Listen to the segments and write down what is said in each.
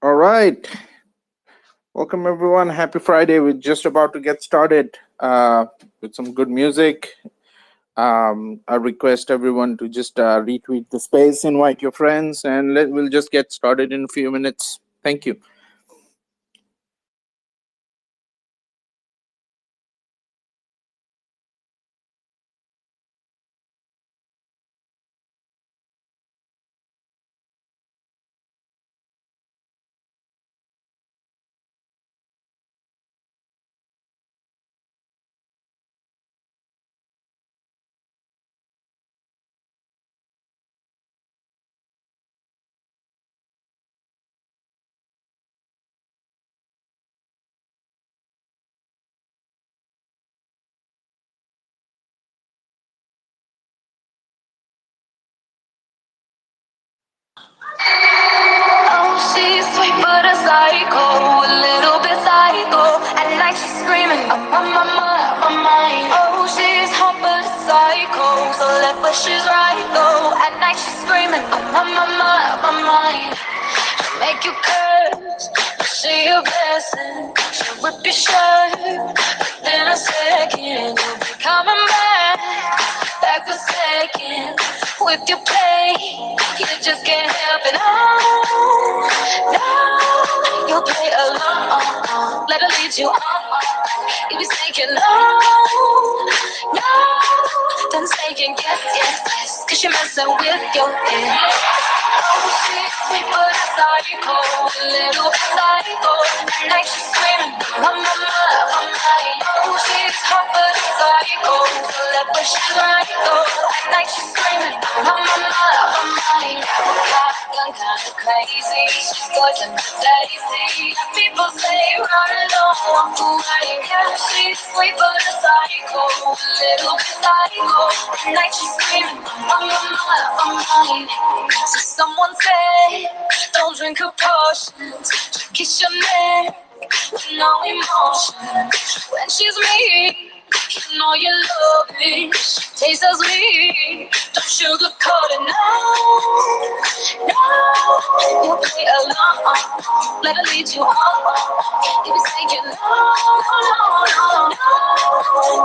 All right. Welcome, everyone. Happy Friday. We're just about to get started with some good music. I request everyone to just retweet the space, invite your friends, and we'll just get started in a few minutes. Thank you. Oh, she's sweet but a psycho, a little bit psycho. At night she's screaming, I'm on my mind. Oh, she's hot but a psycho, so left but she's right though. At night she's screaming, I'm on my mind. She'll make you curse, but she a blessing. She'll rip your shirt, within a second you'll be coming back for seconds with your play. You just can't help it. Oh, no, you'll play along. Let her lead you on. You be saying no, no, then saying yes, 'cause you're messing with your head. Oh, she's sweet but a psycho, a little bit psycho. At night she's screaming, I'm. Oh, she's hot but a psycho, so left but she's right though. At night she's screaming, I'm. Gun kinda crazy, she's poison but Daisy. People say run along, walk away. Yeah, she's sweet but a psycho, a little bit psycho. At night she's screaming, I'm. So someone said, don't drink her potions, she'll kiss your neck with no emotion. When she's me, you know you love it. She tastes as me. Don't sugarcoat it, no, no. You play along, let her lead you on. You be saying no, no, no, no.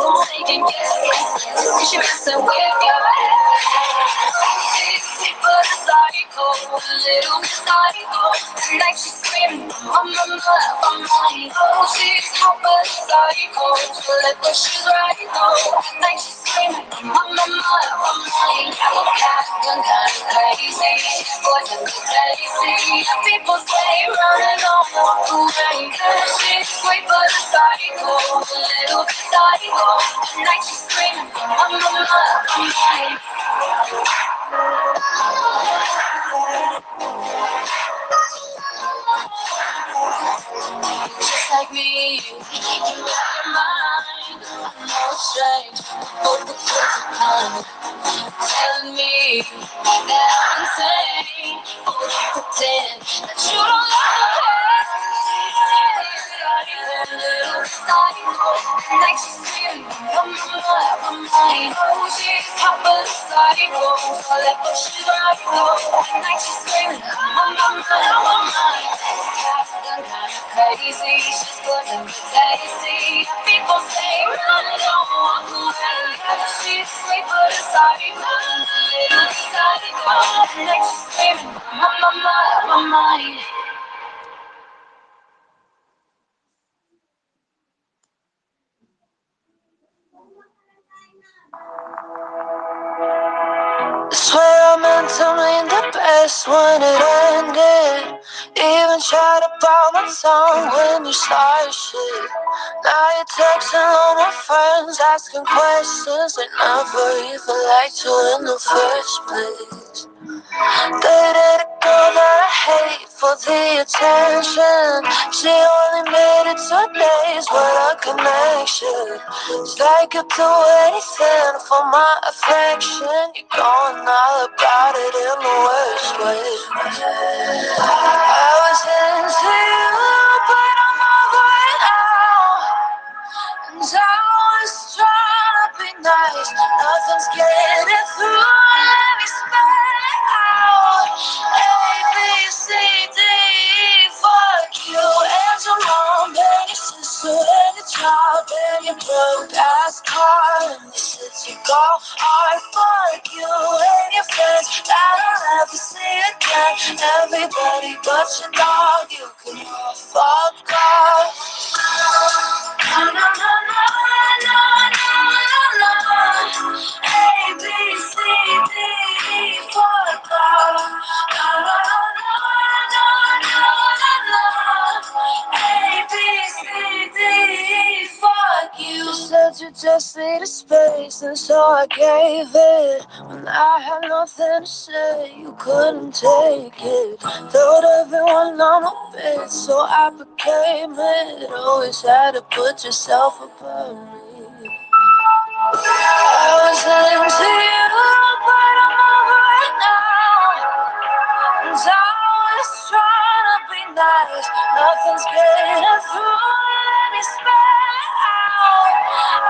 Don't saying yes, 'cause she messing with your head. But a psycho, a little bit psycho. Tonight she's screaming, I'm. Oh, she's hot but a psycho, so let but she's right though. Tonight she's screaming, I'm. Gun kinda crazy, she's poison but Daisy. People say run and don't walk away. She's sweet but a psycho, a little bit psycho. Tonight she's screaming, I'm. Just like me, you are mine. I'm no stranger, both the kids are kind. Telling me that I'm insane. Oh, you pretend that you don't love me. Little psycho, like she's screaming, I'm mine. Oh, she's hot but a psycho, so let but she's right though. Like she's screaming, I'm mine. Gun kinda crazy, she's good and tasty. People say run, don't walk away. She's sweet but a psycho, little psycho. Like she's screaming, my mind. Swear I meant to mean the best when it ended. Even tried to bite my tongue when you started shit. Now you're texting all my friends, asking questions they never even liked you in the first place. Dated a girl that I hate for the attention. She only made it 2 days with a connection. It's like you'd do anything for my affection. You're going all about it in the worst way. I was into you, but I'm over it now. And I was trying to be nice, nothing's getting through. Let me spell it out. A, B, C, D, E, 4, never see again. Everybody but your dog, you can all fuck off. No, no, no, no, no, no, no, no. A, B, C, D, E, fuck off. No, no, no, no, no, no, no, no. A, B, C, D, E, fuck you. You said you just needed space, and so I gave it. When I had nothing to say, you couldn't take it. Told everyone I'm a bitch, so I became it. Always had to put yourself above me. I was into you, but I'm over it now. And I was trying to be nice. Nothing's getting through. Let me spell it out.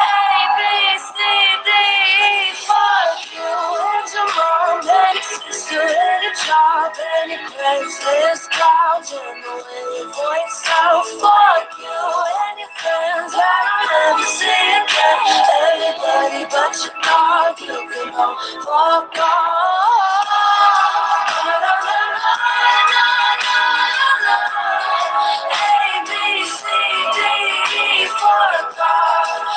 A, B, C, D, E, fuck you. And your mom and your sister and your job and your Craigslist couch and the way your voice sounds. Fuck you and your friends that I'll never see again. Everybody but your dog, you can all fuck off. A, B, C, D, E, fuck off.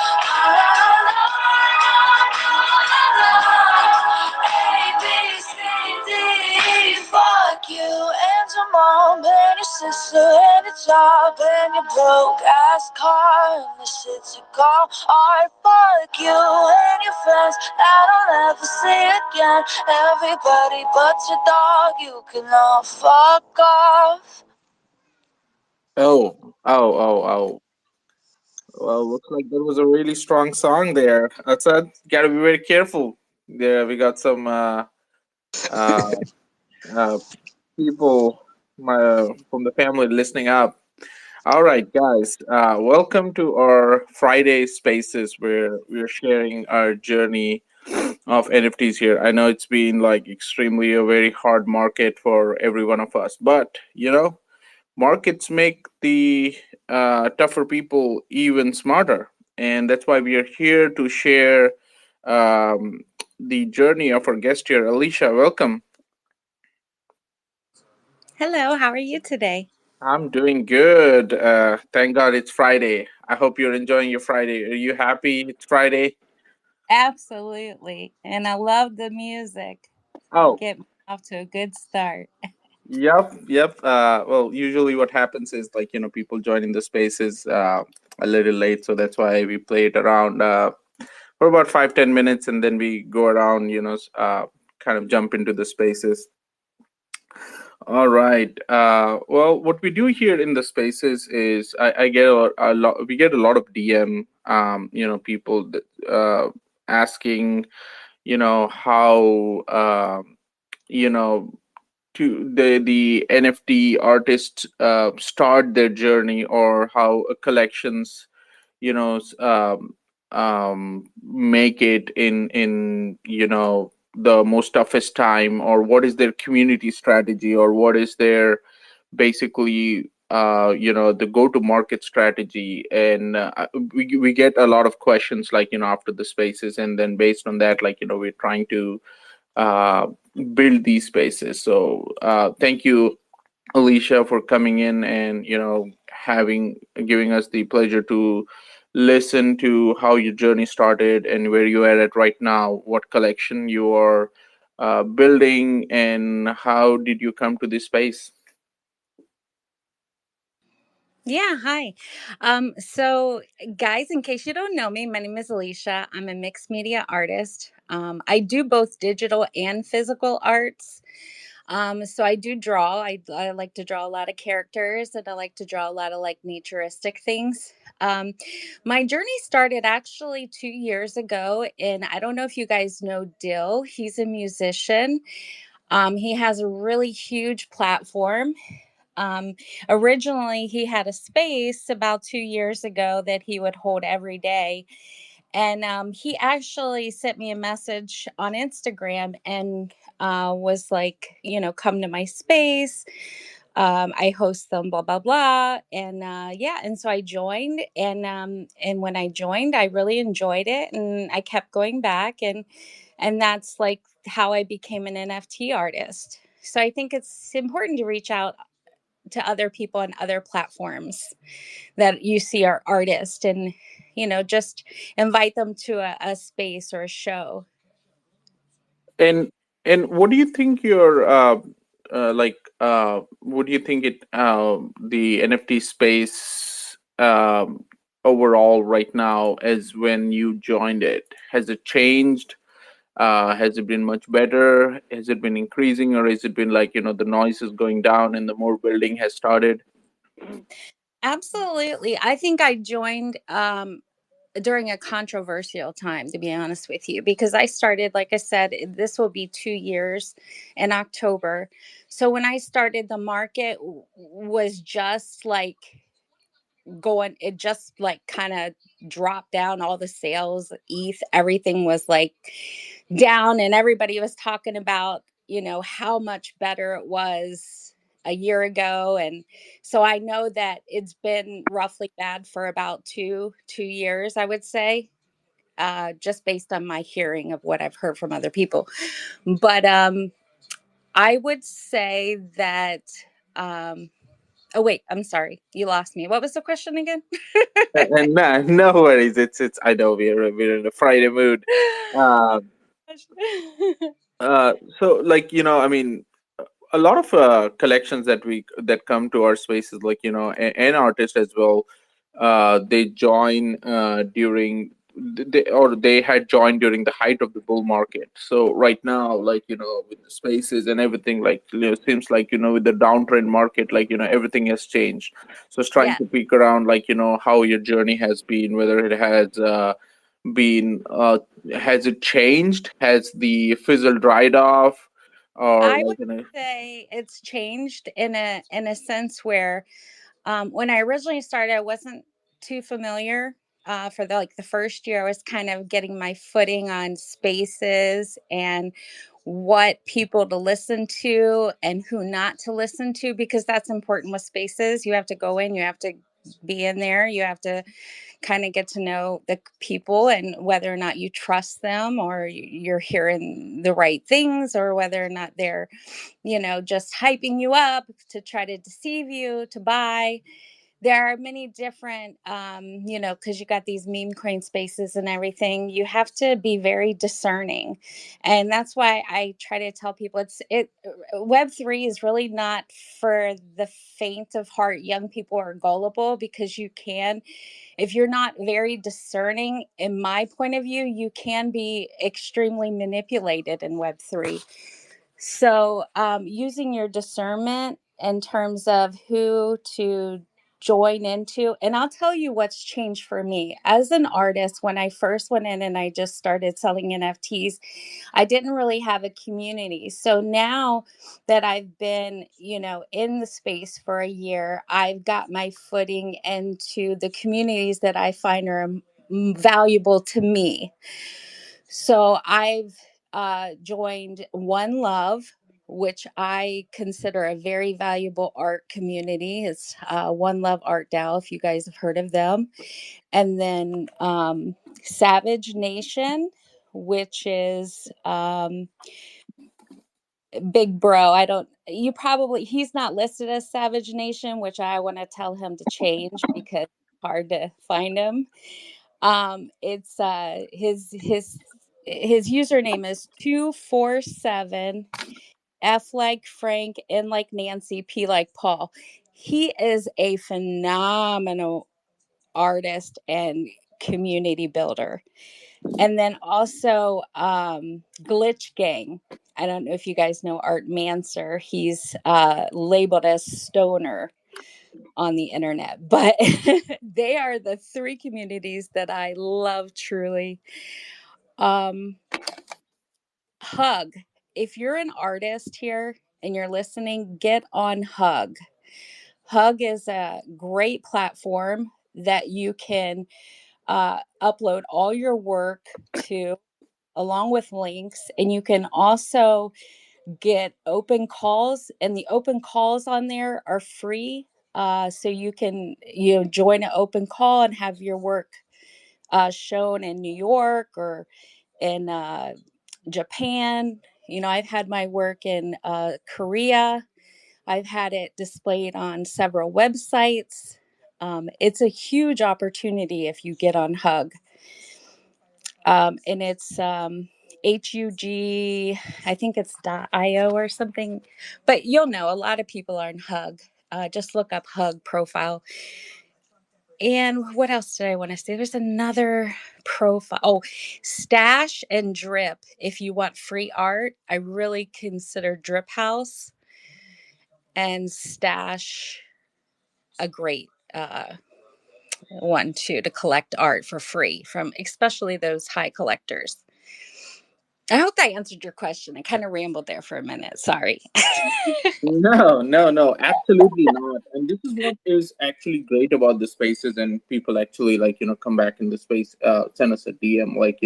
A, B, C, D, E, fuck you and your mom and your sister and your job and your broke ass car and the shit you call art. Fuck you and your friends that I'll never see again. Everybody but your dog, you can all fuck off. Oh, oh. Well, looks like there was a really strong song there. Outside, gotta be very careful. Yeah, we got some uh, uh, people from the family listening up. All right, guys, welcome to our Friday spaces where we're sharing our journey of NFTs here. I know it's been like extremely a very hard market for every one of us, but markets make the tougher people even smarter, and that's why we are here to share um, the journey of our guest here. Alicia, welcome. Hello, how are you today? I'm doing good. Thank God it's Friday. I hope you're enjoying your Friday. Are you happy it's Friday? Absolutely. And I love the music. Oh, Get me off to a good start. yep. Well, usually what happens is like, people joining the spaces a little late. So that's why we play it around for about 5-10 minutes, and then we go around, kind of jump into the spaces. All right. Well, what we do here in the spaces is I get a lot. We get a lot of DM, people that, asking, how, you know, to the NFT artists start their journey, or how collections, make it in the most toughest time, or what is their community strategy, or what is their basically the go to market strategy. And we get a lot of questions, like, after the spaces, and then based on that, like, we're trying to uh, build these spaces. So thank you, Alicia, for coming in and having giving us the pleasure to listen to how your journey started and where you are at right now, what collection you are building, and how did you come to this space. Yeah, hi. So guys, in case you don't know me, my name is Alicia. I'm a mixed media artist. I do both digital and physical arts. So I do draw. I like to draw a lot of characters and I like to draw a lot of like naturistic things. Um, my journey started actually 2 years ago, and I don't know if you guys know Dill. He's a musician. He has a really huge platform. Um, Originally, he had a space about 2 years ago that he would hold every day. And he actually sent me a message on Instagram and was like, come to my space. I host them, blah blah blah, and yeah, and so I joined, and when I joined, I really enjoyed it, and I kept going back, and that's like how I became an NFT artist. So I think it's important to reach out to other people on other platforms that you see are artists, and just invite them to a space or a show. And what do you think your what do you think it the NFT space overall right now as when you joined it? Has it changed? Has it been much better? Has it been increasing, or has it been like the noise is going down and the more building has started? Absolutely. I think I joined during a controversial time, to be honest with you, because I started, like I said, this will be 2 years in October. So when I started, the market was just like going, it just like kind of dropped down. All the sales, ETH, everything was like down, and everybody was talking about how much better it was a year ago. And so I know that it's been roughly bad for about two years, I would say, just based on my hearing of what I've heard from other people. But I would say that um oh wait, I'm sorry, you lost me. What was the question again? And no, no worries. It's. I know we're in a Friday mood. Uh, so like I mean, a lot of collections that come to our spaces, like and artists as well, they join during they had joined during the height of the bull market. So right now, like with the spaces and everything, like seems like with the downtrend market, like everything has changed. So it's trying Yeah, to peek around, like how your journey has been, whether it has been has it changed, has the fizzle dried off, or I like would say it's changed in a sense where when I originally started, I wasn't too familiar. For the first year, I was kind of getting my footing on spaces and what people to listen to and who not to listen to, because that's important with spaces. You have to go in, you have to be in there, you have to kind of get to know the people and whether or not you trust them, or you're hearing the right things, or whether or not they're just hyping you up to try to deceive you to buy. There are many different because you got these meme coin spaces and everything. You have to be very discerning, and that's why I try to tell people Web3 is really not for the faint of heart. Young people are gullible, because you can, if you're not very discerning, in my point of view, you can be extremely manipulated in Web3. So, using your discernment in terms of who to join into. And I'll tell you what's changed for me as an artist. When I first went in and I just started selling NFTs, I didn't really have a community. So now that I've been, in the space for a year, I've got my footing into the communities that I find are valuable to me. So I've joined One Love, which I consider a very valuable art community. It's One Love Art DAO, if you guys have heard of them. And then Savage Nation, which is Big Bro. I don't, you probably, he's not listed as Savage Nation, which I want to tell him to change because it's hard to find him. It's his username is 247 F like Frank, N like Nancy, P like Paul. He is a phenomenal artist and community builder. And then also Glitch Gang. I don't know if you guys know Art Manser. He's labeled as stoner on the internet, but they are the three communities that I love truly. Um, Hug. If you're an artist here and you're listening, get on Hug. Hug is a great platform that you can upload all your work to, along with links, and you can also get open calls, and the open calls on there are free. So you can join an open call and have your work shown in New York or in Japan. I've had my work in Korea. I've had it displayed on several websites. It's a huge opportunity if you get on Hug. And it's HUG, I think it's .io or something. But you'll know a lot of people are on Hug. Just look up Hug profile. And what else did I want to say? There's another profile. Oh, Stash and Drip. If you want free art, I really consider Drip House and Stash a great one too, to collect art for free from especially those high collectors. I hope that answered your question. I kind of rambled there for a minute. Sorry. No, no, no, absolutely not. And this is what is actually great about the spaces, and people actually like, come back in the space, send us a DM, like,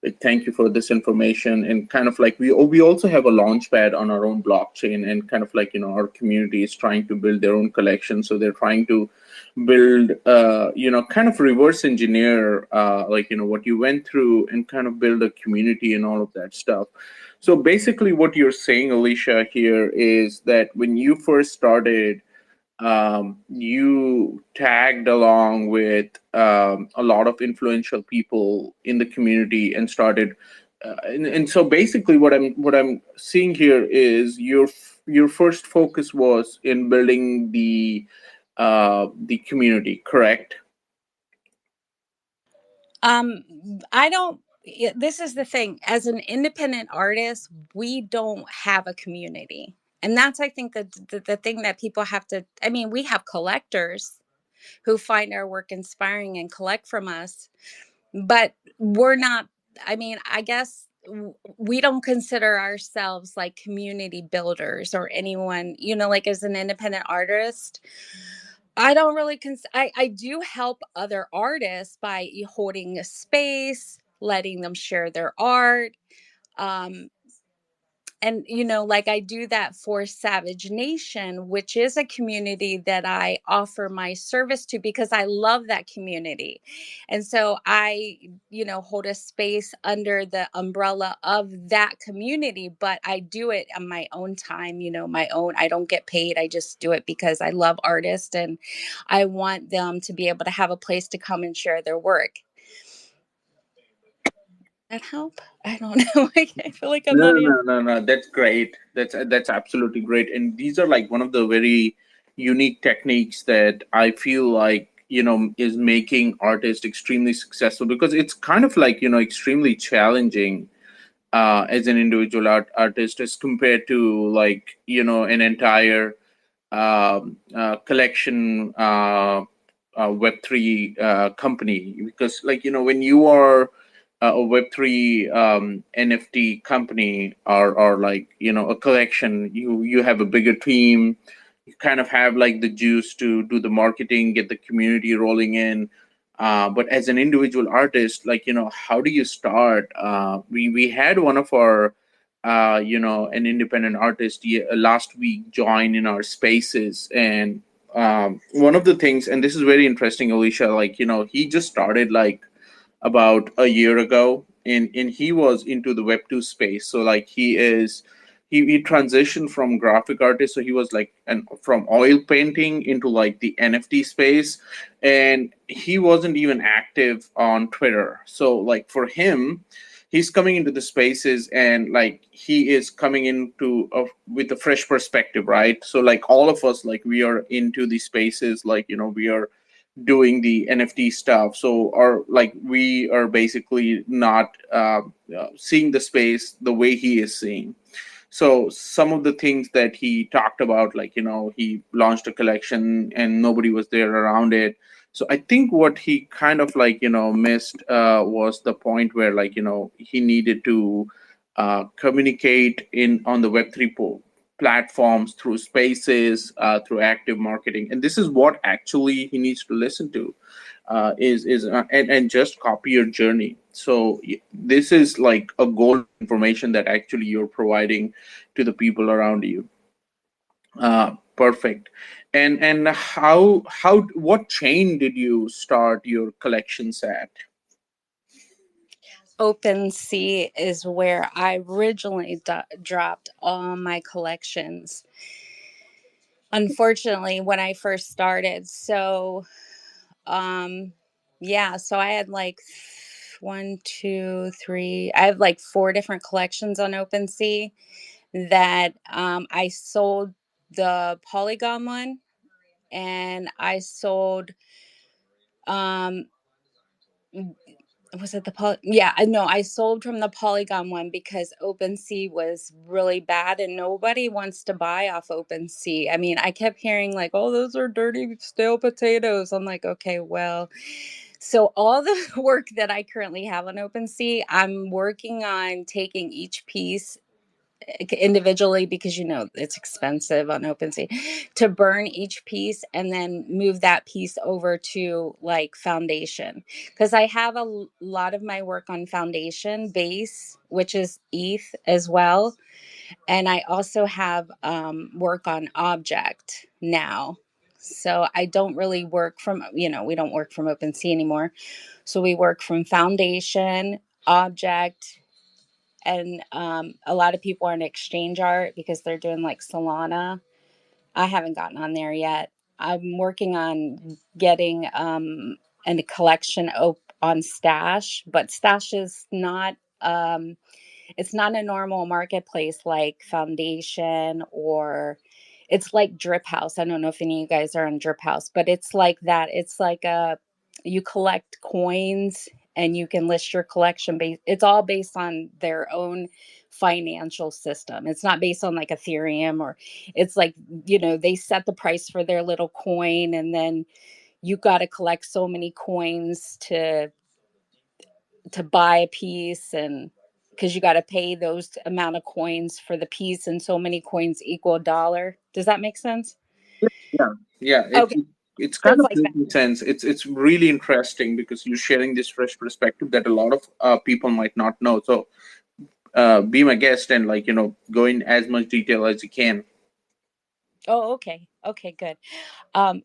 like, thank you for this information. And kind of like we also have a launch pad on our own blockchain, and kind of like, our community is trying to build their own collection. So they're trying to build, kind of reverse engineer, like, what you went through, and kind of build a community and all of that stuff. So basically, what you're saying, Alicia, here is that when you first started, you tagged along with a lot of influential people in the community and started. And so basically, what I'm seeing here is your first focus was in building the community, correct? I don't. This is the thing. As an independent artist, we don't have a community, and that's, I think, the thing that people have to. I mean, we have collectors who find our work inspiring and collect from us, but we're not. I mean, I guess we don't consider ourselves like community builders or anyone. Like as an independent artist, I don't really I do help other artists by holding a space, letting them share their art. Um, and like I do that for Savage Nation, which is a community that I offer my service to because I love that community. And so I hold a space under the umbrella of that community, but I do it on my own time, my own. I don't get paid. I just do it because I love artists and I want them to be able to have a place to come and share their work. That help? I don't know. I feel like I'm No, not no, no, no. That's great. That's absolutely great. And these are like one of the very unique techniques that I feel like, is making artists extremely successful, because it's kind of like, extremely challenging as an individual artist as compared to like, an entire collection Web3 company. Because like, when you are a Web3 NFT company, or like, a collection, you have a bigger team. You kind of have like the juice to do the marketing, get the community rolling in. But as an individual artist, like, how do you start? We had one of our an independent artist last week join in our spaces. And one of the things, and this is very interesting, Alicia, like, he just started like about a year ago, and he was into the Web2 space. So like he transitioned from graphic artist, so he was like from oil painting into like the NFT space, and he wasn't even active on Twitter. So like for him, he's coming into the spaces, and like he is coming into with a fresh perspective, right? So like all of us, like we are into the spaces, like, we are doing the NFT stuff. So are like we are basically not seeing the space the way he is seeing. So some of the things that he talked about, like, he launched a collection and nobody was there around it. So I think what he kind of like, missed was the point where like, he needed to communicate in on the Web3 platforms through spaces, through active marketing. And this is what actually he needs to listen to, is and just copy your journey. So this is like a gold information that actually you're providing to the people around you. Perfect. And how what chain did you start your collections at? OpenSea is where I originally dropped all my collections. Unfortunately, when I first started, um, yeah, so I had like one, two, three. I have like four different collections on OpenSea that I sold the Polygon one, and I sold um was it the yeah, I know I sold from the Polygon one because OpenSea was really bad and nobody wants to buy off OpenSea. I mean, I kept hearing like, oh, those are dirty stale potatoes. I'm like, okay, well, so all the work that I currently have on OpenSea, I'm working on taking each piece individually, because it's expensive on OpenSea to burn each piece and then move that piece over to like foundation, because I have a lot of my work on foundation base, which is ETH as well, and I also have work on object now. So I don't really work from, we don't work from OpenSea anymore, so we work from foundation, object, and a lot of people are in exchange art because they're doing like Solana. I haven't gotten on there yet. I'm working on getting a collection on Stash, but Stash is not it's not a normal marketplace like Foundation, or it's like Drip House. I don't know if any of you guys are on Drip House, but it's like that. It's like you collect coins and you can list your collection it's all based on their own financial system. It's not based on like Ethereum, or it's like, they set the price for their little coin, and then you got to collect so many coins to buy a piece, and because you got to pay those amount of coins for the piece, and so many coins equal a dollar. Does that make sense? Yeah, yeah. Okay, It's so kind it's of like that. making sense. It's really interesting because you're sharing this fresh perspective that a lot of people might not know. So be my guest and go in as much detail as you can. Oh, okay, good.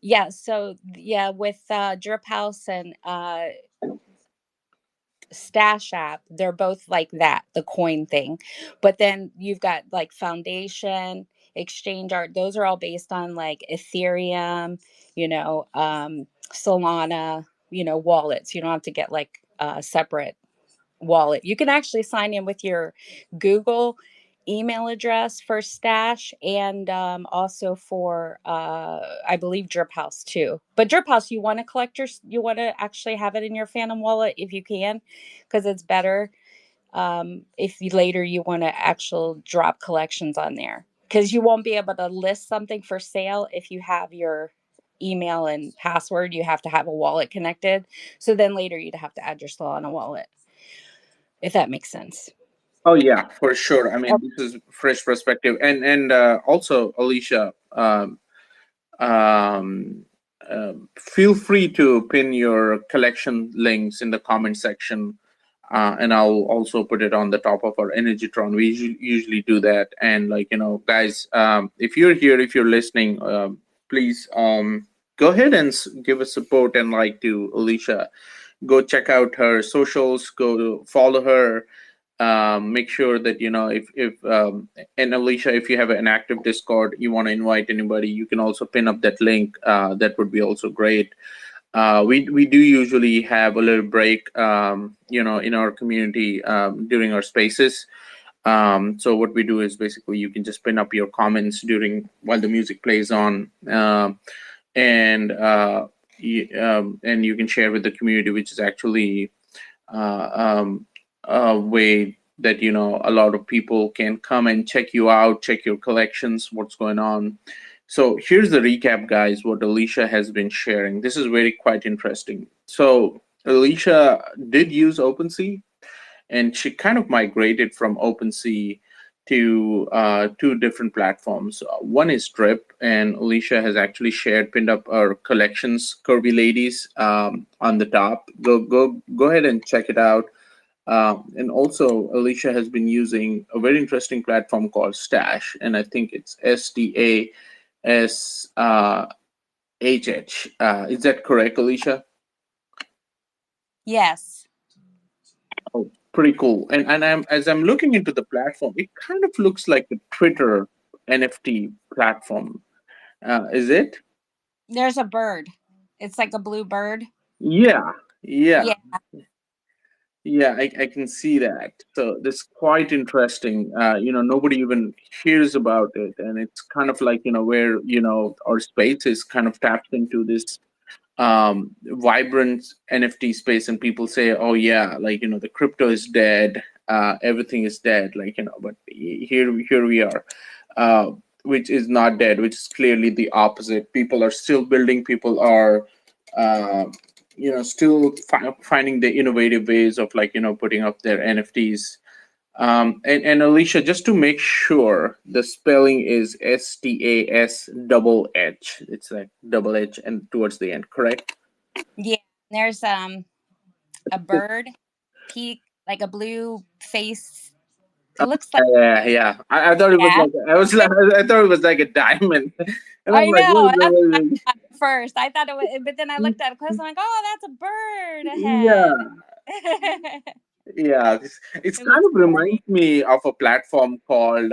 Yeah, so yeah, with Drip House and Stash App, they're both like that, the coin thing. But then you've got like Foundation, Exchange Art, those are all based on like Ethereum, Solana, wallets. You don't have to get like a separate wallet. You can actually sign in with your Google email address for Stash, and also for I believe Drip House too. But Drip House, you want to you want to actually have it in your Phantom wallet if you can, because it's better if later you want to actual drop collections on there, because you won't be able to list something for sale if you have your email and password. You have to have a wallet connected, so then later you'd have to add your Solana wallet, if that makes sense. Oh yeah, for sure. I Oh, mean, this is fresh perspective, and also Alicia, um, feel free to pin your collection links in the comment section, and I'll also put it on the top of our Energytron. We usually do that, and guys, if you're here, if you're listening, please go ahead and give us support and to Alicia. Go check out her socials. Go follow her. Make sure that if and Alicia, if you have an active Discord, you want to invite anybody, you can also pin up that link. That would be also great. We do usually have a little break, in our community during our spaces. So what we do is basically you can just pin up your comments during while the music plays on, and and you can share with the community, which is actually uh, um, a way that a lot of people can come and check you out, check your collections, what's going on. So here's the recap, guys, what Alicia has been sharing. This is very quite interesting. So Alicia did use OpenSea, and she kind of migrated from OpenSea to two different platforms. One is Drip, and Alicia has actually pinned up our collections, Curvy Ladies, on the top. Go ahead and check it out. And also, Alicia has been using a very interesting platform called Stash, and I think it's SDASHH. Is that correct, Alicia? yes. Oh, pretty cool. And I'm looking into the platform, it kind of looks like a Twitter NFT platform. Is it? There's a bird. It's like a blue bird. Yeah, yeah, Yeah, yeah. I can see that. So this quite interesting. Nobody even hears about it, and it's kind of like where our space is kind of tapped into this vibrant NFT space, and people say, "Oh yeah, like the crypto is dead, everything is dead." But here we are, uh, which is not dead, which is clearly the opposite. People are still building. People are, uh, still finding the innovative ways of putting up their NFTs. And Alicia, just to make sure, the spelling is STAS double H. It's like double H and towards the end, correct? yeah. There's a bird peak, like a blue face. It looks like, Yeah, yeah. I thought it was yeah. like I thought it was like a diamond, and I'm I like, know. what That's what is I thought at first. I thought it was, but then I looked at it close. I'm like, oh, that's a bird ahead. Yeah, yeah. It's It kind looks of reminds funny. me of a platform called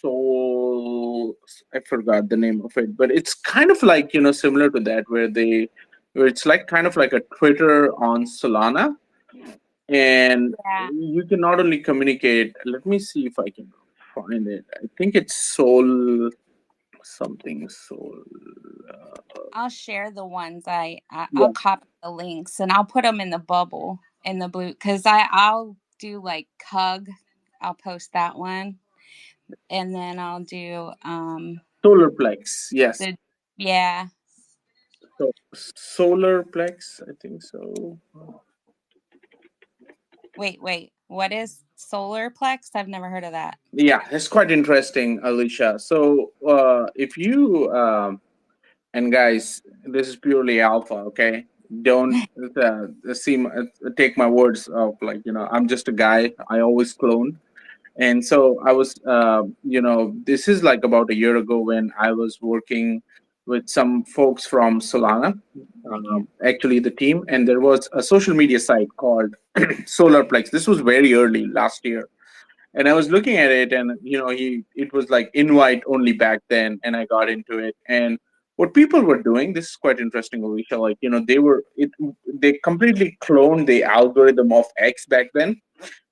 Soul. I forgot the name of it, but it's kind of like similar to that, where it's like kind of like a Twitter on Solana, and Yeah. you can not only communicate. Let me see if I can find it. I think it's Soul something Soul. I'll share the ones I'll Yeah, copy the links and I'll put them in the bubble in the blue because I'll do like Hug. I'll post that one and then I'll do Solarplex. Yes, the yeah. so Solarplex. I think so. Wait. What is Solarplex? I've never heard of that. Yeah, it's quite interesting, Alicia. So, if you and guys, this is purely alpha, okay? Don't take my words of I'm just a guy. I always clone. And so I was, this is like about a year ago when I was working with some folks from Solana, I can't. actually the team, and there was a social media site called Solarplex. This was very early last year, and I was looking at it, and it was like invite only back then, and I got into it, and what people were doing, this is quite interesting, Alicia. They completely cloned the algorithm of X back then,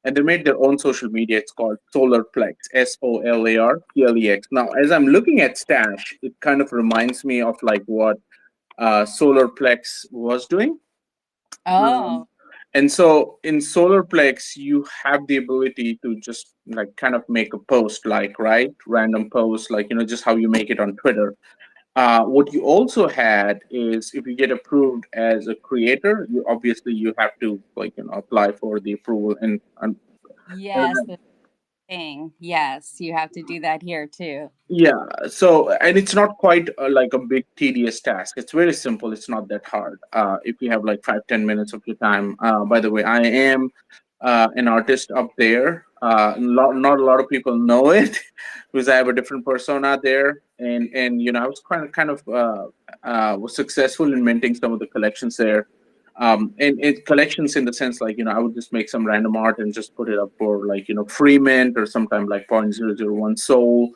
and they made their own social media. It's called Solarplex, Solarplex. Now, as I'm looking at Stash, it kind of reminds me of like what Solarplex was doing. Um, Oh, and so in Solarplex, you have the ability to just like kind of make a post, like right, random post, like just how you make it on Twitter. What you also had is if you get approved as a creator, you have to apply for the approval and yes, the thing. Yes, you have to do that here too. yeah, so and it's not quite like a big tedious task. It's very simple. It's not that hard. If you have like 5-10 minutes of your time. By the way, I am an artist up there. Not a lot of people know it because I have a different persona there, and I was was successful in minting some of the collections there. And collections in the sense like I would just make some random art and just put it up for like free mint or sometime like 0.001 soul.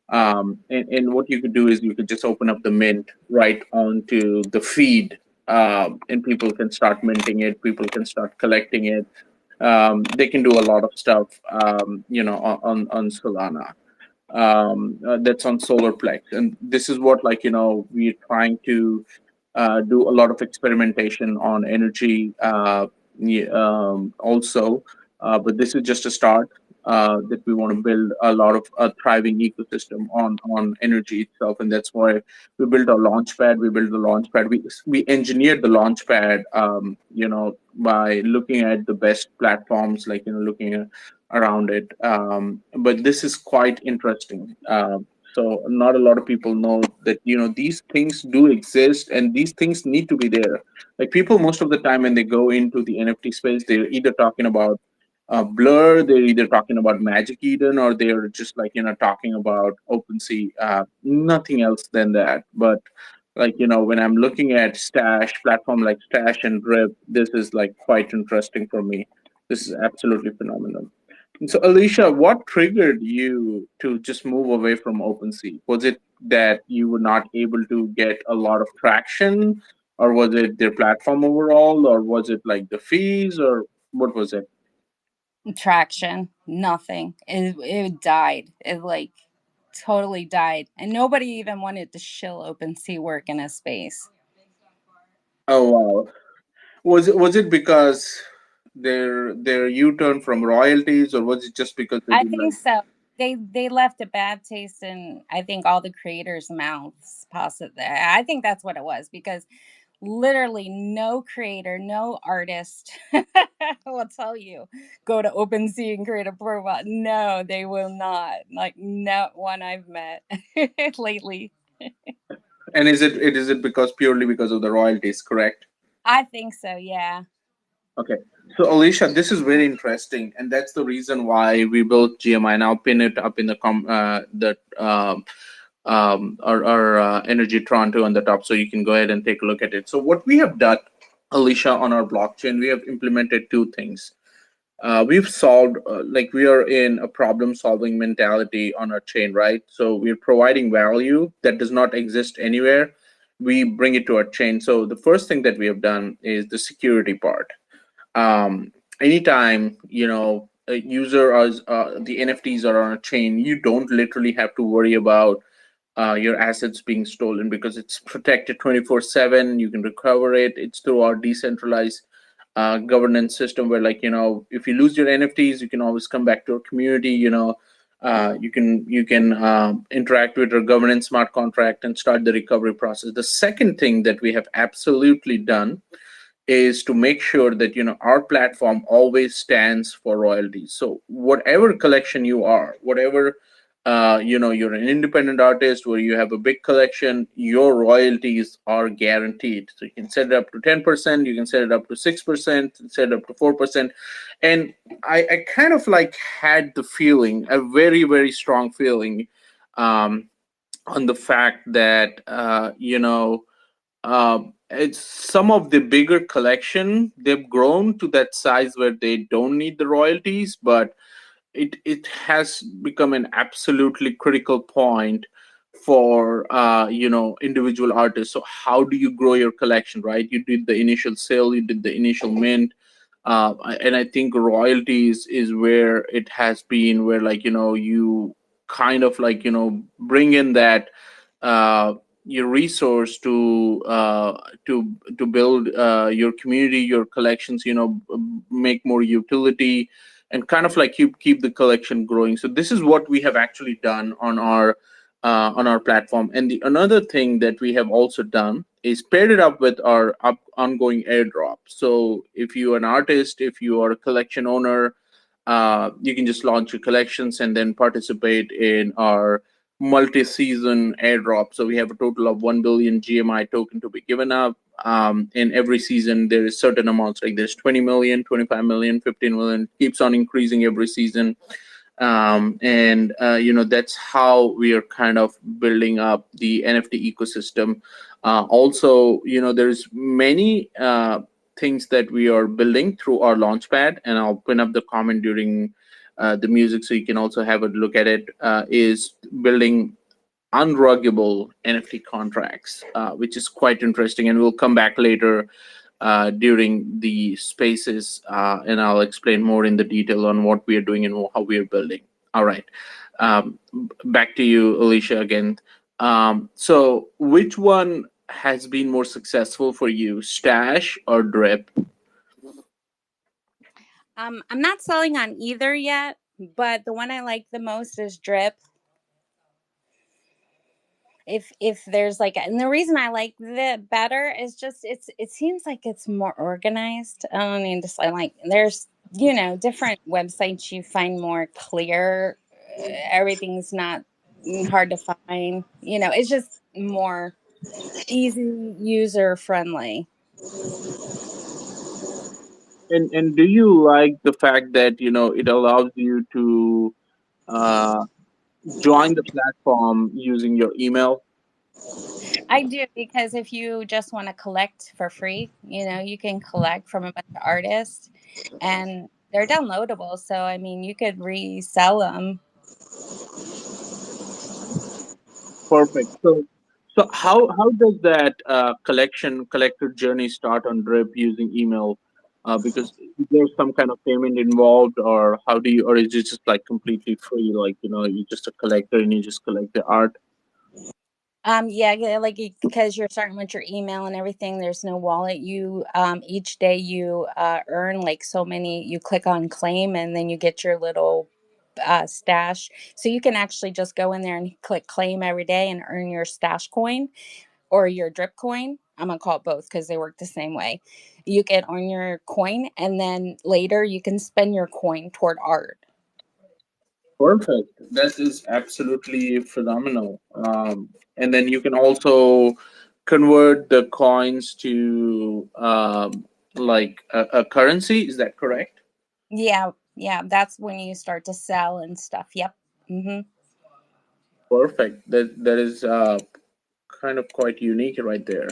And what you could do is you could just open up the mint right onto the feed, and people can start minting it. People can start collecting it. They can do a lot of stuff, on Solana. That's on Solarplex, and this is what we're trying to do a lot of experimentation on energy, also, but this is just a start. That we want to build a lot of a thriving ecosystem on energy itself, and that's why we built a launchpad. We built the launchpad. We engineered the launchpad, by looking at the best platforms, looking around it. But this is quite interesting. So not a lot of people know that these things do exist, and these things need to be there. Like people, most of the time when they go into the NFT space, they're either talking about Blur, they're either talking about Magic Eden, or they're just talking about OpenSea. Nothing else than that. But when I'm looking at Stash platform like Stash and Drip, this is like quite interesting for me. This is absolutely phenomenal. And so, Alicia, what triggered you to just move away from OpenSea? Was it that you were not able to get a lot of traction, or was it their platform overall, or was it like the fees, or what was it? Traction, nothing. It died. It like totally died, and nobody even wanted to shill OpenSea work in a space. Oh wow! Was it because their U-turn from royalties, or was it just because they I didn't think like? so. They left a bad taste in, I think, all the creators' mouths. Possibly, I think that's what it was, because literally no creator, no artist will tell you go to OpenSea and create a profile. No, they will not. Like, no one I've met lately. And is it because purely because of the royalties? Correct. I think so. Yeah. Okay. So Alicia, this is very interesting, and that's the reason why we built GMI. And I'll pin it up in our Energy Toronto on the top, so you can go ahead and take a look at it. So what we have done, Alicia, on our blockchain, we have implemented two things. We've solved, like, we are in a problem solving mentality on our chain, right? So we're providing value that does not exist anywhere. We bring it to our chain. So the first thing that we have done is the security part. Anytime a user or the NFTs are on a chain, you don't literally have to worry about your assets being stolen, because it's protected 24/7. You can recover it. It's through our decentralized governance system, where, like, if you lose your NFTs, you can always come back to our community. You can interact with our governance smart contract and start the recovery process. The second thing that we have absolutely done is to make sure that our platform always stands for royalties. So whatever collection you are, whatever you're an independent artist where you have a big collection, your royalties are guaranteed. So you can set it up to 10%, you can set it up to 6%, set it up to 4%. And I kind of like had the feeling, a very very strong feeling, um, on the fact that it's some of the bigger collection, they've grown to that size where they don't need the royalties, but it has become an absolutely critical point for individual artists. So how do you grow your collection, right? You did the initial sale, you did the initial mint, and I think royalties is where it has been, where, like, you kind of, like, bring in that uh, your resource to build your community, your collections, make more utility, and kind of like keep the collection growing. So this is what we have actually done on our platform. And the another thing that we have also done is paired it up with our ongoing airdrop. So if you're an artist, if you are a collection owner, you can just launch your collections and then participate in our multi-season airdrop. So we have a total of 1 billion GMI token to be given up. In every season, there is certain amounts, like there's 20 million, 25 million, 15 million, keeps on increasing every season. And that's how we are kind of building up the NFT ecosystem. Also, there's many things that we are building through our launchpad, and I'll pin up the comment during the music so you can also have a look at it. Is building unruggable NFT contracts, which is quite interesting, and we'll come back later during the spaces, and I'll explain more in the detail on what we are doing and how we are building. All right, back to you, Alicia, again. So, which one has been more successful for you, Stash or Drip? I'm not selling on either yet, but the one I like the most is Drip. If there's like, and the reason I like the better is just it seems like it's more organized. I mean, just like there's different websites you find more clear. Everything's not hard to find. It's just more easy, user friendly. And do you like the fact that it allows you to uh, join the platform using your email? I do, because if you just want to collect for free, you can collect from a bunch of artists, and They're downloadable, so I mean, you could resell them. Perfect. So how does that collector journey start on Drip using email? Because is there some kind of payment involved, or how do you, or is it just like completely free? Like, you're just a collector and you just collect the art. Yeah, yeah, like because you're starting with your email and everything. There's no wallet. You each day you earn like so many. You click on claim, and then you get your little stash. So you can actually just go in there and click claim every day and earn your stash coin or your drip coin. I'm gonna call it both because they work the same way. You can earn your coin, and then later you can spend your coin toward art. Perfect. That is absolutely phenomenal. And then you can also convert the coins to like a currency. Is that correct? Yeah, yeah, that's when you start to sell and stuff. Yep. Hmm. Perfect. That is kind of quite unique right there.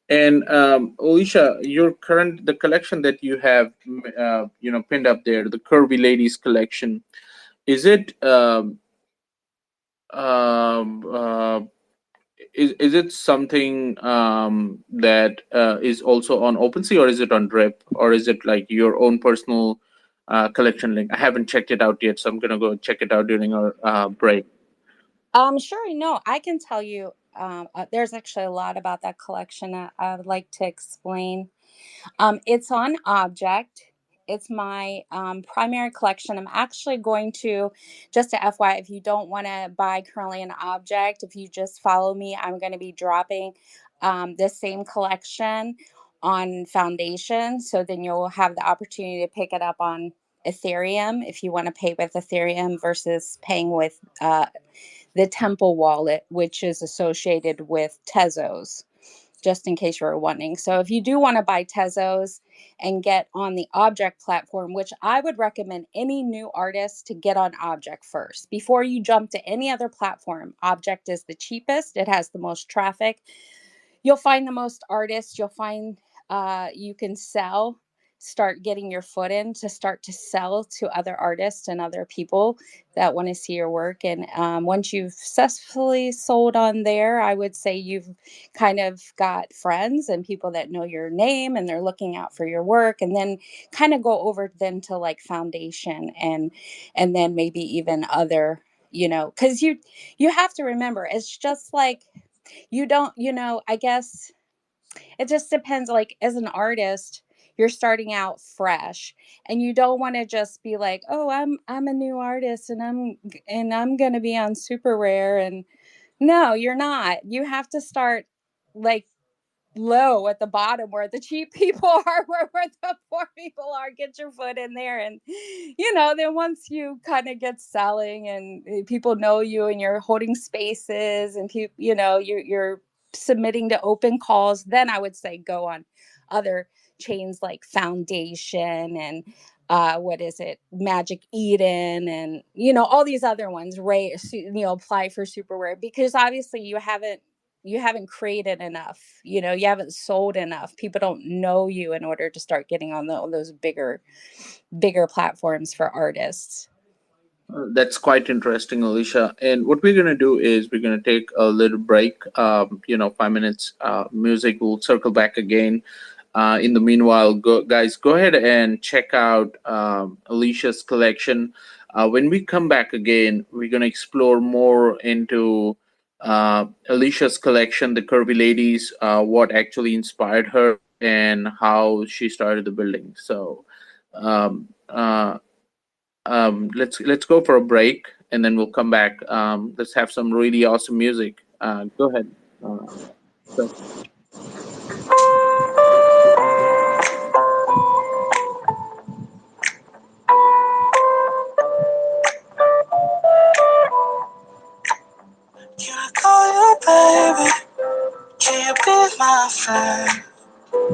And Alicia, the collection that you have, pinned up there, the Curvy Ladies collection, is it um, uh, is it something that is also on OpenSea, or is it on Drip, or is it like your own personal collection link? I haven't checked it out yet, so I'm gonna go check it out during our break. Sure. No, I can tell you. There's actually a lot about that collection I would like to explain. It's on Object. It's my primary collection. I'm actually going to, just to FYI, if you don't want to buy currently an Object, if you just follow me, I'm going to be dropping this same collection on Foundation. So then you'll have the opportunity to pick it up on Ethereum if you want to pay with Ethereum versus paying with the Temple wallet, which is associated with Tezos, just in case you're wondering. So if you do want to buy Tezos and get on the Object platform, which I would recommend any new artist to get on Object first before you jump to any other platform. Object is the cheapest, it has the most traffic. You'll find the most artists. You'll find you can sell, start getting your foot in to start to sell to other artists and other people that want to see your work. And once you've successfully sold on there, I would say you've kind of got friends and people that know your name and they're looking out for your work. And then kind of go over then to like Foundation and then maybe even other, because you have to remember it's just like you don't, I guess it just depends. Like as an artist, you're starting out fresh and you don't want to just be like, oh, I'm a new artist and I'm going to be on super rare. And no, you're not. You have to start like low at the bottom where the cheap people are, where the poor people are. Get your foot in there, and then once you kind of get selling and people know you and you're holding spaces and people, you're submitting to open calls, then I would say go on other chains like Foundation and what is it, Magic Eden, and all these other ones. Apply for super rare because obviously you haven't created enough, you haven't sold enough, people don't know you in order to start getting on those bigger platforms for artists. That's quite interesting, Alicia. And what we're going to do is we're going to take a little break, 5 minutes music. We'll circle back again. In the meanwhile, guys, go ahead and check out Alicia's collection. When we come back again, we're going to explore more into Alicia's collection, the Curvy Ladies, what actually inspired her, and how she started the building. So, let's go for a break and then we'll come back. Let's have some really awesome music. Go ahead. So- Can I call you baby? Can you be my friend?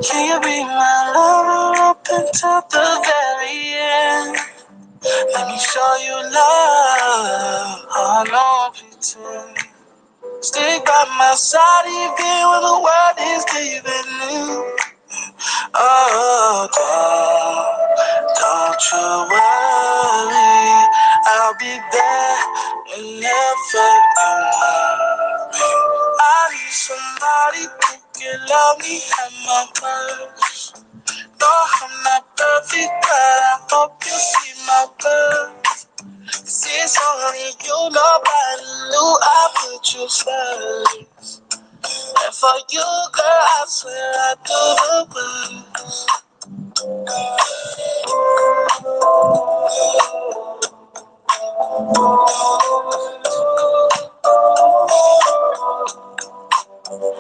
Can you be my lover up until the very end? Let me show you love. I don't pretend. Stick by my side even when the world is giving in. Oh, don't you worry, I'll be there whenever you want me. I need somebody who can love me at my worst. No, I'm not perfect, but I hope you see my worth. 'Cause it's only you, nobody knew I put you first. And for you, girl, I swear I do the worst.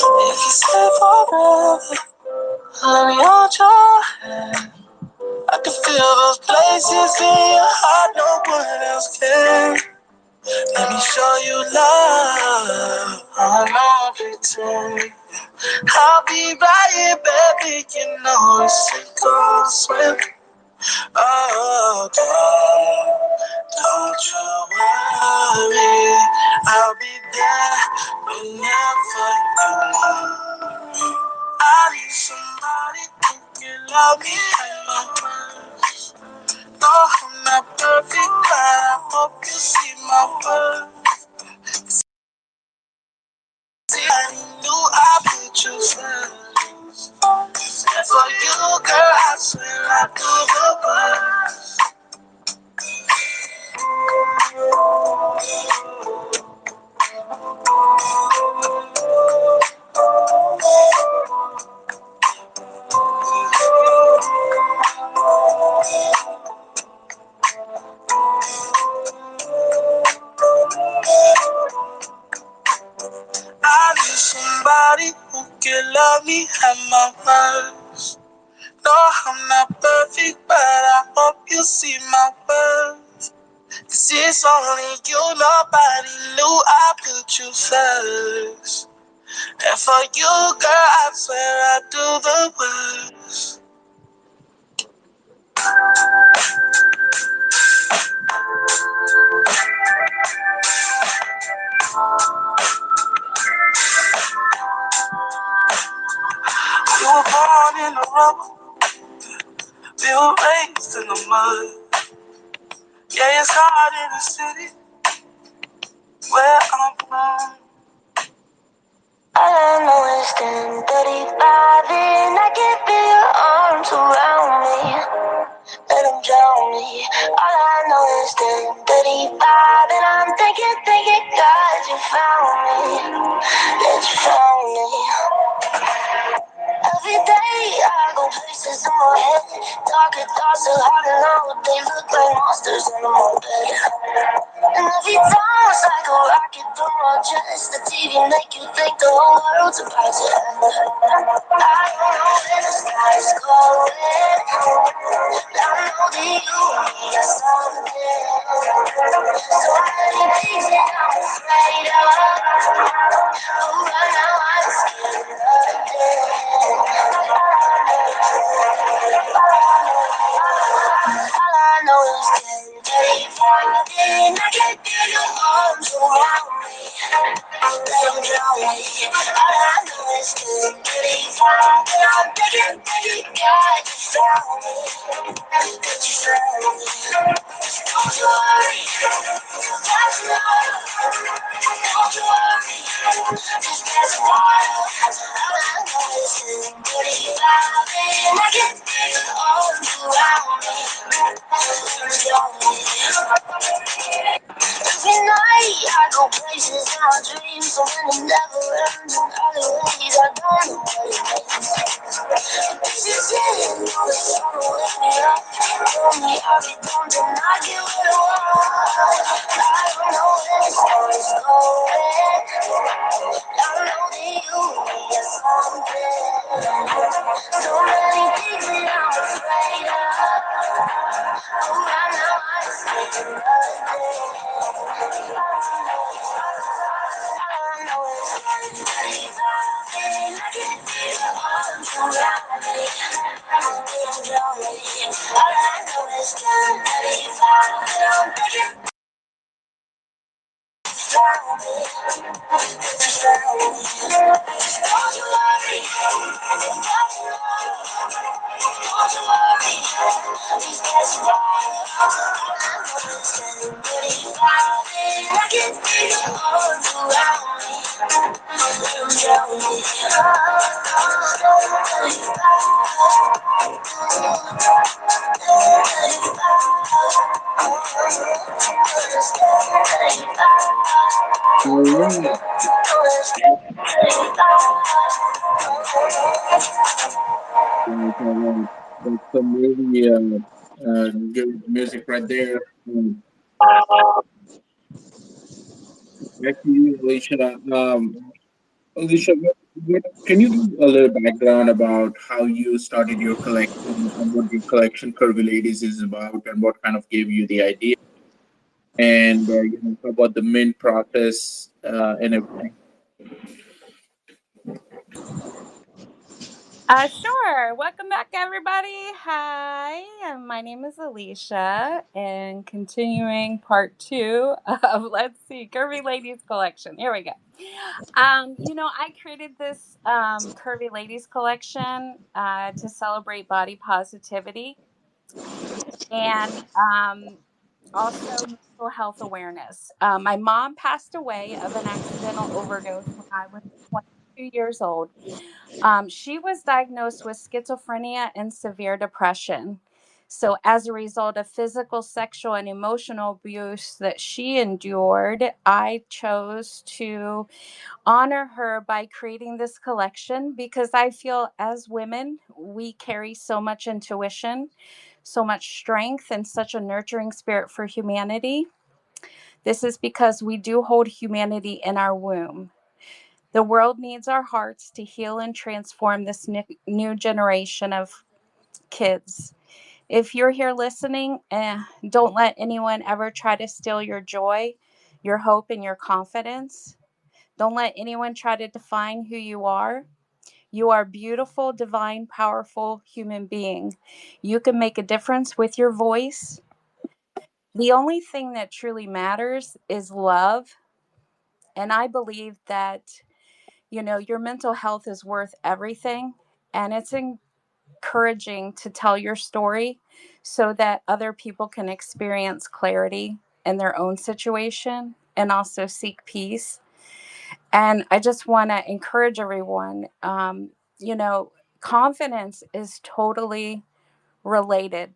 If you stay forever, let me hold your hand. I can feel those places in your heart no one else can. Let me show you love. I know pretend. I'll be right here, baby. You know it's sink or swim. Oh, don't you worry. I'll be there whenever you want me. I need somebody who can love me like my worst. No, I'm not perfect, but I hope you see my worth. See, I knew I put you first. And for you, girl, I swear I do the worst. I need somebody who can love me at my worst. No, I'm not perfect, but I hope you see my worth. 'Cause it's only you, nobody knew I put you first. And for you, girl, I swear I do the worst. We were born in the rubble, we were raised in the mud. Yeah, it's hard in the city where I'm from. All I know is 10:35 and I can feel your arms around me. Let them drown me. All I know is 10:35 and I'm thinking, God, you found me. That you found me. Every day I go places in my head. Darker thoughts are hard to know. They look like monsters in my bed. And every time it's like a rocket through my chest. The TV make you think the whole world's about to end. I don't know where the sky is going. I know that you need something. So many things that I'm afraid of. Oh, right now I'm scared of it. All I know is getting and I can feel your arms around me. Let them drown me. All I know is getting and I'm thinking, God, you found me. That you found me. Don't you worry, that's love. Don't you worry, just get water. All I know is getting and I can feel your arms around me. Every night I go places in my dreams, so when it never ends, and holidays I don't know what it means. But this is it, know that summer with me up. Told me I'll be gone, then I get what I want. I don't know where this story's going. I know that you need something. So many things that I'm afraid of. Oh, right now I'm scared of it. I know it's getting and I can feel your arms around me. Drown me. All I know is getting and I'm thinking, drown me. Drown me. Don't you worry, don't you worry. Right, right. That's some really good music right there. Back to you, Alicia. Alicia, can you give a little background about how you started your collection and what your collection Curvy Ladies is about and what kind of gave you the idea and about the mint process and everything? Sure. Welcome back, everybody. Hi, my name is Alicia, and continuing part two of let's see, Curvy Ladies collection. Here we go. I created this Curvy Ladies collection to celebrate body positivity and also mental health awareness. My mom passed away of an accidental overdose when I was 22 years old. She was diagnosed with schizophrenia and severe depression. So, as a result of physical, sexual, and emotional abuse that she endured, I chose to honor her by creating this collection because I feel as women, we carry so much intuition, so much strength, and such a nurturing spirit for humanity. This is because we do hold humanity in our womb. The world needs our hearts to heal and transform this new generation of kids. If you're here listening, don't let anyone ever try to steal your joy, your hope, and your confidence. Don't let anyone try to define who you are. You are a beautiful, divine, powerful human being. You can make a difference with your voice. The only thing that truly matters is love. And I believe that, your mental health is worth everything. And it's encouraging to tell your story so that other people can experience clarity in their own situation and also seek peace. And I just want to encourage everyone, you know, confidence is totally related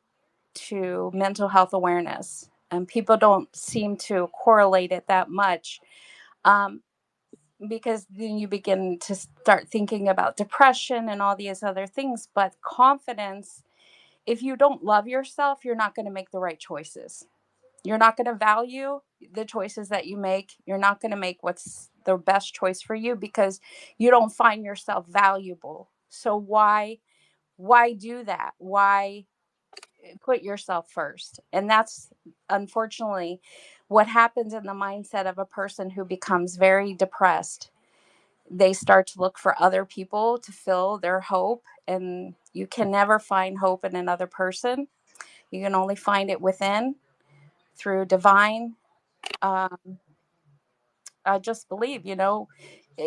to mental health awareness. And people don't seem to correlate it that much um, because then you begin to start thinking about depression and all these other things. But confidence, if you don't love yourself, you're not going to make the right choices. You're not going to value the choices that you make. You're not going to make what's the best choice for you because you don't find yourself valuable. So why do that? Why put yourself first? And that's unfortunately what happens in the mindset of a person who becomes very depressed. They start to look for other people to fill their hope, and you can never find hope in another person. You can only find it within through divine um, just believe,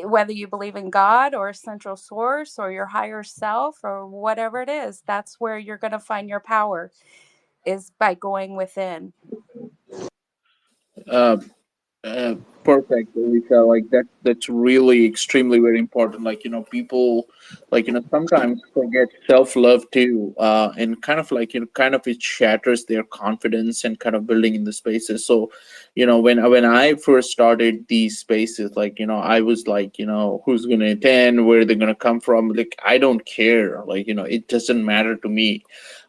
whether you believe in God or a central source or your higher self or whatever it is, that's where you're going to find your power is by going within. Uh, Uh, Perfect, Alicia. Like that's really extremely very important. Like people sometimes forget self love too, and kind of kind of it shatters their confidence and kind of building in the spaces. So, when I first started these spaces, I was like, who's gonna attend, where they're gonna come from. Like I don't care. It doesn't matter to me.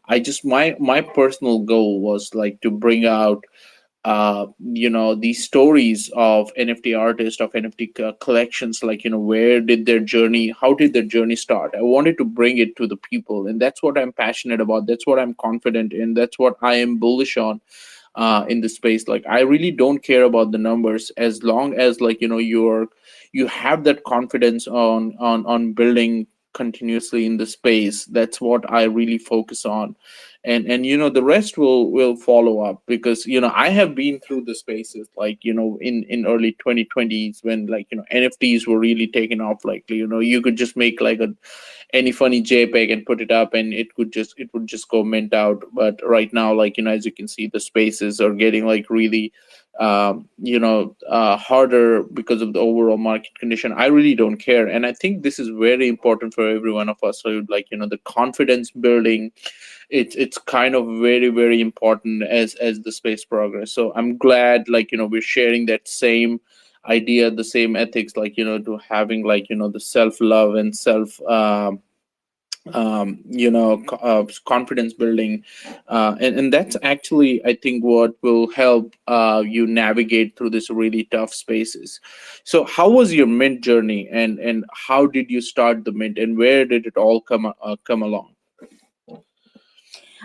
I just my personal goal was like to bring out these stories of NFT artists, of NFT collections, where did their journey, how did their journey start? I wanted to bring it to the people, and that's what I'm passionate about. That's what I'm confident in. That's what I am bullish on in the space. Like I really don't care about the numbers as long as you have that confidence on building continuously in the space. That's what I really focus on, and the rest will follow up because I have been through the spaces in early 2020s when NFTs were really taken off. You could just make like a any funny JPEG and put it up, and it would just go mint out. But right now, as you can see, the spaces are getting like really harder because of the overall market condition. I really don't care, and I think this is very important for every one of us. So the confidence building, it's kind of very very important as the space progress. So I'm glad we're sharing that same idea, the same ethics, like to having like the self love and self confidence building, and that's actually, I think, what will help you navigate through this really tough spaces. So how was your mint journey, and how did you start the mint, and where did it all come along?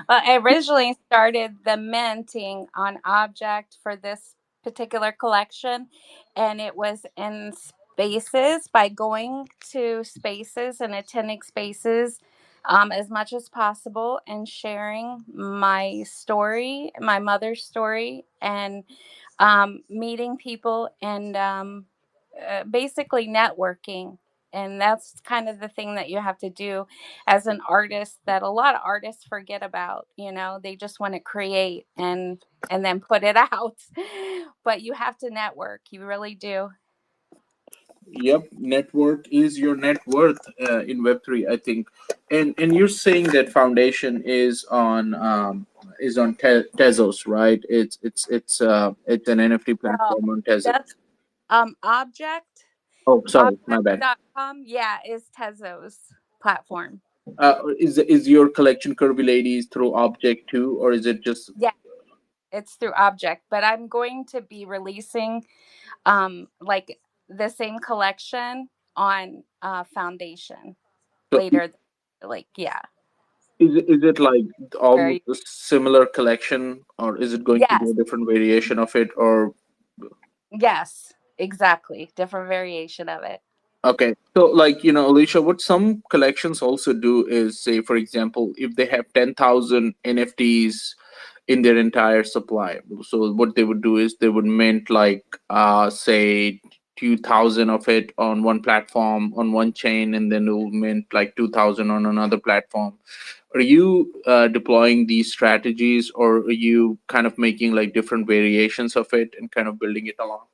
Well, I originally started the minting on object for this particular collection, and it was in spaces by going to spaces and attending spaces as much as possible and sharing my story, my mother's story, and meeting people and basically networking. And that's kind of the thing that you have to do as an artist that a lot of artists forget about. They just want to create and then put it out. But you have to network. You really do. Yep, network is your net worth in Web3, I think. And you're saying that foundation is on Tezos, right? It's an NFT No, platform on Tezos. that's object Oh, sorry, my bad. object.com. Yeah, is Tezo's platform. Is your collection Curvy Ladies through Object too, or is it just Yeah, it's through object, but I'm going to be releasing like the same collection on foundation so? later, like, yeah. Is it like almost Very. a similar collection, or is it going to be Yes. a different variation of it, or Yes, exactly, different variation of it. okay, so like Alicia, what some collections also do is, say, for example, if they have 10,000 NFTs in their entire supply, so what they would do is they would mint like say 2,000 of it on one platform on one chain, and then they'll mint like 2,000 on another platform. Are you deploying these strategies, or are you kind of making like different variations of it and kind of building it along?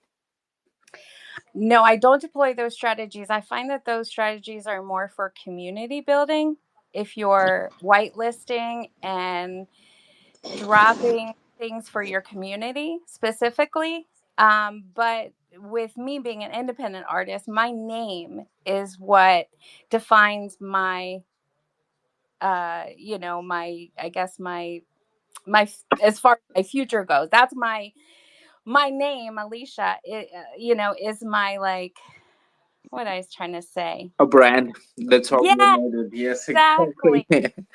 No, I don't deploy those strategies. I find that those strategies are more for community building. If you're whitelisting and dropping things for your community specifically. But with me being an independent artist, my name is what defines my, my, I guess my, as far as my future goes. That's my name, Alicia. Is my, like, what I was trying to say. A brand that's how you're Yeah, noted. Yes, exactly. exactly.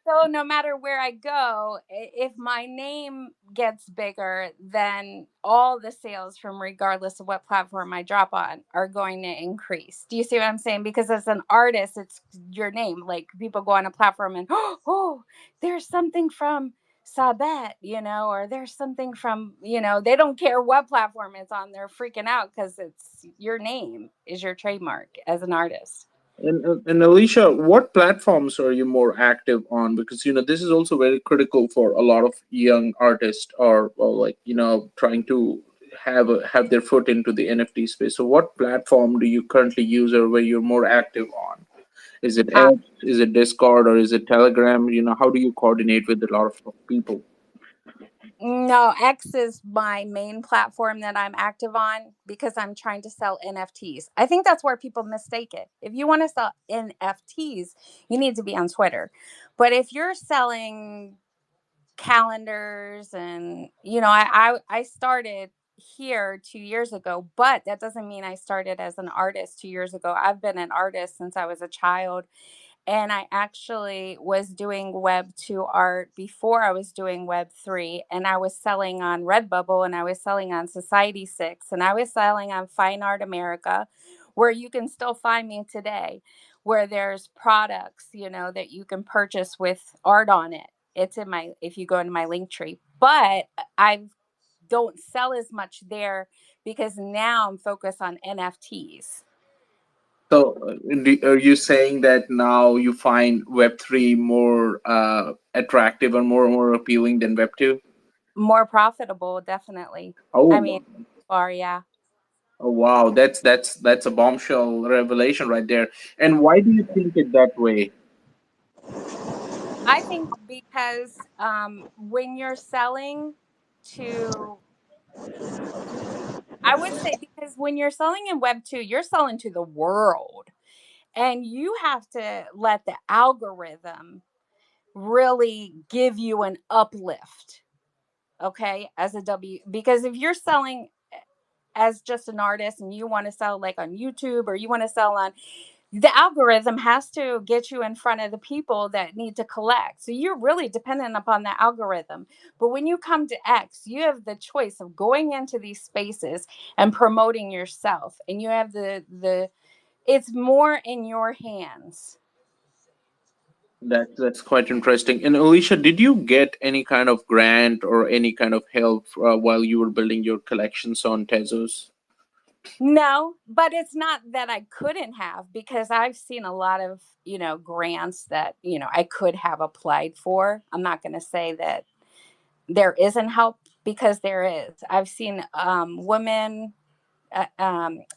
So no matter where I go, if my name gets bigger, then all the sales from regardless of what platform I drop on are going to increase. Do you see what I'm saying? Because as an artist, it's your name. Like, people go on a platform and oh, there's something from Sabet, or there's something from, they don't care what platform it's on. They're freaking out because it's your name is your trademark as an artist. And Alicia, what platforms are you more active on? Because this is also very critical for a lot of young artists, or like trying to have their foot into the NFT space. So, what platform do you currently use, or where you're more active on? Is it Uh, X? Is it Discord? Or is it Telegram? How do you coordinate with a lot of people? No, X is my main platform that I'm active on because I'm trying to sell NFTs. I think that's where people mistake it. If you want to sell NFTs, you need to be on Twitter. But if you're selling calendars and, I started here 2 years ago, but that doesn't mean I started as an artist 2 years ago. I've been an artist since I was a child, and I actually was doing Web 2 art before I was doing Web 3. And I was selling on Redbubble, and I was selling on Society 6, and I was selling on Fine Art America, where you can still find me today, where there's products, that you can purchase with art on it. It's in my, if you go into my link tree. But I don't sell as much there because now I'm focused on NFTs. So, are you saying that now you find Web3 more attractive or more appealing than Web2? More profitable, definitely. I Oh, mean, are, yeah. oh, wow, that's a bombshell revelation right there. And why do you think it that way? I think because when you're selling to, I would say because when you're selling in Web 2, you're selling to the world, and you have to let the algorithm really give you an uplift, okay, as a W. Because if you're selling as just an artist and you want to sell like on YouTube, or you want to sell on, the algorithm has to get you in front of the people that need to collect. So you're really dependent upon the algorithm. But when you come to X, you have the choice of going into these spaces and promoting yourself. And you have the it's more in your hands. That's quite interesting. And Alicia, did you get any kind of grant or any kind of help while you were building your collections on Tezos? No, but it's not that I couldn't have, because I've seen a lot of, grants that, I could have applied for. I'm not going to say that there isn't help, because there is. I've seen women,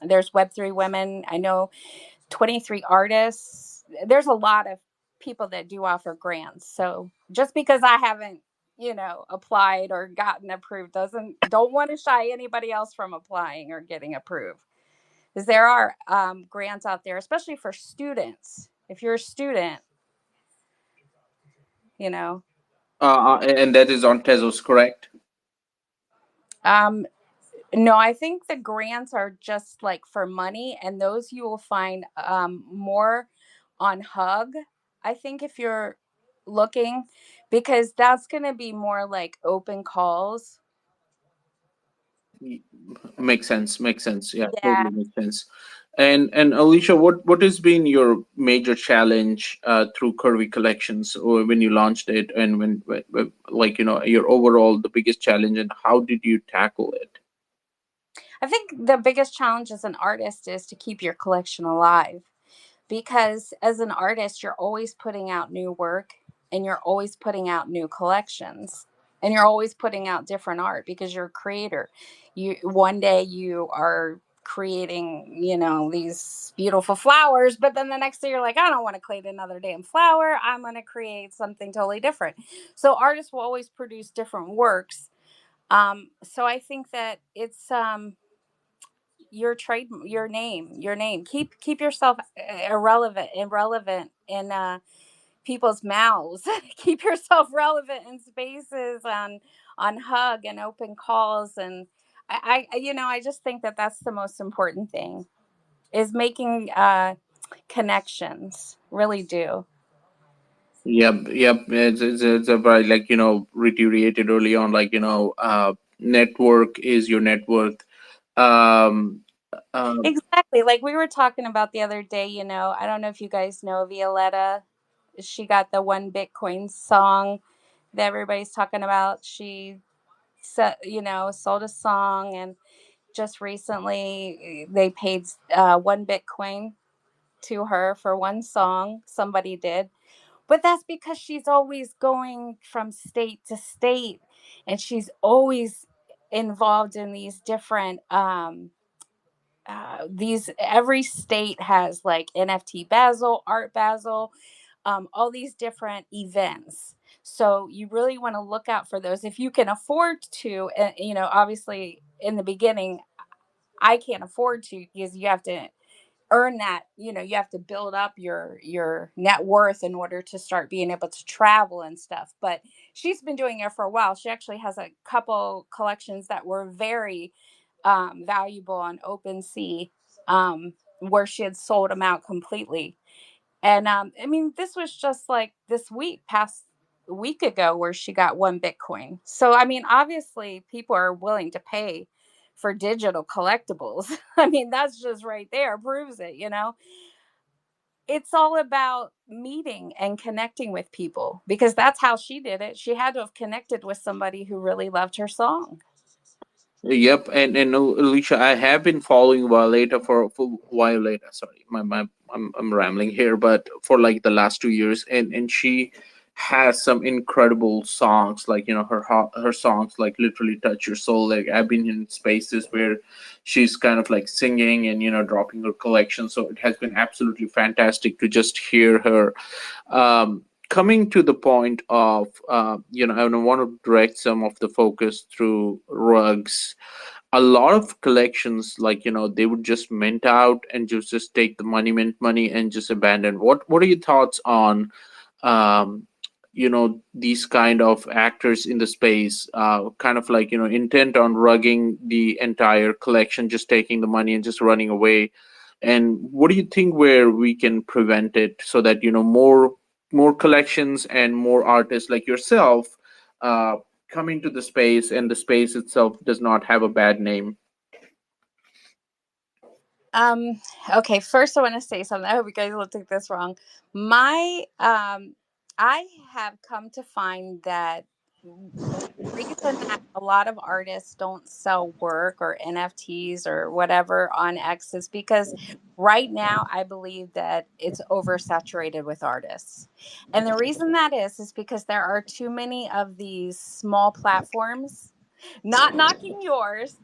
there's Web3 women. I know 23 artists. There's a lot of people that do offer grants. So just because I haven't, applied or gotten approved, don't want to shy anybody else from applying or getting approved. Because there are grants out there, especially for students. If you're a student, you know, And that is on Tezos, correct? um, no, I think the grants are just like for money, and those you will find more on Hug. I think if you're looking, because that's going to be more like open calls. Y- Makes sense. Makes sense. Yeah, Yeah. totally makes sense. And Alicia, what has been your major challenge through Curvy Collections, or when you launched it, and like your overall the biggest challenge, and how did you tackle it? I think the biggest challenge as an artist is to keep your collection alive, because as an artist you're always putting out new work, and you're always putting out new collections, and you're always putting out different art, because you're a creator. You one day you are creating, these beautiful flowers, but then the next day you're like, I don't want to create another damn flower, I'm going to create something totally different. So artists will always produce different works. So I think that it's your trade, your name, keep yourself irrelevant in people's mouths. Keep yourself relevant in spaces, on Hug and open calls. And I just think that that's the most important thing, is making connections, really do. Yep, yep. It's a very, like, reiterated early on, like, network is your net worth. Um, um, Exactly, like we were talking about the other day. I don't know if you guys know Violetta. She got the one Bitcoin song that everybody's talking about. She sold a song, and just recently they paid 1 Bitcoin to her for one song. Somebody did. But that's because she's always going from state to state, and she's always involved in these different these every state has like NFT Basel, Art Basel, all these different events. So you really want to look out for those if you can afford to. Obviously in the beginning, I can't afford to, because you have to earn that. You have to build up your net worth in order to start being able to travel and stuff. But she's been doing it for a while. She actually has a couple collections that were very valuable on OpenSea, where she had sold them out completely. And I mean, this was just like this week, past a week ago, where she got 1 Bitcoin. So I mean, obviously people are willing to pay for digital collectibles. I mean, that's just right there proves it. It's all about meeting and connecting with people, because that's how she did it. She had to have connected with somebody who really loved her song. yep, and Alicia, I have been following Violeta for Violeta. Sorry, I'm rambling here, but for like the last 2 years, and she has some incredible songs. Like, her songs like literally touch your soul. Like, I've been in spaces where she's kind of like singing and dropping her collection. So it has been absolutely fantastic to just hear her. Coming to the point of, I want to direct some of the focus through rugs. a lot of collections, like, they would just mint out and just take the mint money and just abandon. What are your thoughts on um these kind of actors in the space, kind of like, intent on rugging the entire collection, just taking the money and just running away? And what do you think where we can prevent it, so that, more collections and more artists like yourself uh, come into the space, and the space itself does not have a bad name? Um, okay, first I want to say something. I hope you guys will take this wrong. My I have come to find that the reason that a lot of artists don't sell work or NFTs or whatever on X is because right now I believe that it's oversaturated with artists. And the reason that is because there are too many of these small platforms, not knocking yours,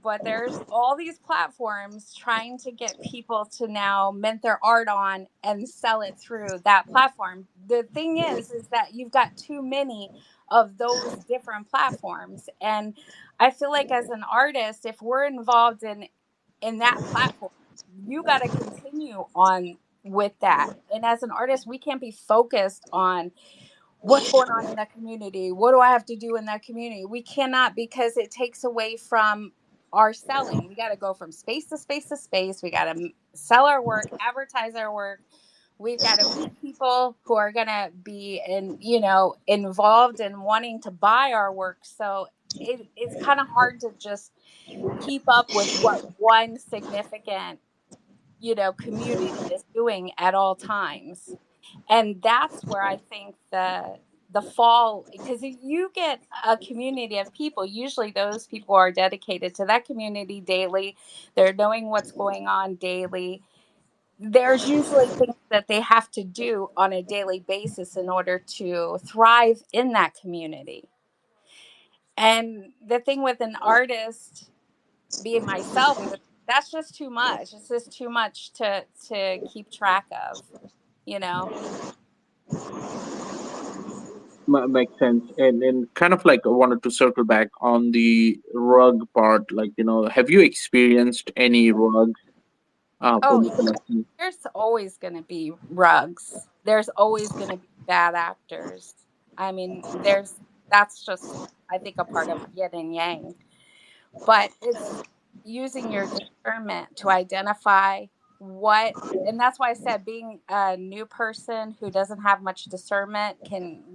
but there's all these platforms trying to get people to now mint their art on and sell it through that platform. The thing is that you've got too many of those different platforms, and I feel like as an artist, if we're involved in that platform, you got to continue on with that. And as an artist, we can't be focused on what's going on in that community. What do I have to do in that community? We cannot, because it takes away from our selling. We got to go from space to space to space. We got to sell our work, advertise our work. We've got to meet people who are going to be involved in wanting to buy our work. So it's kind of hard to just keep up with what one significant community is doing at all times. And that's where I think the fall, because you get a community of people, usually those people are dedicated to that community daily. They're knowing what's going on daily. There's usually things that they have to do on a daily basis in order to thrive in that community. And the thing with an artist, being myself, is that's just too much. It's just too much to keep track of, you know. Makes sense. And kind of like, I wanted to circle back on the rug part. Like, have you experienced any rugs Oh, from the collection? there's always going to be rugs. There's always going to be bad actors. I mean, that's just, I think, a part of yin and yang. But it's using your discernment to identify what, and that's why I said being a new person who doesn't have much discernment,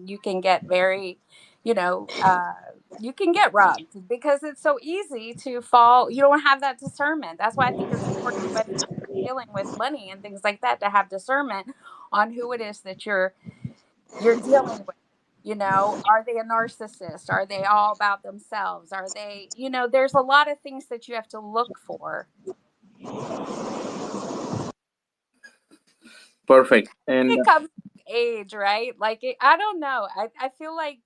you can get very, you know, uh, you can get rugged because it's so easy to fall. You don't have that discernment. That's why I think it's important, especially dealing with money and things like that, to have discernment on who it is that you're dealing with. Are they a narcissist? Are they all about themselves? Are they, there's a lot of things that you have to look for. Perfect. And It comes with age, right? Like, I don't know. I feel like,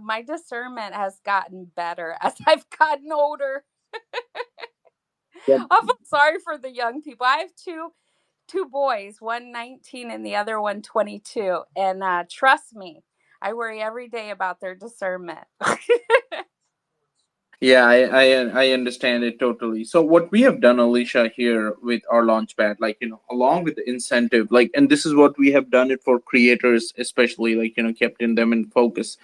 my discernment has gotten better as I've gotten older. yeah, I feel sorry for the young people. I have two boys, one 19 and the other one 22. And trust me, I worry every day about their discernment. yeah, I understand it totally. So what we have done, Alicia, here with our launchpad, like, along with the incentive, like, and this is what we have done it for creators, especially, like, kept in them in focus,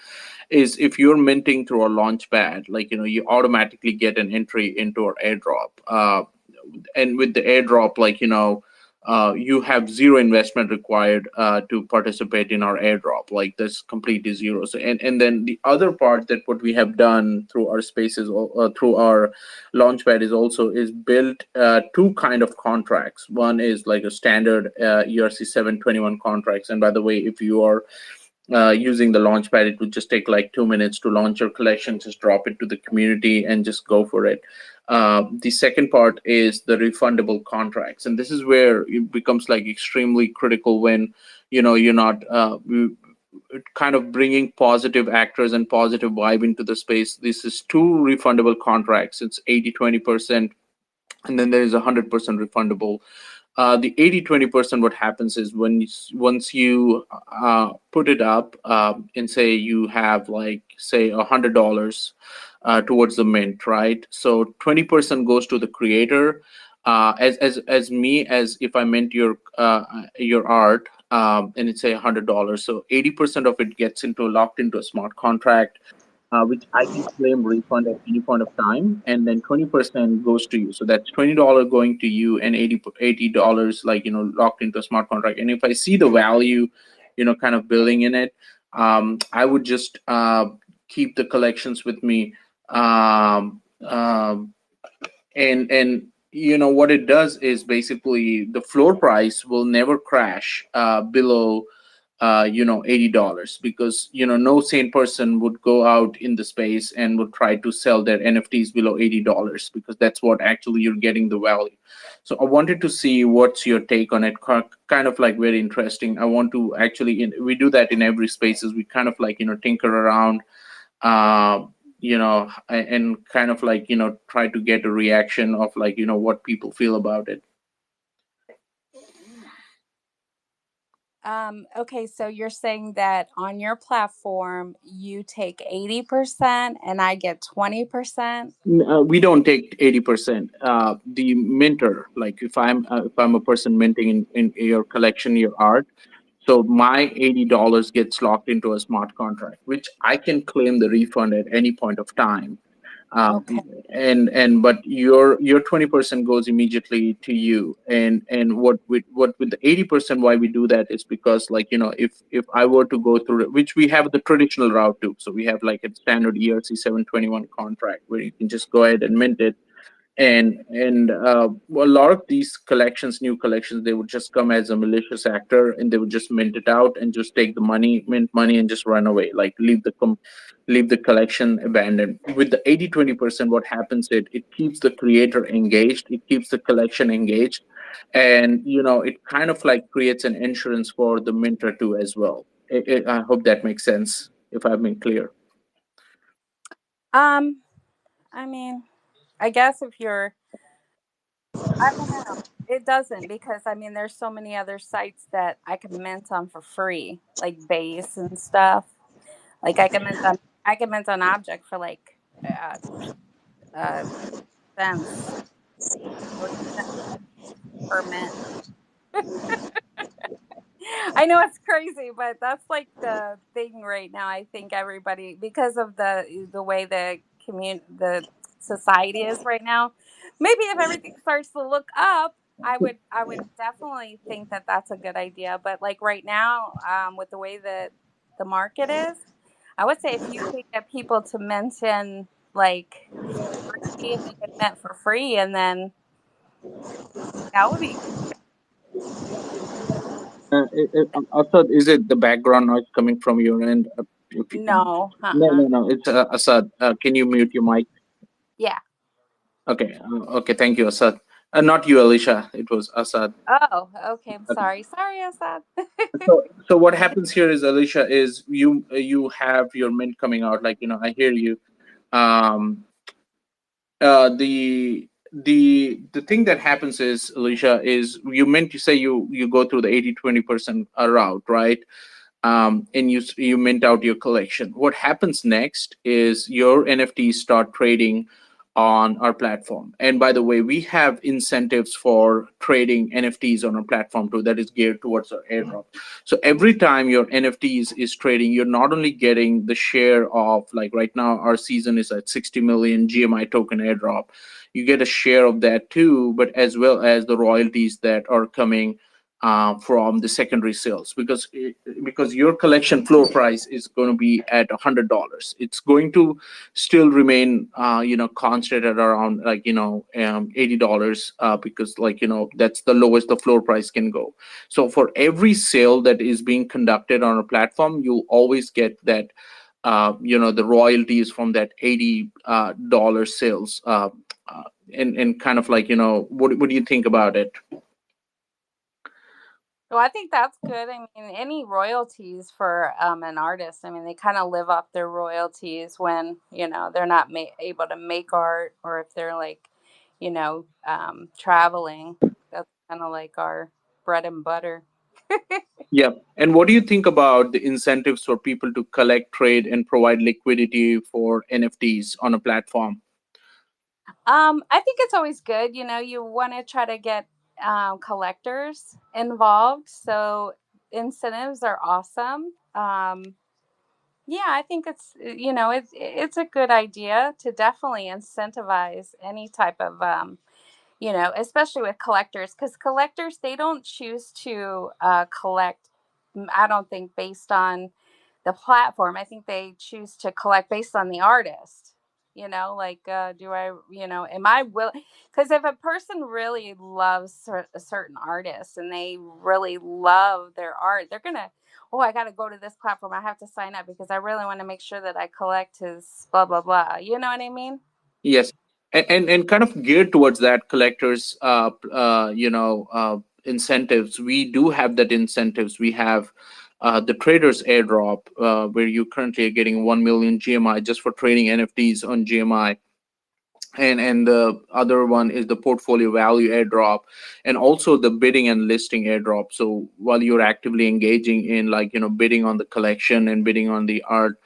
is if you're minting through our launchpad, like, you automatically get an entry into our airdrop. And with the airdrop, like, you have zero investment required to participate in our airdrop. Like, that's completely zero. So, and then the other part that what we have done through our spaces, through our launchpad, is built two kind of contracts. One is like a standard ERC 721 contracts, and by the way, if you are using the launchpad, it would just take like 2 minutes to launch your collection. Just drop it to the community and just go for it. The second part is the refundable contracts, and this is where it becomes like extremely critical when you're not kind of bringing positive actors and positive vibe into the space. This is two refundable contracts. It's 80-20%, and then there is 100% refundable. The 80-20%, what happens is once you put it up, and say you have, like, say $100, towards the mint, right? So 20% goes to the creator. As me, as if I mint your art, and it's $100, so 80% of it gets into locked into a smart contract, which I can claim refund at any point of time, and then 20% goes to you. So that's $20 going to you, and $80 like locked into a smart contract. And if I see the value, kind of building in it, I would just keep the collections with me. Um, um, and what it does is basically the floor price will never crash below $80, because no sane person would go out in the space and would try to sell their NFTs below $80, because that's what actually you're getting the value. So I wanted to see what's your take on it. Kind of like very interesting. I want to actually we do that in every spaces. We kind of like tinker around, uh, and kind of like try to get a reaction of like what people feel about it. Okay, so you're saying that on your platform you take 80% and I get 20%? We don't take 80%. The minter, like if I'm a person minting in your collection, your art, so my $80 gets locked into a smart contract, which I can claim the refund at any point of time. um, Okay. and but your 20% goes immediately to you. And what with the 80%, why we do that is because, like, if I were to go through it, which we have the traditional route too, so we have like a standard ERC 721 contract where you can just go ahead and mint it. And a lot of these collections, new collections, they would just come as a malicious actor, and they would just mint it out and just take the money, mint money, and just run away, like leave the collection abandoned. With the 80-20%, what happens, it keeps the creator engaged, it keeps the collection engaged, and it kind of like creates an insurance for the minter too as well. I hope that makes sense, if I've been clear. Um, I mean, I guess if you're, I don't know. It doesn't, because I mean, there's so many other sites that I can mint on for free, like base and stuff. Like I can mint on object for like uh, 2 cents, 3 cents per mint. I know it's crazy, but that's like the thing right now. I think everybody, because of the way the society is right now. Maybe if everything starts to look up, I would definitely think that that's a good idea. But like right now, with the way that the market is, I would say if you could get people to mention like free, if you could mint for free, and then that would be Asad, is it the background noise coming from your end? If you can. no, No, no, no. It's Asad. Can you mute your mic? yeah. Okay. Okay. Thank you, Asad. Not you, Alicia. It was Asad. Oh, okay. I'm Okay. sorry. Sorry, Assad. So what happens here is, Alicia, is you have your mint coming out. Like, I hear you. Um, the thing that happens is, Alicia, is you meant to say you go through the 80-20% route, right? And you mint out your collection. What happens next is your NFTs start trading on our platform. And by the way, we have incentives for trading NFTs on our platform too, that is geared towards our airdrop. So every time your NFTs is trading, you're not only getting the share of, like, right now our season is at 60 million GMI token airdrop. You get a share of that too, but as well as the royalties that are coming from the secondary sales, because your collection floor price is going to be at $100. It's going to still remain constant at around, like, $80, because, like, that's the lowest the floor price can go. So for every sale that is being conducted on a platform, you'll always get that, the royalties from that $80 sales. And kind of like, what do you think about it? Well, I think that's good. I mean, any royalties for an artist, I mean, they kind of live off their royalties when, they're not able to make art, or if they're like, traveling. That's kind of like our bread and butter. Yeah. And what do you think about the incentives for people to collect, trade, and provide liquidity for NFTs on a platform? I think it's always good. You want to try to get collectors involved. So incentives are awesome. Yeah, I think it's a good idea to definitely incentivize any type of especially with collectors, because collectors, they don't choose to collect. I don't think based on the platform. I think they choose to collect based on the artist. Like, do I, am I willing? Because if a person really loves a certain artist and they really love their art, they're gonna, oh, I got to go to this platform. I have to sign up because I really want to make sure that I collect his blah blah blah. You know what I mean? Yes, and kind of geared towards that collectors, incentives. We do have that incentives. We have the traders airdrop, where you currently are getting 1 million GMI just for trading NFTs on GMI. And the other one is the portfolio value airdrop, and also the bidding and listing airdrop. So while you're actively engaging in, like, bidding on the collection and bidding on the art,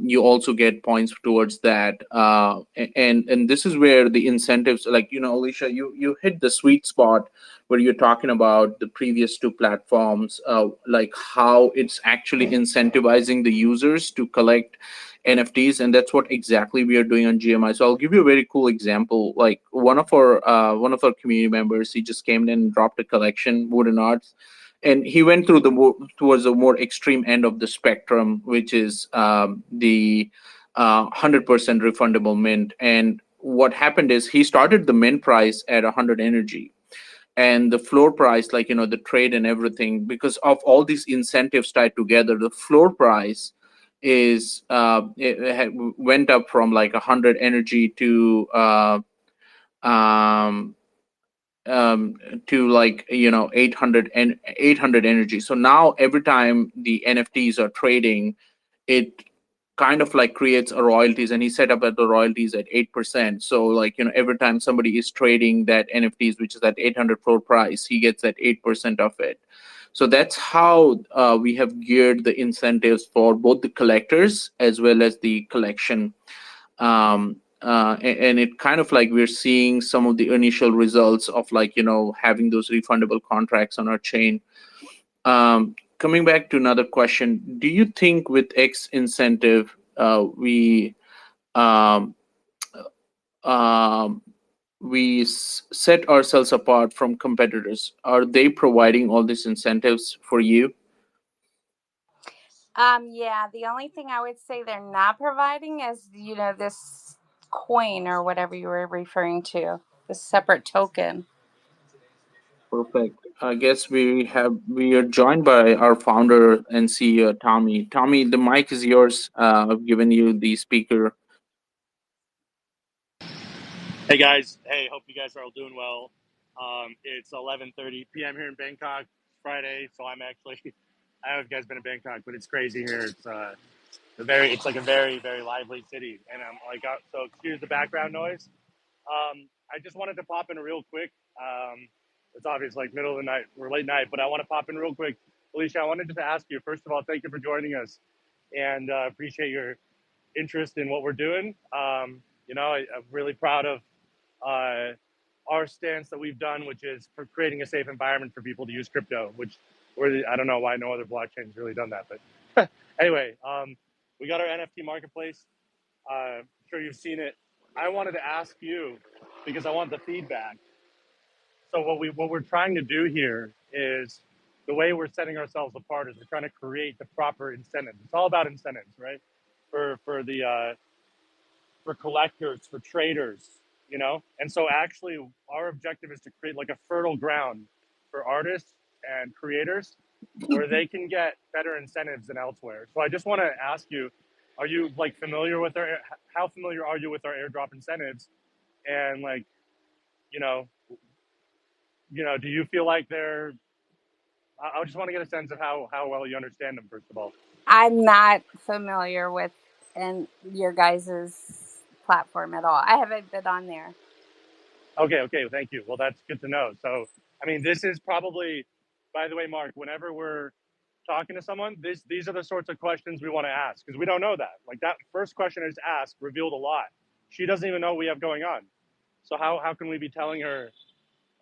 you also get points towards that. And this is where the incentives, like, Alicia, you hit the sweet spot where you're talking about the previous two platforms, like how it's actually incentivizing the users to collect NFTs, and that's what exactly we are doing on GMI. So I'll give you a very cool example. Like, one of our community members, he just came in and dropped a collection, wooden arts, and he went through towards the more extreme end of the spectrum, which is the 100% refundable mint. And what happened is he started the mint price at 100 Energy, and the floor price, like, the trade and everything, because of all these incentives tied together, the floor price is went up from like 100 Energy um, to, like, 800 Energy. So now every time the NFTs are trading, it kind of like creates a royalties, and he set up at the royalties at 8%. So, like, every time somebody is trading that NFTs, which is at 800 floor price, he gets that 8% of it. So that's how we have geared the incentives for both the collectors as well as the collection. And it kind of like we're seeing some of the initial results of, like, having those refundable contracts on our chain. Coming back to another question, do you think with X incentive, we um, um, set ourselves apart from competitors? Are they providing all these incentives for you? Yeah, the only thing I would say they're not providing is, this coin or whatever you were referring to, the separate token. Perfect. I guess we are joined by our founder and CEO, Tommy. Tommy, the mic is yours. I've given you the speaker. Hey guys, hey, hope you guys are all doing well. It's 11:30 p.m. here in Bangkok. It's Friday, so I'm actually I don't know if you guys been to Bangkok, but it's crazy here. It's like a very very lively city, and I'm like so excuse the background noise. I just wanted to pop in real quick. It's obvious like middle of the night or late night, but I want to pop in real quick. Alicia, I wanted to ask you first of all, thank you for joining us, and appreciate your interest in what we're doing. I'm really proud of uh, our stance that we've done, which is for creating a safe environment for people to use crypto. I don't know why no other blockchain's really done that, but anyway, we got our NFT marketplace. I'm sure you've seen it. I wanted to ask you because I want the feedback. So what we're trying to do here is the way we're setting ourselves apart is we're trying to create the proper incentives. It's all about incentives, right? For collectors, for traders, And so actually our objective is to create like a fertile ground for artists and creators where they can get better incentives than elsewhere. So I just want to ask you, are you like familiar with how familiar are you with our airdrop incentives? And like, you know, do you feel like I just want to get a sense of how well you understand them, first of all. I'm not familiar with your guys's platform at all. I haven't been on there. Okay, thank you. Well, that's good to know. So, I mean, this is probably by the way, Mark, whenever we're talking to someone, these are the sorts of questions we want to ask because we don't know that. Like that first question is asked revealed a lot. She doesn't even know what we have going on. So how can we be telling her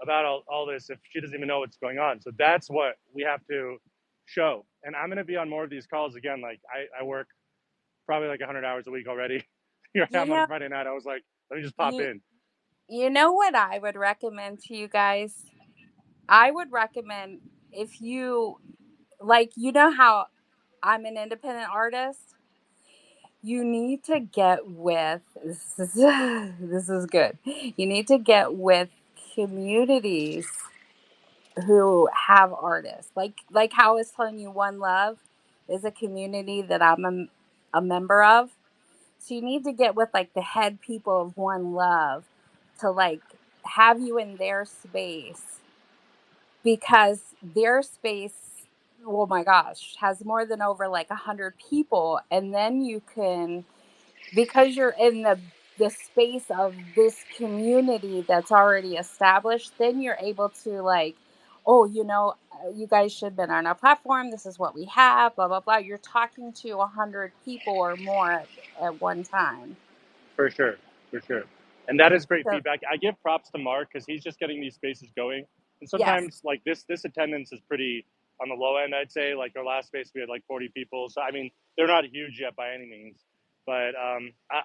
about all this if she doesn't even know what's going on? So that's what we have to show. And I'm going to be on more of these calls again. Like I work probably like 100 hours a week already. Here I You am on a know, Friday night. I was like, let me just pop you in. you know what I would recommend to you guys? I would recommend if you like, you know how I'm an independent artist? You need to get with this is good. You need to get with communities who have artists. Like how I was telling you, One Love is a community that I'm a member of. So you need to get with like the head people of One Love to like have you in their space because their space, oh my gosh, has more than over like 100 people, and then you can, because you're in the space of this community that's already established, then you're able to like, oh, you guys should have been on our platform, this is what we have, blah blah blah. You're talking to 100 people or more at one time. For sure, for sure. And that is great So feedback. I give props to Mark because he's just getting these spaces going. And yes. sometimes like this attendance is pretty on the low end, I'd say. Like our last space, we had like 40 people. So I mean, they're not huge yet by any means. But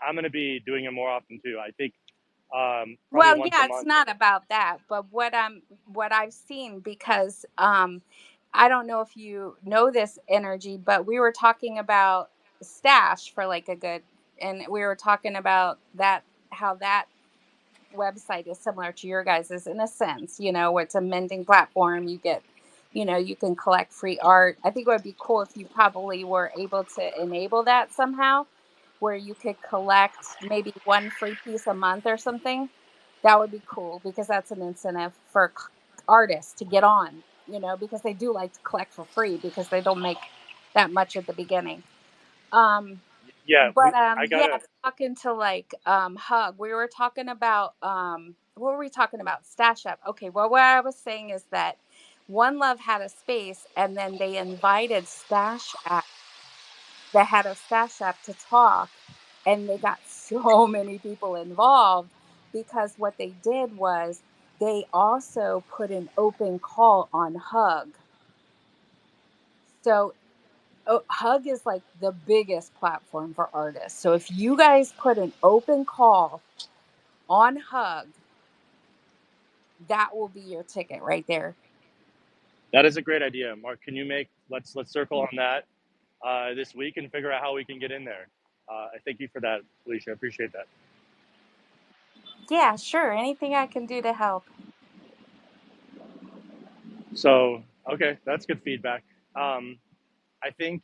I'm going to be doing it more often too. I think probably Well, once a yeah, it's month. not about that, but what I've seen, because I don't know if you know this, Energy, but we were talking about Stash for like a good, and we were talking about that, how that website is similar to your guys's in a sense. It's a mending platform. You can collect free art. I think it would be cool if you probably were able to enable that somehow, where you could collect maybe one free piece a month or something. That would be cool because that's an incentive for artists to get on, because they do like to collect for free because they don't make that much at the beginning. Um, Yeah, but I yeah, gotta. talking to like Hug, we were talking about what were we talking about? Stash Up. Okay, well, what I was saying is that One Love had a space, and then they invited Stash App, the head of Stash App, to talk, and they got so many people involved because what they did was they also put an open call on Hug. So Hug is like the biggest platform for artists. So if you guys put an open call on Hug, that will be your ticket right there. That is a great idea, Mark. Can you make let's circle on that this week and figure out how we can get in there. I thank you for that, Alicia. I appreciate that. Yeah, sure. Anything I can do to help. So, okay, that's good feedback. I think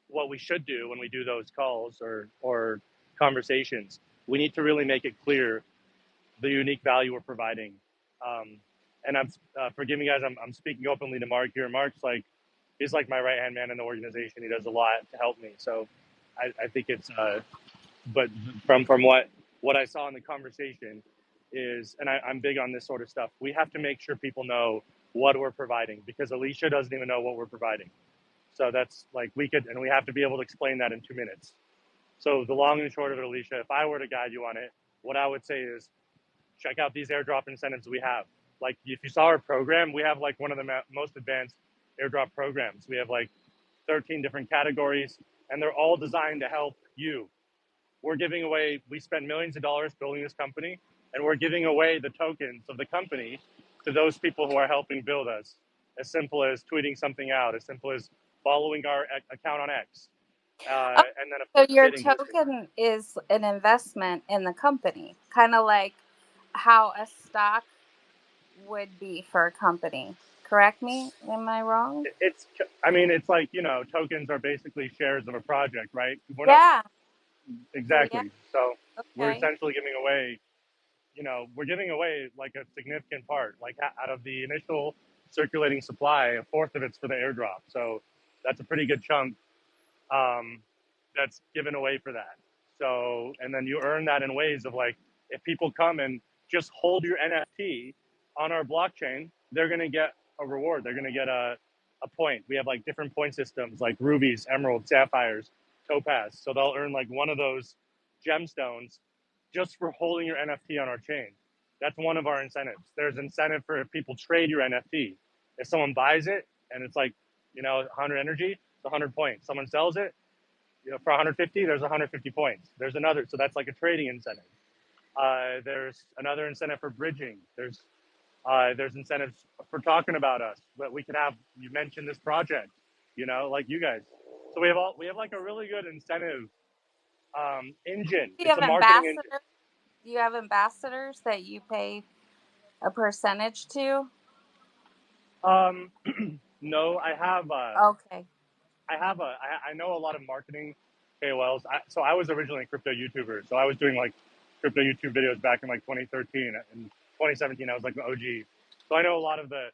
what we should do when we do those calls or conversations, we need to really make it clear the unique value we're providing. Um, and I'm forgive me, guys. I'm speaking openly to Mark here. Mark's like he's like my right hand man in the organization. He does a lot to help me. So I think it's but from what I saw in the conversation is, and I'm big on this sort of stuff. We have to make sure people know what we're providing because Alicia doesn't even know what we're providing. So that's like we could, and we have to be able to explain that in 2 minutes. So the long and short of it, Alicia, if I were to guide you on it, what I would say is check out these airdrop incentives we have. Like if you saw our program, we have like one of the most advanced airdrop programs. We have like 13 different categories, and they're all designed to help you. We're giving away, we spent millions of dollars building this company, and we're giving away the tokens of the company to those people who are helping build us. As simple as tweeting something out, as simple as following our account on X, Oh, and then of so course your bidding. token is an investment in the company, kind of like how a stock would be for a company. Correct me? Am I wrong? It's, I mean, it's like tokens are basically shares of a project, right? We're not Yeah. So yeah. exactly. So we're Okay. essentially giving away we're giving away like a significant part, like out of the initial circulating supply, a fourth of it's for the airdrop. So that's a pretty good chunk um, that's given away for that. So, and then you earn that in ways of like, if people come and just hold your NFT on our blockchain, they're going to get a reward. They're going to get a point. We have like different point systems like rubies, emeralds, sapphires, topaz. So they'll earn like one of those gemstones just for holding your NFT on our chain. That's one of our incentives. There's incentive for if people trade your NFT. If someone buys it and it's like, 100 energy, it's 100 points. Someone sells it, for 150, there's 150 points. There's another, so that's like a trading incentive. There's another incentive for bridging. There's incentives for talking about us, but we could have, you mentioned this project, like you guys. So we have like a really good incentive engine. Do you It's have a marketing engine. ambassadors? Do you have ambassadors that you pay a percentage to? Um, no, Okay. I know a lot of marketing KOLs. So I was originally a crypto YouTuber. So I was doing like crypto YouTube videos back in like 2013 and 2017. I was like the OG. So I know a lot of the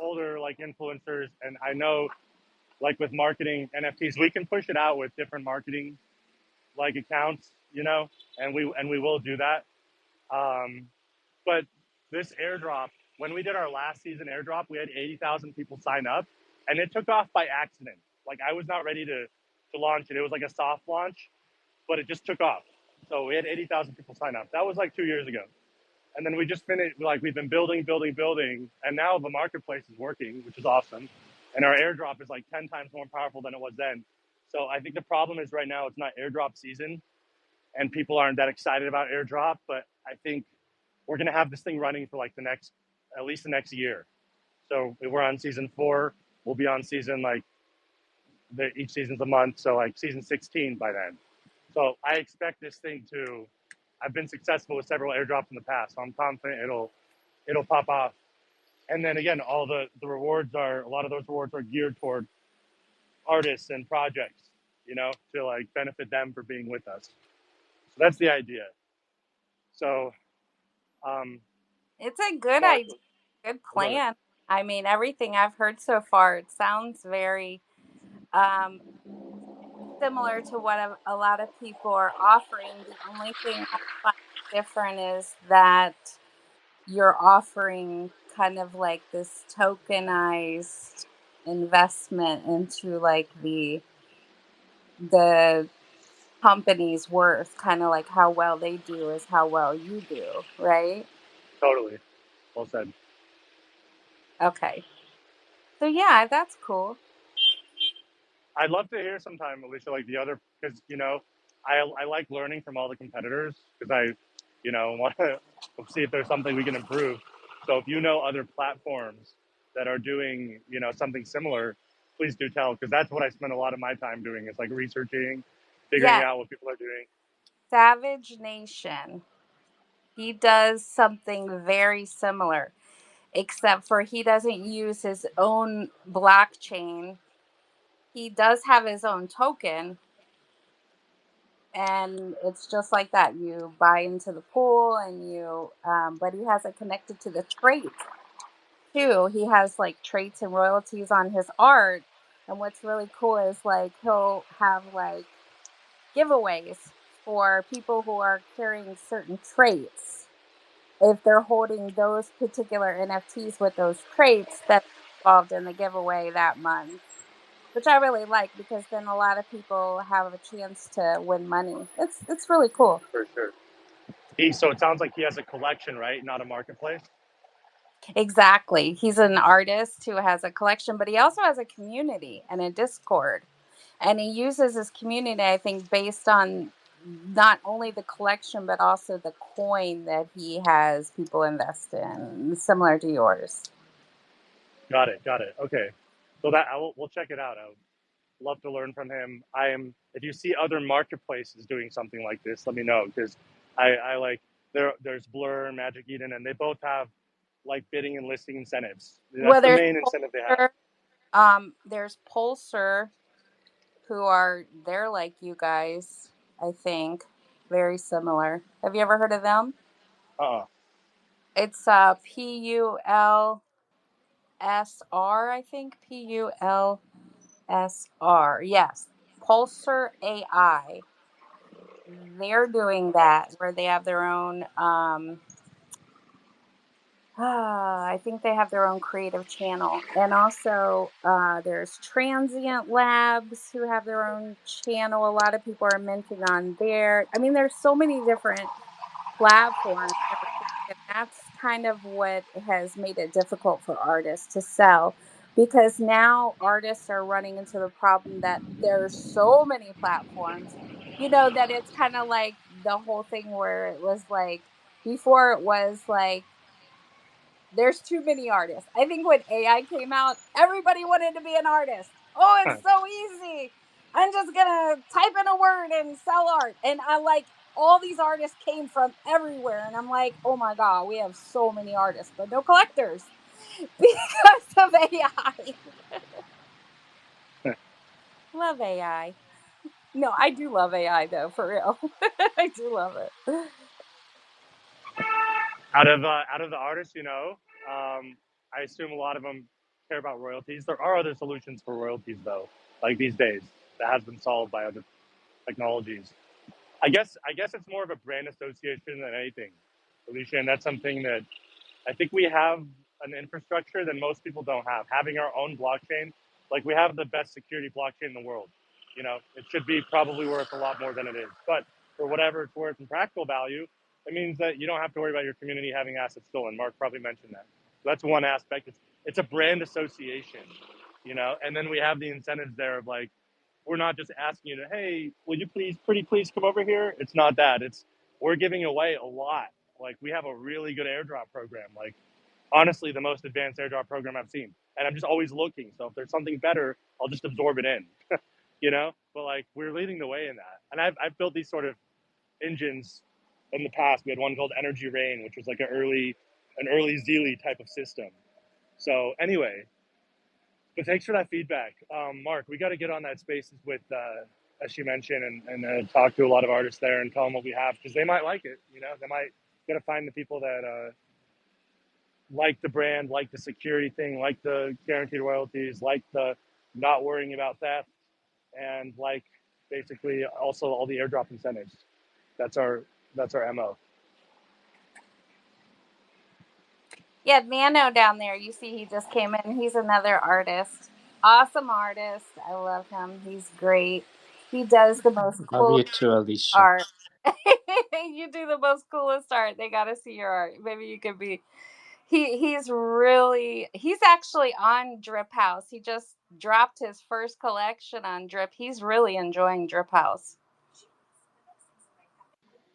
older like influencers, and I know like with marketing NFTs, we can push it out with different marketing like accounts, and we will do that. Um, but this airdrop, when we did our last season airdrop, we had 80,000 people sign up, and it took off by accident. Like I was not ready to launch it. It was like a soft launch, but it just took off. So we had 80,000 people sign up. That was like 2 years ago. And then we just finished, like we've been building, building, building, and now the marketplace is working, which is awesome. And our airdrop is like 10 times more powerful than it was then. So I think the problem is right now it's not airdrop season, and people aren't that excited about airdrop. But I think we're gonna have this thing running for like at least the next year. So we're on season 4. We'll be on season like each season's a month, so like season 16 by then. So I expect this thing to. I've been successful with several airdrops in the past, so I'm confident it'll pop off. And then again, all the rewards are a lot of those rewards are geared toward artists and projects, to like benefit them for being with us. So that's the idea. So um, It's a good Mark, idea, good I love it. plan. I mean, everything I've heard so far, it sounds very um, similar to what a lot of people are offering. The only thing I find different is that you're offering kind of like this tokenized investment into like the company's worth, kind of like how well they do is how well you do, right? Totally, well said. Okay. So yeah, that's cool. I'd love to hear sometime, Alicia, like the other, because I like learning from all the competitors because I, want to see if there's something we can improve. So if you know other platforms that are doing, something similar, please do tell, because that's what I spend a lot of my time doing. Is like researching, figuring Yeah, out what people are doing. Savage Nation. He does something very similar, except for he doesn't use his own blockchain. He does have his own token, and it's just like that. You buy into the pool, and but he has it connected to the traits too. He has like traits and royalties on his art, and what's really cool is like he'll have like giveaways for people who are carrying certain traits. If they're holding those particular NFTs with those traits that's involved in the giveaway that month, which I really like because then a lot of people have a chance to win money. It's really cool. For sure. So it sounds like he has a collection, right? Not a marketplace. Exactly. He's an artist who has a collection, but he also has a community and a Discord. And he uses his community, I think, based on not only the collection, but also the coin that he has people invest in, similar to yours. Got it. Got it. Okay. So we'll check it out. I would love to learn from him. If you see other marketplaces doing something like this, let me know because I like there's Blur and Magic Eden, and they both have like bidding and listing incentives. That's Well, the main incentive they have. There's Pulsar, who are they're like you guys, I think, very similar. Have you ever heard of them? Uh-uh. It's PULSR, I think. PULSR. Yes. Pulsar AI. They're doing Okay. that where they have their own I think they have their own creative channel. And also, there's Transient Labs who have their own channel. A lot of people are minting on there. I mean, there's so many different platforms and everything. And that's kind of what has made it difficult for artists to sell because now artists are running into the problem that there's so many platforms, that it's kind of like the whole thing where it was like before it was like there's too many artists. I think when AI came out, everybody wanted to be an artist. Oh, it's so easy. I'm just gonna type in a word and sell art. And I like all these artists came from everywhere. And I'm like, oh my God, we have so many artists, but no collectors because of AI. Love AI. No, I do love AI though, for real. I do love it. Out of the artists, I assume a lot of them care about royalties. There are other solutions for royalties though, like these days that has been solved by other technologies. I guess it's more of a brand association than anything, Alicia, and that's something that I think we have an infrastructure that most people don't have. Having our own blockchain, like we have the best security blockchain in the world. It should be probably worth a lot more than it is. But for whatever it's worth in practical value, it means that you don't have to worry about your community having assets stolen. Mark probably mentioned that. So that's one aspect. It's a brand association, and then we have the incentives there of like, we're not just asking you to, hey, will you please, pretty please come over here? It's not that. It's we're giving away a lot. Like we have a really good airdrop program. Like honestly, the most advanced airdrop program I've seen. And I'm just always looking. So if there's something better, I'll just absorb it in, But like we're leading the way in that. And I've built these sort of engines in the past. We had one called Energy Rain, which was like an early Zeely type of system. So anyway, but thanks for that feedback, Mark. We got to get on that spaces with, as you mentioned, and talk to a lot of artists there and tell them what we have because they might like it. They might got to find the people that like the brand, like the security thing, like the guaranteed royalties, like the not worrying about theft, and like basically also all the airdrop incentives. That's our mo. Yeah, Nano down there. You see, he just came in. He's another artist. Awesome artist. I love him. He's great. He does the most Love cool you too, Alicia. art. You do the most coolest art. They got to see your art. Maybe you could be. He's actually on Drip House. He just dropped his first collection on Drip. He's really enjoying Drip House.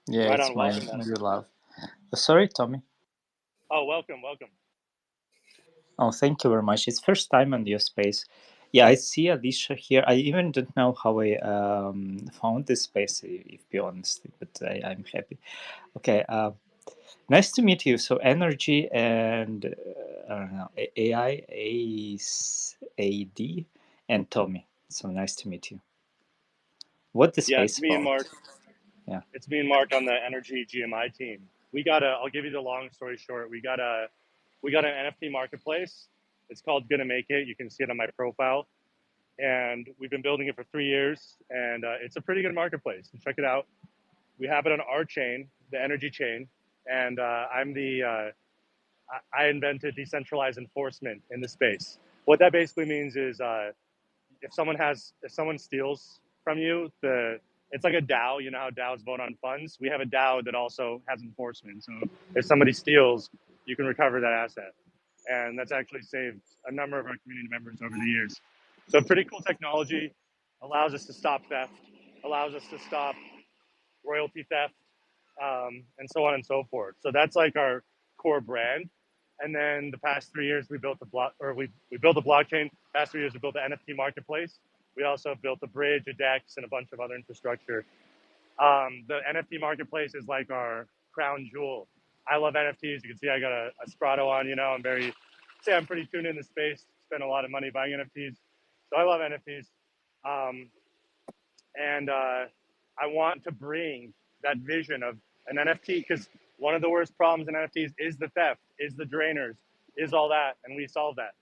Yeah, Right it's on. my Welcome, Nana. new love. Sorry, Tommy. Oh, welcome, welcome. Oh, thank you very much. It's first time on your space. Yeah, I see Alicia here. I even don't know how I found this space, if be honest, but I'm happy. Okay, nice to meet you. So, Energy and I don't know, AI, AD, and Tommy. So nice to meet you. What the Yeah, it's space me and about? Mark. Yeah. It's me and Mark on the Energy GMI team. I'll give you the long story short. We got an NFT marketplace. It's called Gonna Make It. You can see it on my profile. And we've been building it for 3 years. And it's a pretty good marketplace. And check it out. We have it on our chain, the Energy chain. And I invented decentralized enforcement in the space. What that basically means is if someone steals from you, it's like a DAO. You know how DAOs vote on funds. We have a DAO that also has enforcement. So if somebody steals, you can recover that asset, and that's actually saved a number of our community members over the years. So pretty cool technology, allows us to stop theft, allows us to stop royalty theft, and so on and so forth. So that's like our core brand. And then the past 3 years, we built a blockchain. Past 3 years, we built an NFT marketplace. We also built a bridge, a DEX, and a bunch of other infrastructure. The NFT marketplace is like our crown jewel. I love NFTs. You can see I got a Sprato on. I'm pretty tuned in the space. Spend a lot of money buying NFTs, so I love NFTs. Um, and I want to bring that vision of an NFT because one of the worst problems in NFTs is the theft, is the drainers, is all that, and we solve that.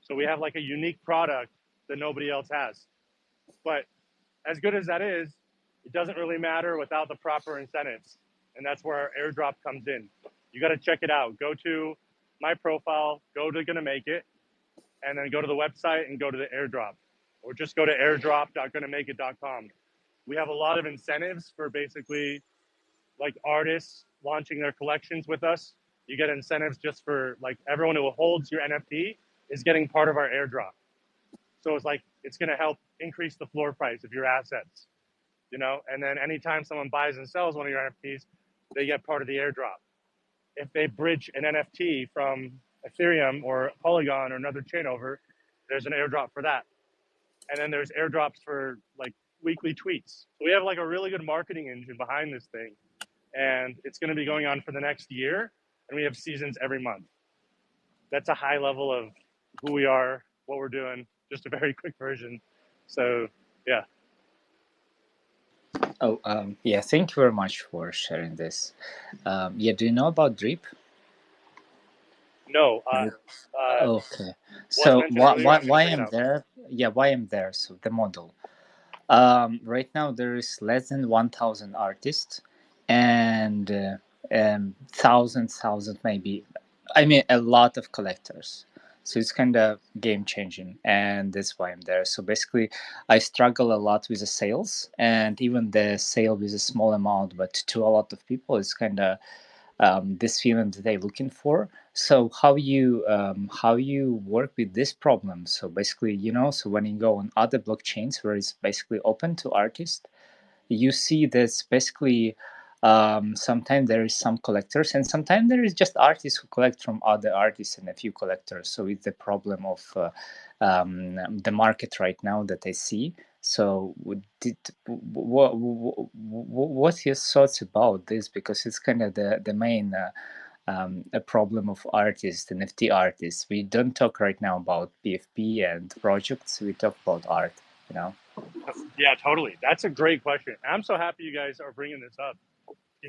So we have like a unique product that nobody else has. But as good as that is, it doesn't really matter without the proper incentives, and that's where our airdrop comes in. You got to check it out. Go to my profile, go to Gonna Make It, and then go to the website and go to the airdrop, or just go to airdrop.gonnamakeit.com. We have a lot of incentives for basically like artists launching their collections with us. You get incentives just for like everyone who holds your NFT is getting part of our airdrop. So it's like it's going to help increase the floor price of your assets, you know. And then anytime someone buys and sells one of your NFTs, they get part of the airdrop. If they bridge an NFT from Ethereum or Polygon or another chain over, there's an airdrop for that. And then there's airdrops for like weekly tweets. So we have like a really good marketing engine behind this thing, and it's going to be going on for the next year. And we have seasons every month. That's a high level of who we are, what we're doing. Just a very quick version. So yeah. Oh, yeah. Thank you very much for sharing this. Yeah. Do you know about Drip? No, Okay. was So mentioned earlier. I'm going to why check it I'm out. there? Yeah, why I'm there? So the model. Right now there is less than 1,000 artists, and thousand maybe. I mean, a lot of collectors. So it's kind of game changing, and that's why I'm there. So basically, I struggle a lot with the sales, and even the sale with a small amount, but to a lot of people, it's kind of this feeling that they're looking for. So how you work with this problem? So basically, so when you go on other blockchains where it's basically open to artists, you see this basically sometimes there is some collectors and sometimes there is just artists who collect from other artists and a few collectors. So it's the problem of the market right now that I see. So what's your thoughts about this, because it's kind of the main a problem of artists, NFT artists. We don't talk right now about PFP and projects, we talk about art, you know. Yeah, totally. That's a great question. I'm so happy you guys are bringing this up.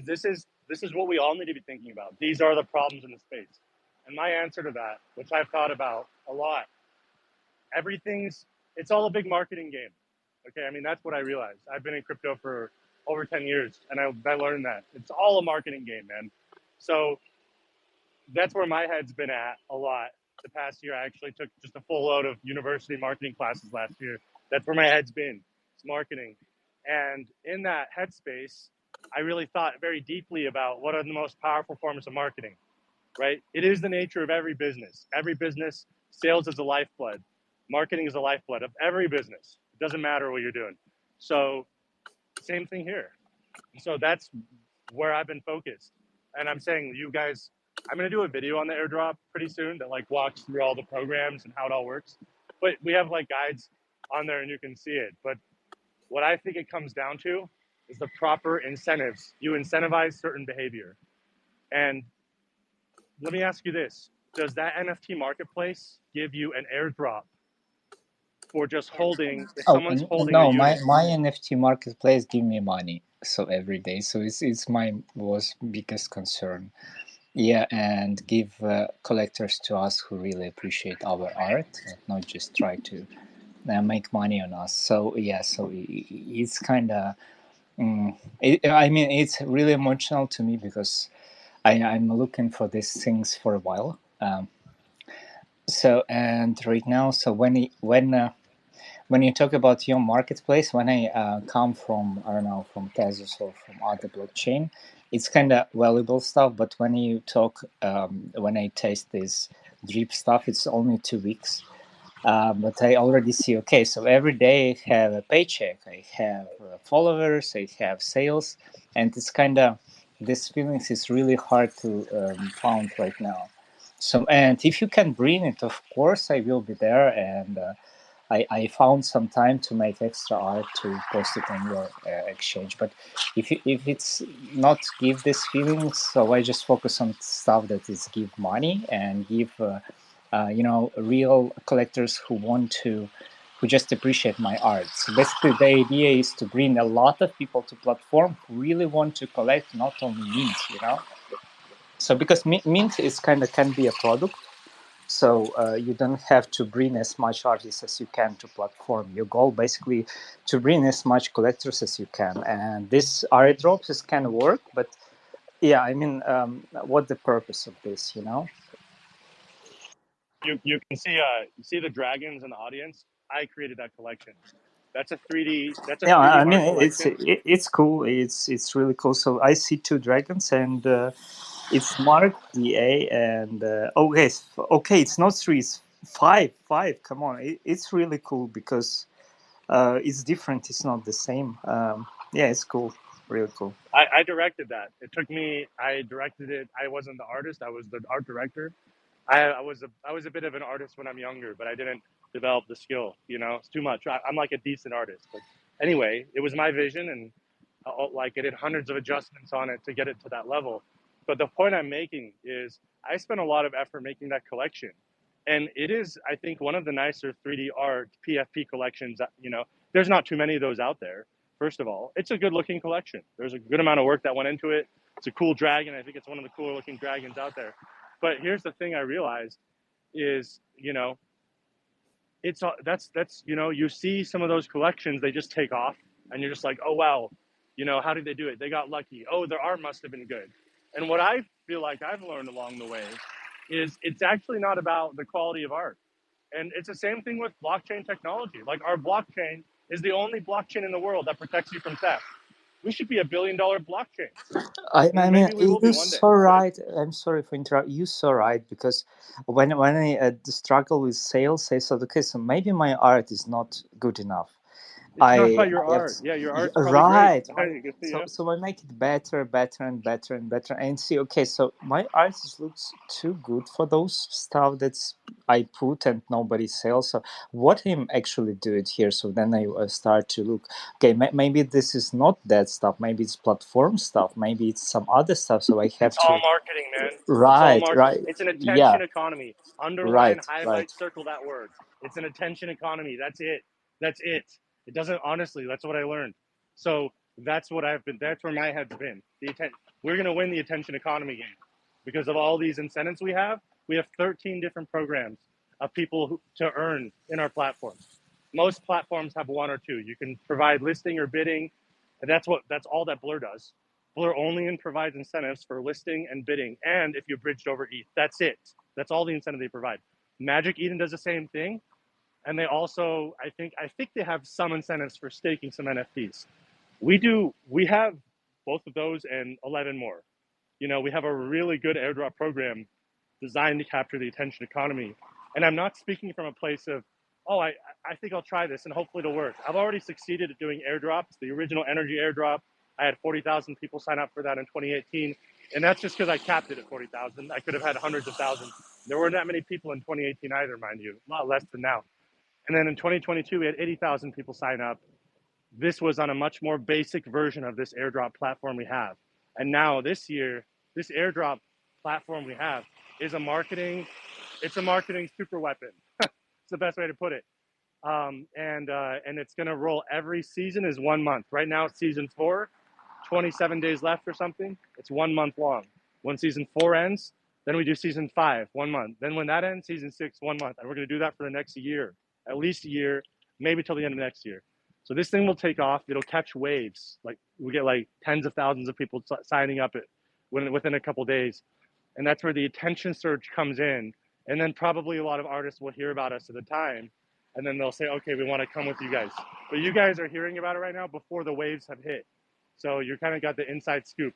This is what we all need to be thinking about. These are the problems in the space. And my answer to that, which I've thought about a lot, it's all a big marketing game. Okay, I mean that's what I realized. I've been in crypto for over 10 years, and I learned that it's all a marketing game, man. So that's where my head's been at a lot. The past year, I actually took just a full load of university marketing classes last year. That's where my head's been. It's marketing, and in that headspace, I really thought very deeply about what are the most powerful forms of marketing. Right? It is the nature of every business. Every business, sales is a lifeblood. Marketing is a lifeblood of every business. It doesn't matter what you're doing. So, same thing here. So that's where I've been focused. And I'm saying, you guys, I'm going to do a video on the airdrop pretty soon that like walks through all the programs and how it all works. But we have like guides on there and you can see it. But what I think it comes down to is the proper incentives. You incentivize certain behavior. And let me ask you this. Does that NFT marketplace give you an airdrop for just holding, if Oh, someone's holding a no, my unit? NFT marketplace give me money so every day. So it's my was biggest concern. Yeah, and give collectors to us who really appreciate our art and not just try to make money on us. So yeah, so it's kind of. I mean, it's really emotional to me because I'm looking for these things for a while. So and right now, so when you talk about your marketplace, when I come from, I don't know, from Tezos or from other blockchain, it's kind of valuable stuff. But when you talk, when I taste this drip stuff, it's only 2 weeks. But I already see, okay, so every day I have a paycheck, I have followers, I have sales, and it's kind of, this feelings is really hard to found right now. So, and if you can bring it, of course, I will be there. And I found some time to make extra art to post it on your exchange. But if it's not give these feelings, so I just focus on stuff that is give money and give real collectors who want to, who just appreciate my art. So basically, the idea is to bring a lot of people to platform who really want to collect, not only mint. So because mint is kind of can be a product, so you don't have to bring as much artists as you can to platform. Your goal basically to bring as much collectors as you can, and this airdrops is can work. But yeah, I mean, what the purpose of this? you can see you see the dragons in the audience. I created that collection. That's a 3D. That's a Yeah, 3D I mean art collection. it's cool. It's really cool. So I see two dragons, and it's marked DA, and okay, okay, it's not three, it's five, five. Come on, it's really cool because it's different. It's not the same. Yeah, it's cool, really cool. I directed that. It took me. I directed it. I wasn't the artist. I was the art director. I was a bit of an artist when I'm younger, but I didn't develop the skill. You know, it's too much. I'm like a decent artist, but anyway, it was my vision, and like it did hundreds of adjustments on it to get it to that level. But the point I'm making is I spent a lot of effort making that collection, and it is I think one of the nicer 3D art PFP collections. You know, there's not too many of those out there. First of all, it's a good looking collection. There's a good amount of work that went into it. It's a cool dragon. I think it's one of the cooler looking dragons out there. But here's the thing I realized is, you know, it's that's you know, you see some of those collections, they just take off, and you're just like, oh wow, you know, how did they do it? They got lucky. Oh, their art must have been good. And what I feel like I've learned along the way is it's actually not about the quality of art. And it's the same thing with blockchain technology. Like our blockchain is the only blockchain in the world that protects you from theft. We should be $1 billion blockchain. I mean, Maybe we will be you're one day. so But right. I'm sorry for interrupt. You're so right because when I struggle with sales, I thought, okay, so maybe my art is not good enough. it's not about your I have art. Yeah, your art's probably great. right. You can see, So yeah. so I make it better, better, and better and better, and see. Okay, so my art looks too good for those stuff that's I put and nobody sells. So what I'm actually doing here? So then I start to look. Okay, maybe this is not that stuff. Maybe it's platform stuff. Maybe it's some other stuff. So I have It's all to. marketing, man. It's all Right, marketing. right, It's an yeah, attention economy. Underline, right, highlight, right. circle that word. It's an attention economy. That's it. That's it. It doesn't honestly. That's what I learned. So that's what I've been. That's where my head's been. We're gonna win the attention economy game because of all these incentives we have. We have 13 different programs of people to earn in our platforms. Most platforms have one or two. You can provide listing or bidding, and that's all that Blur does. Blur only provides incentives for listing and bidding, and if you bridged over ETH, that's it. That's all the incentive they provide. Magic Eden does the same thing, and they also, I think they have some incentives for staking some NFTs. We do. We have both of those and 11 more. You know, we have a really good airdrop program designed to capture the attention economy. And I'm not speaking from a place of, oh, I think I'll try this and hopefully it'll work. I've already succeeded at doing airdrops. The original Energy airdrop, I had 40,000 people sign up for that in 2018. And that's just because I capped it at 40,000. I could have had hundreds of thousands. There weren't that many people in 2018 either, mind you, a lot less than now. And then in 2022, we had 80,000 people sign up. This was on a much more basic version of this airdrop platform we have. And now this year, this airdrop platform we have is it's a marketing super weapon. It's the best way to put it. And it's going to roll every season is 1 month. Right now it's season 4, 27 days left or something. It's 1 month long. When season 4 ends, then we do season 5, 1 month. Then when that ends, season 6, 1 month. And we're going to do that for the next year, at least a year, maybe till the end of next year. So this thing will take off. It'll catch waves. Like we get like tens of thousands of people signing up within a couple of days. And that's where the attention surge comes in. And then probably a lot of artists will hear about us at the time. And then they'll say, okay, we want to come with you guys. But you guys are hearing about it right now before the waves have hit. So you kind of got the inside scoop.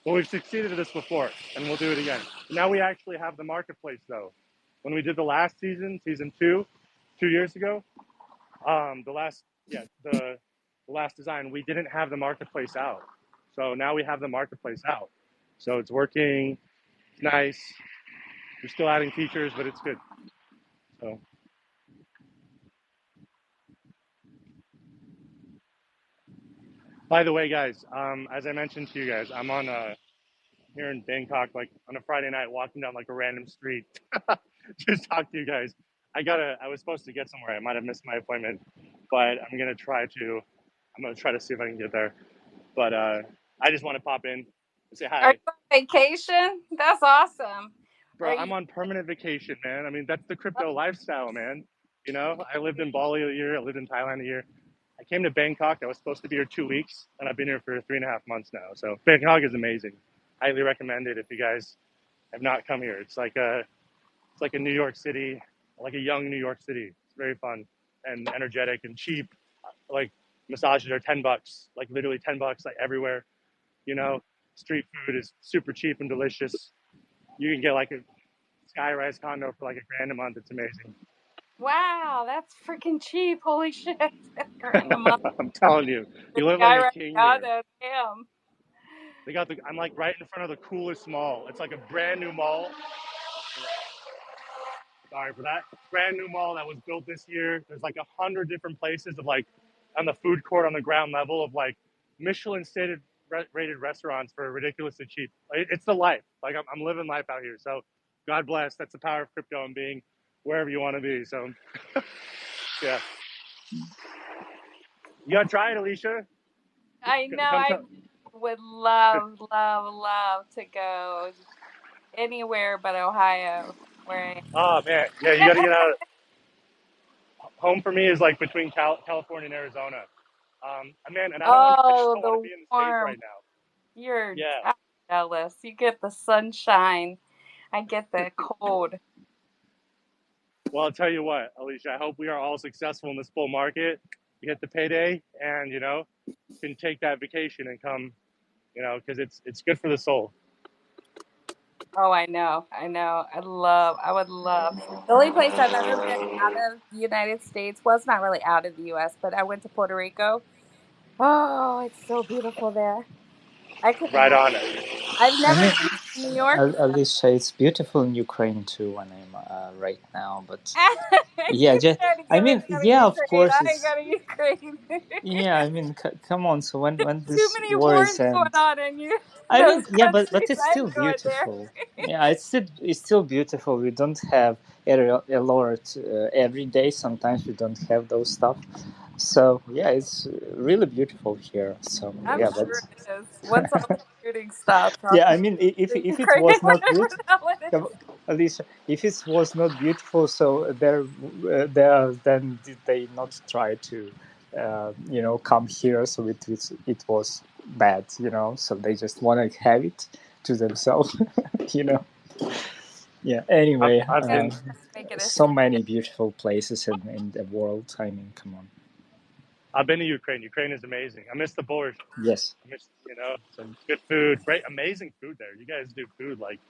But we've succeeded at this before, and we'll do it again. Now we actually have the marketplace, though. When we did the last season, season 2, 2 years ago, the last design, we didn't have the marketplace out. So now we have the marketplace out. So it's working, it's nice. We're still adding features, but it's good. So, by the way, guys, as I mentioned to you guys, I'm on here in Bangkok, like on a Friday night, walking down like a random street, just talk to you guys. I was supposed to get somewhere. I might have missed my appointment, but I'm gonna try to see if I can get there. But I just want to pop in and say Are hi. you on vacation? That's awesome. Are Bro, you? I'm on permanent vacation, man. I mean, that's the crypto lifestyle, man. You know, I lived in Bali a year. I lived in Thailand a year. I came to Bangkok. I was supposed to be here 2 weeks, and I've been here for 3.5 months now. So Bangkok is amazing. Highly recommend it if you guys have not come here. It's like It's like a New York City, like a young New York City. It's very fun and energetic and cheap. Like massages are $10, like literally $10, like everywhere. You know, street food is super cheap and delicious. You can get like a skyrise condo for like $1,000 a month. It's amazing. Wow, that's freaking cheap. Holy shit. Grand a month I'm telling you, for you live like Sky a right king now, here. though. Damn. They got the. I'm like right in front of the coolest mall. It's like a brand new mall. Sorry for that. Brand new mall that was built this year. There's like 100 different places of like on the food court on the ground level of like Michelin stated rated restaurants for ridiculously cheap. It's the life. Like I'm living life out here. So God bless. That's the power of crypto and being wherever you want to be. So yeah, you gotta try it, Alicia. I know. Come I tell. would love, love, love to go anywhere but Ohio, where I Oh man, yeah, you gotta am. get out. Home for me is like between California and Arizona. Man, and I don't want. I just Oh, don't want to the be in the states warm. right now. You're Yeah. I'm jealous. You get the sunshine. I get the cold. Well, I'll tell you what, Alicia. I hope we are all successful in this bull market. You get the payday, and can take that vacation and come. Because it's good for the soul. Oh, I know. I know. I would love. The only place I've ever been out of the United States, well, it's not really out of the US, but I went to Puerto Rico. Oh, it's so beautiful there. I could Right not. on it. I've I never mean, been to New York. Alicia, it's beautiful in Ukraine too when I'm right now. But yeah, You're just trying to I get me mean, to go to yeah, of Ukraine. course I ain't it's go to Ukraine. yeah. I mean, come on. So when Too this many war is wars going end, on in you, I mean, those yeah, but countries. it's I still ain't going there. beautiful. Yeah, it's still beautiful. We don't have aerial alert every day. Sometimes we don't have those stuff. So yeah, it's really beautiful here. So I'm yeah, sure but it is. Once all the shooting stops, I'll yeah, come I mean, to if it Ukraine, was not whatever beautiful, the hell it is. Alicia, if it was not beautiful, so there then did they not try to, come here? So it was bad, So they just want to have it to themselves, you know. Yeah. Anyway, I've Yeah, been make it a so many beautiful places in the world. I mean, come on. I've been to Ukraine. Ukraine is amazing. I miss the borscht. Yes. I miss some good food. Great, amazing food there. You guys do food like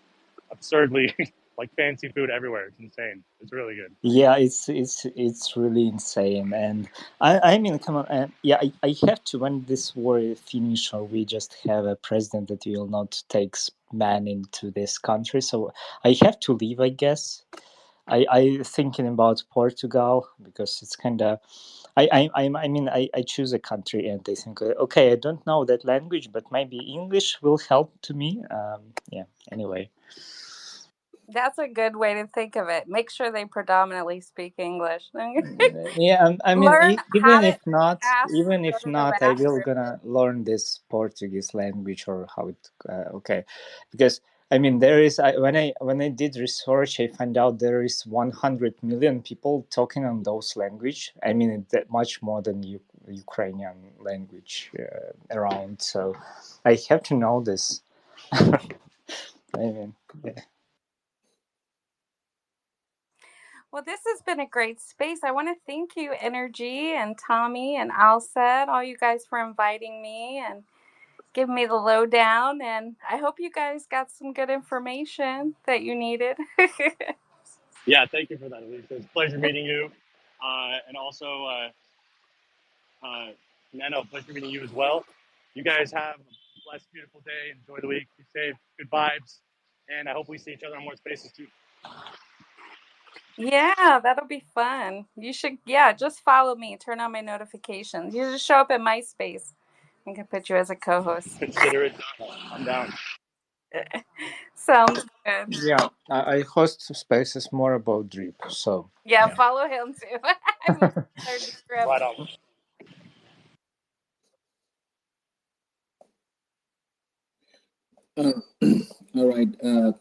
absurdly like fancy food everywhere. It's insane. It's really good. Yeah, it's really insane, and I mean, come on, yeah, I have to when this war is finished, or we just have a president that will not take man into this country, so I have to leave, I guess. I thinking about Portugal because it's kind of I mean I choose a country and they think okay, I don't know that language, but maybe English will help to me. Yeah. Anyway. That's a good way to think of it. Make sure they predominantly speak English. Yeah, I mean, Learn how even to if not, ask to go to the I will bathroom. gonna learn this Portuguese language or how it. Okay, because I mean, when I did research, I found out there is 100 million people talking on those language. I mean, that much more than Ukrainian language around. So I have to know this. I mean, yeah. Well, this has been a great space. I want to thank you, Energy and Tommy and Alset, all you guys for inviting me and giving me the lowdown. And I hope you guys got some good information that you needed. Yeah, thank you for that, Elise. It's a pleasure meeting you, and also Nano, pleasure meeting you as well. You guys have a blessed, beautiful day. Enjoy the week. Be safe. Good vibes, and I hope we see each other on more spaces too. Yeah, that'll be fun. You should, yeah, just follow me. Turn on my notifications. You just show up at MySpace. I can put you as a co host. Consider it done. I'm down. Sounds good. Yeah, I host spaces more about drip. So Yeah, yeah. follow him too. I'm looking forward to grab. Right on. Uh, all right.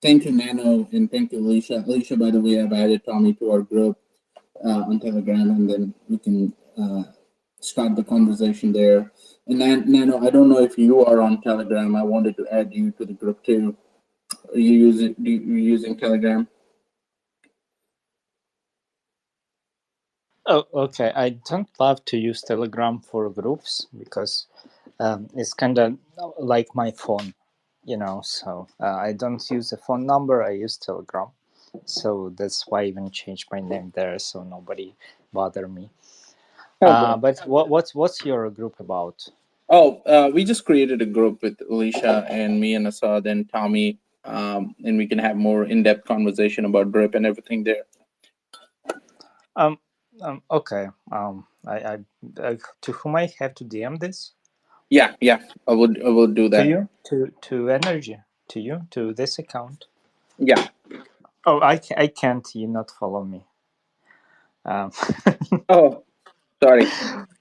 Thank you, Nano, and thank you, Alicia. Alicia, by the way, I've added Tommy to our group on Telegram, and then we can start the conversation there. And Nano, I don't know if you are on Telegram. I wanted to add you to the group too. Are you using Telegram? Oh, okay. I don't love to use Telegram for groups because it's kind of like my phone, So I don't use a phone number. I use Telegram, so that's why I even changed my name there, so nobody bother me. Okay. But what's your group about? Oh, we just created a group with Alicia and me and Asad and Tommy, and we can have more in-depth conversation about drip and everything there. Um, okay. To whom I have to DM this? Yeah, yeah, I would do To that. you? To Energy? To you? To this account? Yeah. Oh, I can't. You not follow me. Um, Oh, sorry.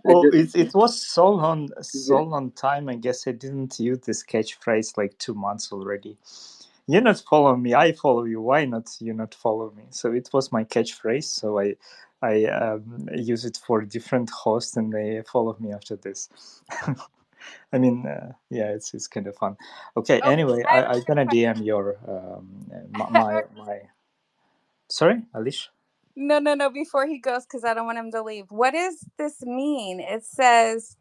I well, just it was so long time. I guess I didn't use this catchphrase like 2 months already. You not follow me, I follow you. Why not you not follow me? So it was my catchphrase. So I use it for different hosts, and they follow me after this. I mean, yeah, it's kind of fun. Okay. Oh, Anyway, I have I'm a gonna quick DM your question. my. Sorry, Alish. No, no, no, before he goes, because I don't want him to leave. What does this mean? It says,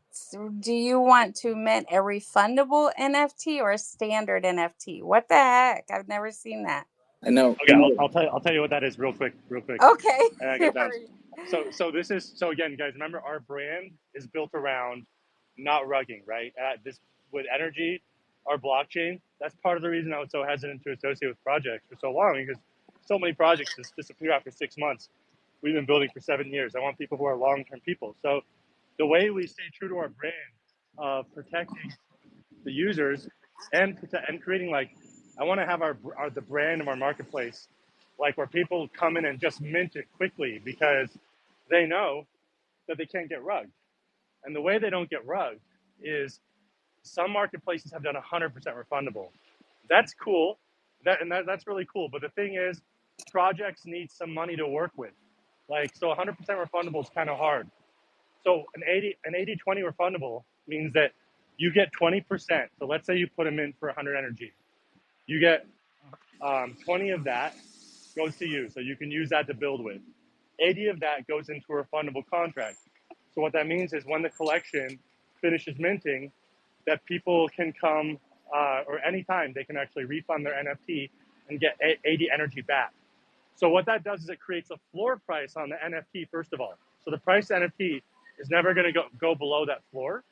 do you want to mint a refundable NFT or a standard NFT? What the heck? I've never seen that. I know. Okay, I'll tell you what that is real quick, Okay. and I get done. So this is so again, guys. Remember, our brand is built around not rugging, right? This with energy, our blockchain. That's part of the reason I was so hesitant to associate with projects for so long, because so many projects just disappear after 6 months. We've been building for 7 years. I want people who are long-term people. So the way we stay true to our brand of protecting the users and creating like I want to have our the brand of our marketplace like where people come in and just mint it quickly because they know that they can't get rugged. And the way they don't get rugged is some marketplaces have done 100% refundable. That's cool. That's really cool. But the thing is, projects need some money to work with. Like so 100% refundable is kind of hard. So an 80/20 refundable means that you get 20%. So let's say you put them in for 100 energy. You get 20 of that goes to you. So you can use that to build with. 80 of that goes into a refundable contract. So what that means is when the collection finishes minting, that people can come or anytime they can actually refund their NFT and get 80 energy back. So what that does is it creates a floor price on the NFT first of all. So the price of NFT is never going to go below that floor.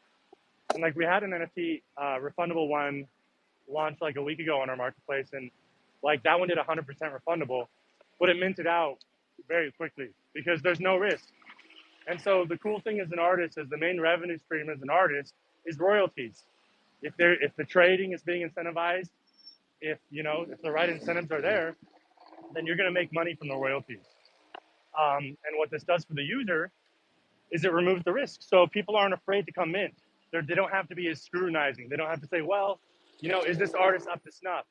And like we had an NFT refundable one launched like a week ago on our marketplace, and like that one did 100% refundable, but it minted out very quickly because there's no risk. And so the cool thing as an artist is the main revenue stream as an artist is royalties. If the trading is being incentivized, if the right incentives are there, then you're going to make money from the royalties. And what this does for the user is it removes the risk. So people aren't afraid to come in. They don't have to be as scrutinizing. They don't have to say, well, is this artist up to snuff?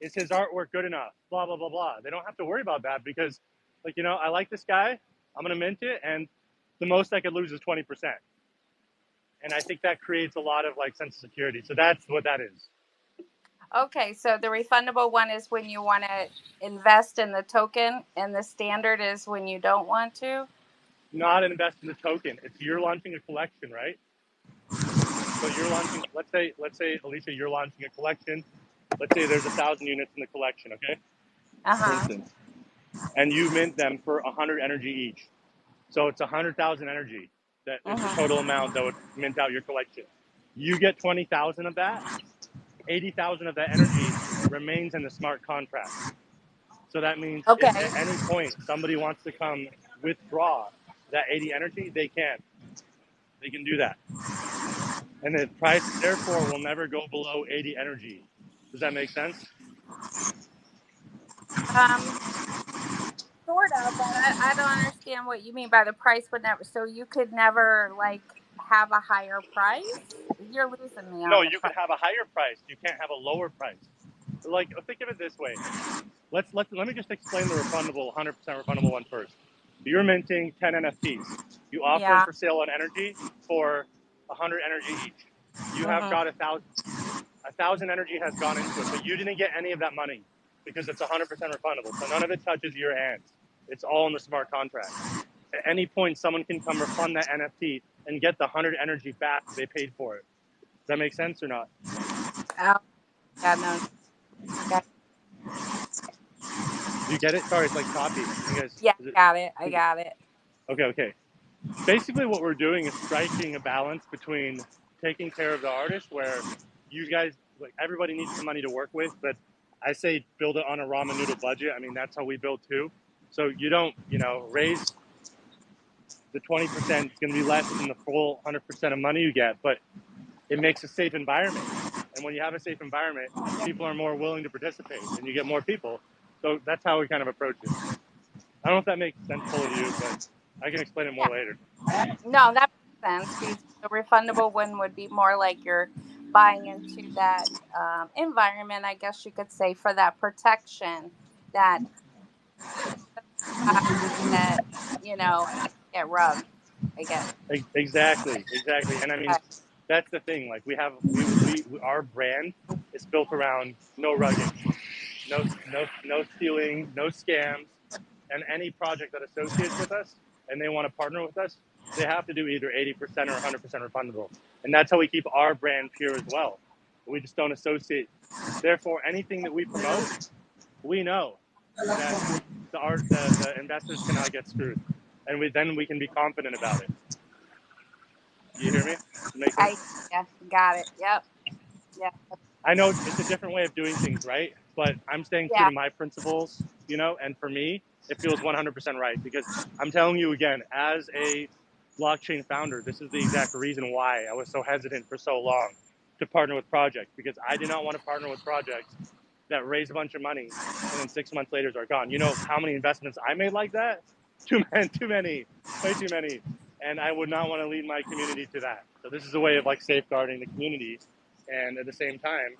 Is his artwork good enough? Blah, blah, blah, blah. They don't have to worry about that because, I like this guy. I'm going to mint it. And the most I could lose is 20%. And I think that creates a lot of like sense of security. So that's what that is. Okay, so the refundable one is when you want to invest in the token, and the standard is when you don't want to. Not invest in the token. It's you're launching a collection, right? So you're launching, let's say, Alicia, you're launching a collection. Let's say there's 1,000 units in the collection, okay? Uh For huh. instance, and you mint them for 100 energy each. So it's 100,000 energy that is the total Mm-hmm. amount that would mint out your collection. You get 20,000 of that. 80,000 of that energy remains in the smart contract. So that means if Okay. at any point somebody wants to come withdraw that 80 energy, they can. They can do that. And the price, therefore, will never go below 80 energy. Does that make sense? Um, sort of, but I don't understand what you mean by the price would never. So you could never like have a higher price. You're losing me No, on the you could price. have a higher price. You can't have a lower price. Like, think of it this way. Let me just explain the refundable, 100% refundable one first. You're minting 10 NFTs. You offer them Yeah. for sale on Energy for 100 energy each. You have Mm-hmm. got 1,000. 1,000 energy has gone into it, but you didn't get any of that money because it's 100% refundable. So none of it touches your hands. It's all in the smart contract. At any point, someone can come refund that NFT and get the 100 energy back they paid for it. Does that make sense or not? Oh, yeah, no, I got, Do you get it? Sorry, it's like choppy. Can you guys? yeah, Is it? got it. I got it. Okay. Basically, what we're doing is striking a balance between taking care of the artist, where you guys, like everybody needs some money to work with, but I say build it on a ramen noodle budget. I mean, that's how we build too. So you don't, raise the 20%. It's going to be less than the full 100% of money you get, but it makes a safe environment. And when you have a safe environment, people are more willing to participate, and you get more people. So that's how we kind of approach it. I don't know if that makes sense fully to you, but I can explain it more Yeah, later. no, that makes sense because the refundable one would be more like you're buying into that environment, I guess you could say, for that protection that that get rubbed. I guess. Exactly. And I mean, Right. that's the thing. Like we our brand is built around no rugging, no stealing, no scams, and any project that associates with us and they want to partner with us, they have to do either 80% or 100% refundable, and that's how we keep our brand pure as well. We just don't associate. Therefore, anything that we promote, we know that the investors cannot get screwed, and we can be confident about it. Do you hear me? Does it make sense? I yeah, got it. Yep. Yeah. I know it's a different way of doing things, right? But I'm staying true Yeah. to my principles, and for me, it feels 100% right because I'm telling you again, as a blockchain founder, this is the exact reason why I was so hesitant for so long to partner with projects, because I did not want to partner with projects that raise a bunch of money and then 6 months later are gone. You know how many investments I made like that? Too many, way too many. And I would not want to lead my community to that. So this is a way of like safeguarding the community, and at the same time,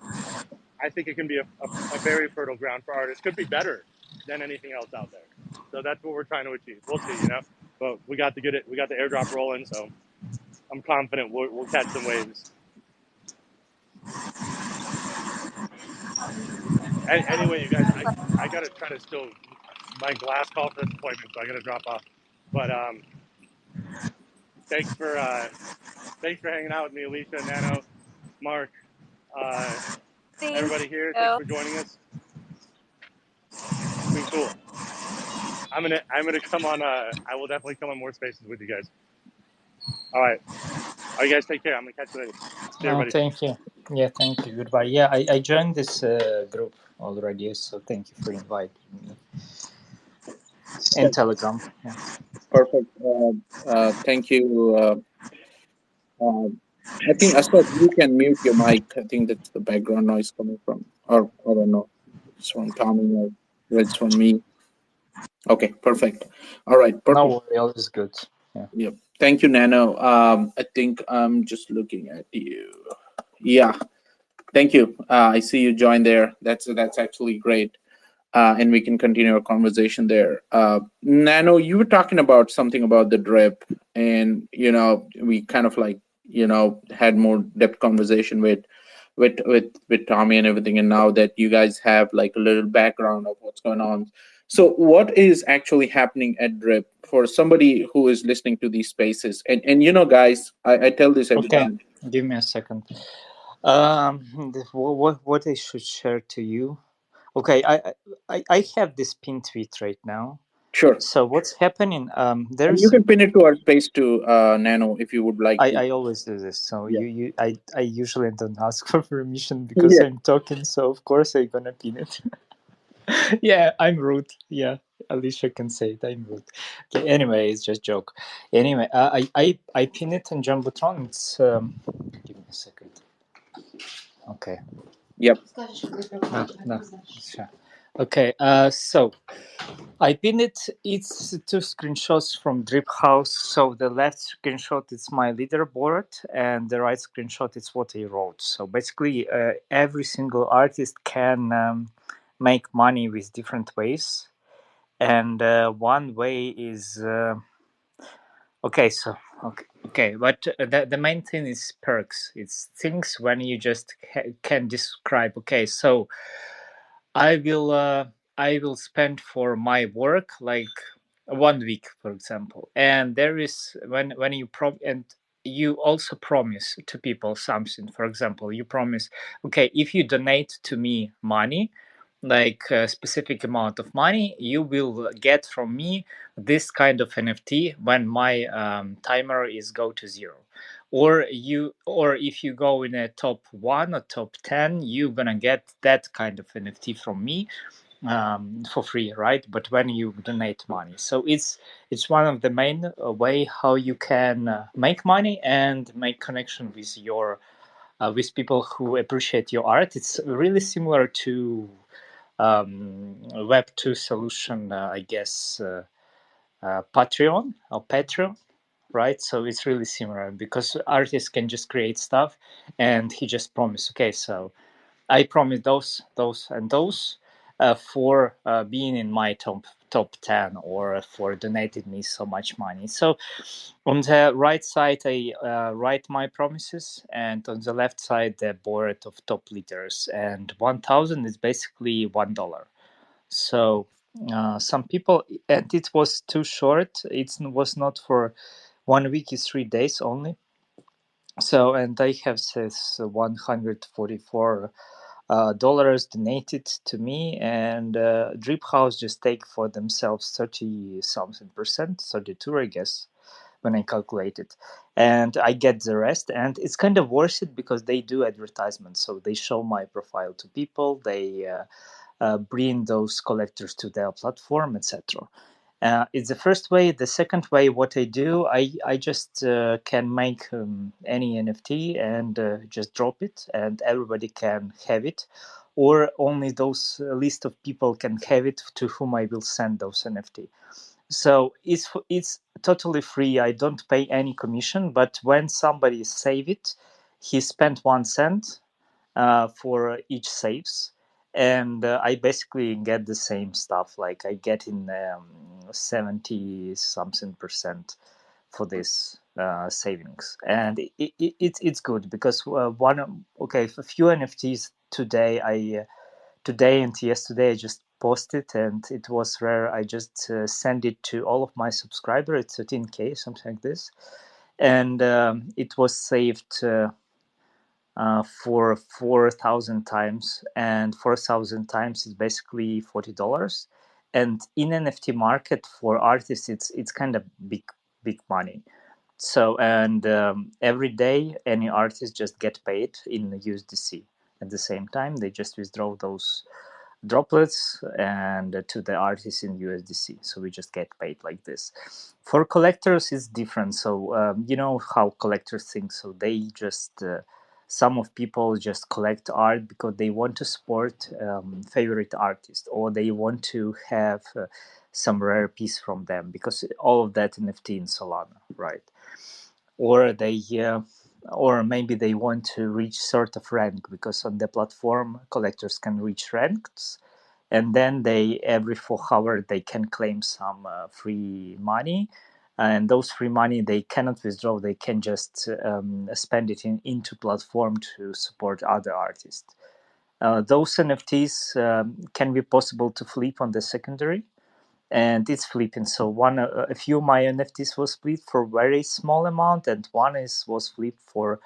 I think it can be a very fertile ground for artists. Could be better than anything else out there. So that's what we're trying to achieve. We'll see. But we got the airdrop rolling, so I'm confident we'll catch some waves. Anyway, you guys, I gotta try to still my glass call for this appointment, so I gotta drop off. But thanks for hanging out with me, Alicia, Nano, Mark, uh, Thank everybody here. Thanks you. for joining us. It's been cool. I'm gonna come on. I will definitely come on more spaces with you guys. All right. All right, guys. Take care. I'm gonna catch you later. See Oh, everybody. thank you. Yeah, thank you. Goodbye. Yeah, I joined this group already, so thank you for inviting me. And Telegram. Yeah. Perfect. Thank you. I think Asad, you can mute your mic. I think that's the background noise coming from, or I don't know, it's from Tommy or it's from me. Okay, perfect. All right, No perfect. worry, all is good. Yeah. Yep. Thank you, Nano. I think I'm just looking at you. Yeah. Thank you. I see you joined there. That's actually great. And we can continue our conversation there. Nano, you were talking about something about the drip, and we kind of like had more depth conversation with Tommy and everything. And now that you guys have like a little background of what's going on, so what is actually happening at Drip for somebody who is listening to these spaces? And guys, I tell this every Okay, time. give me a second. What I should share to you? Okay, I have this pin tweet right now. Sure. So what's happening? And you There's can pin it to our space to Nano if you would like to. I always do this. So Yeah. I usually don't ask for permission because Yeah. I'm talking. So of course I'm gonna pin it. Yeah, I'm rude. Yeah, Alicia can say it. I'm rude. Okay. Anyway, it's just joke. Anyway, I pin it on Jumbotron. It's give me a second. Okay. Yep. No, sure. Okay. So I pinned it. It's two screenshots from Drip House. So the left screenshot is my leaderboard, and the right screenshot is what I wrote. So basically, every single artist can make money with different ways, and one way is okay. So okay, but the main thing is perks. It's things when you just can describe. Okay, so I will spend for my work like 1 week, for example. And there is when you and you also promise to people something. For example, you promise, okay, if you donate to me money, like a specific amount of money, you will get from me this kind of NFT when my timer is go to zero. Or if you go in a top 1 or top 10, you're gonna get that kind of NFT from me for free, right? But when you donate money, so it's one of the main way how you can make money and make connection with your with people who appreciate your art. It's really similar to Web 2 solution, I guess, Patreon or Patreon, right? So it's really similar because artists can just create stuff, and he just promised, okay, so I promise those, and those for being in my top 10 or for donating me so much money. So on the right side, I write my promises, and on the left side, the board of top leaders. And 1,000 is basically $1. So some people, and it was too short. It was not for 1 week; it's 3 days only. So, and I have this 144 dollars donated to me, and Drip House just take for themselves 30 something percent, 32, I guess, when I calculate it, and I get the rest. And it's kind of worth it because they do advertisements, so they show my profile to people, they bring those collectors to their platform, etc. It's the first way. The second way, what I do, I just can make any NFT and just drop it, and everybody can have it, or only those list of people can have it to whom I will send those NFT. So it's totally free. I don't pay any commission, but when somebody save it, he spent 1 cent for each saves, and I basically get the same stuff. Like I get in 70 something percent for this savings, and it's good because a few NFTs today today and yesterday I just posted, and it was rare. I just sent it to all of my subscribers. It's 13K, something like this, and it was saved for 4,000 times, and 4,000 times is basically $40. And in NFT market for artists, it's kind of big money. So, and every day any artist just get paid in USDC. At the same time, they just withdraw those droplets and to the artist in USDC. So we just get paid like this. For collectors, it's different. So you know how collectors think. So they just some of people just collect art because they want to support favorite artist, or they want to have some rare piece from them, because all of that NFT in Solana, right? Or they or maybe they want to reach sort of rank, because on the platform collectors can reach ranks, and then they every 4 hours they can claim some free money, and those free money they cannot withdraw. They can just spend it into platform to support other artists. Those NFTs can be possible to flip on the secondary, and it's flipping. So a few of my NFTs was split for very small amount, and one is was flipped for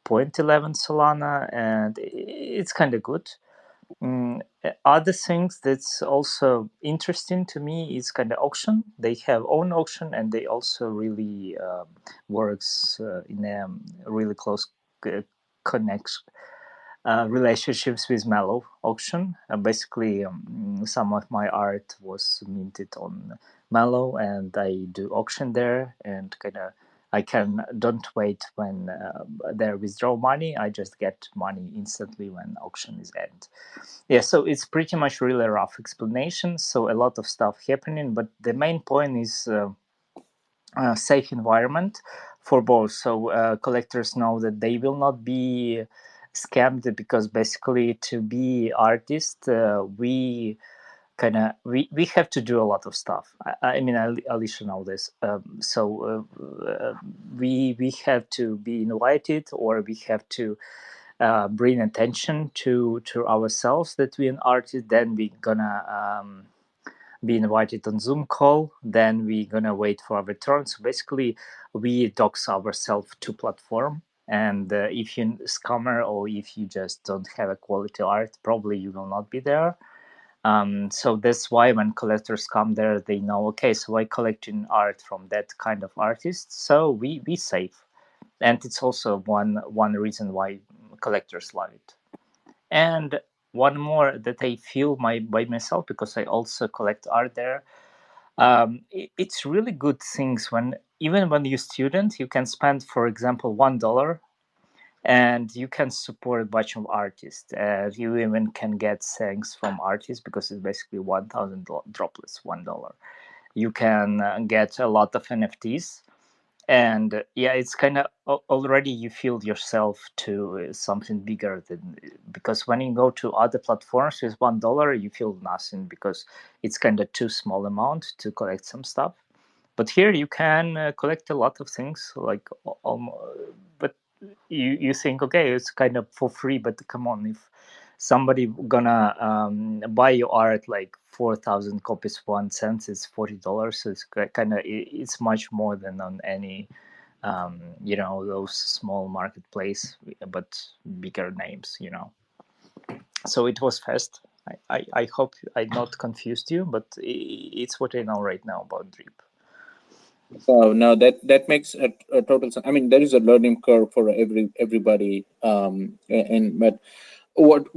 0.11 Solana, and it's kind of good. Other things that's also interesting to me is kind of auction. They have own auction, and they also really works in a really close connection relationships with Mellow auction. Basically, some of my art was minted on Mellow, and I do auction there, and kind of I can don't wait when they withdraw money. I just get money instantly when auction is end. Yeah, so it's pretty much really rough explanation. So a lot of stuff happening, but the main point is safe environment for both. So collectors know that they will not be scammed, because basically to be artist, we have to do a lot of stuff. I mean, Alicia know this. We have to be invited, or we have to bring attention to ourselves that we're an artist. Then we're gonna be invited on Zoom call. Then we're gonna wait for our turn. So basically, we dox ourselves to platform. And if you scammer or if you just don't have a quality art, probably you will not be there. So that's why when collectors come there, they know, okay, so I collecting art from that kind of artist, so we safe. And it's also one reason why collectors love it. And one more that I feel by myself, because I also collect art there. It's really good things when even when you're student, you can spend, for example, $1, and you can support a bunch of artists. You even can get thanks from artists because it's basically 1,000 droplets, $1. You can get a lot of NFTs, and yeah, it's kind of already you feel yourself to something bigger than, because when you go to other platforms with $1, you feel nothing because it's kind of too small amount to collect some stuff. But here you can collect a lot of things, like but you think, okay, it's kind of for free, but come on, if somebody gonna buy your art like 4,000 copies for 1 cent, it's $40. So it's kind of, it's much more than on any those small marketplace, but bigger names. So it was fast. I hope I not confused you, but it's what I know right now about Drip. So no, that makes a total sense. I mean, there is a learning curve for everybody, and but what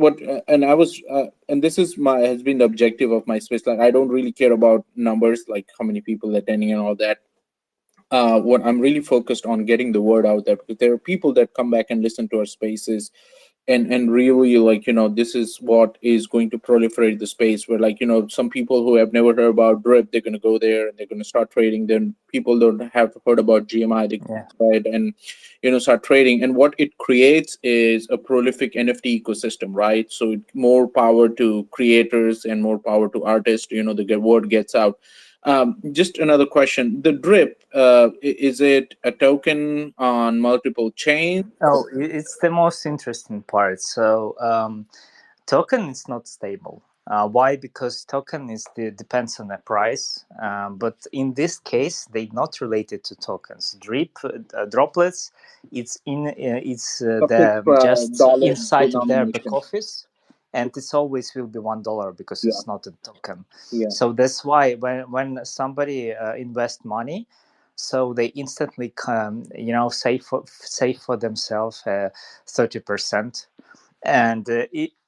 and I was and this is my has been the objective of my space. Like, I don't really care about numbers, like how many people attending and all that. What I'm really focused on getting the word out there, because there are people that come back and listen to our spaces, and really, like, this is what is going to proliferate the space, where, like, some people who have never heard about Drip, they're going to go there and they're going to start trading. Then people don't have heard about GMI, they Yeah. right, and start trading. And what it creates is a prolific NFT ecosystem, right? So more power to creators and more power to artists. The word gets out. Just another question: the Drip, is it a token on multiple chains? Oh, it's the most interesting part. So token is not stable. Why? Because token depends on the price. But in this case, they not related to tokens. Drip droplets, A fixed the just dollar inside of their back denomination. office, and it's always will be $1 because Yeah, it's not a token. yeah, So that's why when somebody invest money, so they instantly save for themselves 30%. And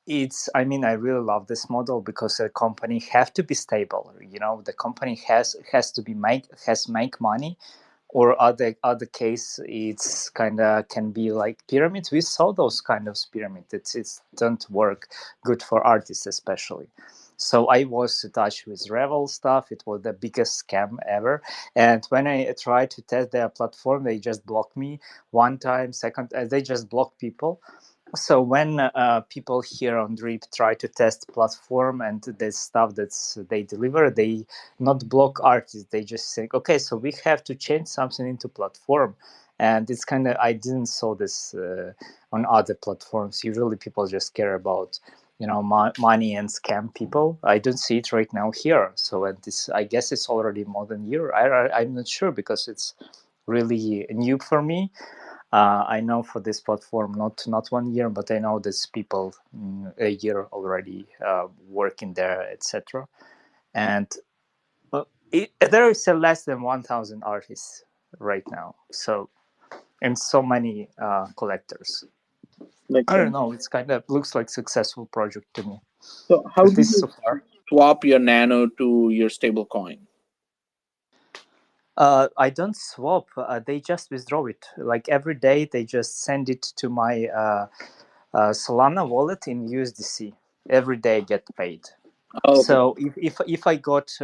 it's, I mean, I really love this model because a company have to be stable. The company has to be make money, or other case it's kind of can be like pyramids. We saw those kind of pyramids. It's don't work good for artists especially. So I was touched with Revel stuff. It was the biggest scam ever. And when I tried to test their platform, they just blocked me one time. Second, they just block people. So when people here on Drip try to test platform and the stuff that they deliver, they not block artists. They just think, okay, so we have to change something into platform. And it's kind of, I didn't saw this on other platforms. Usually people just care about money and scam people. I don't see it right now here. So and this, I guess it's already more than a year. I'm not sure because it's really new for me. I know for this platform, not 1 year, but I know there's people a year already working there, etc. And there is less than 1,000 artists right now. So, and so many collectors. makes I don't sense. know. It's kind of looks like successful project to me, So how at do least you so far. swap your Nano to your stable coin? I don't swap. They just withdraw it. Like every day, they just send it to my Solana wallet in USDC. Every day, I get paid. Oh, okay. So if I got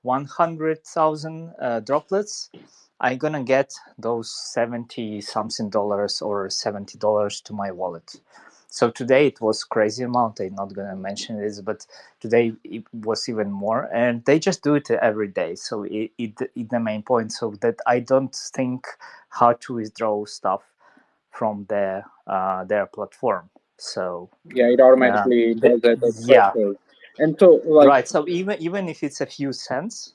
100,000 droplets, I'm gonna get those 70 something dollars or $70 to my wallet. So today it was crazy amount. I'm not gonna mention this, but today it was even more, and they just do it every day. So it the main point. So that I don't think how to withdraw stuff from their platform. So Yeah, it uh, automatically does that at yeah, threshold. And so, like, Right. So even if it's a few cents,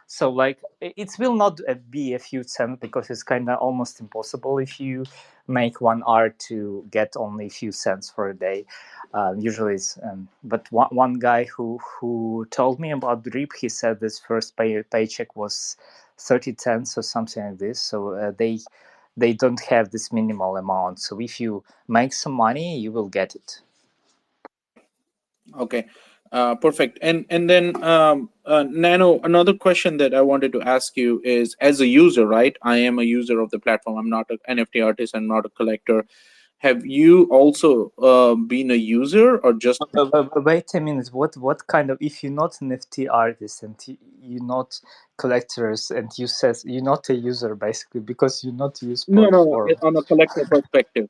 so like it will not be a few cents because it's kind of almost impossible if you make one art to get only a few cents for a day. Usually, it's but one guy who told me about Drip, he said his first paycheck was 30 cents or something like this. So they don't have this minimal amount. So if you make some money, you will get it. okay, perfect. And then Nano, another question that I wanted to ask you is, as a user, right? I am a user of the platform. I'm not an NFT artist. I'm not a collector. Have you also been a user, or just Wait a minute. What kind of, if you're not an NFT artist and you're not collectors and you says you're not a user basically because you not use no, no, no, platform. on a collector perspective?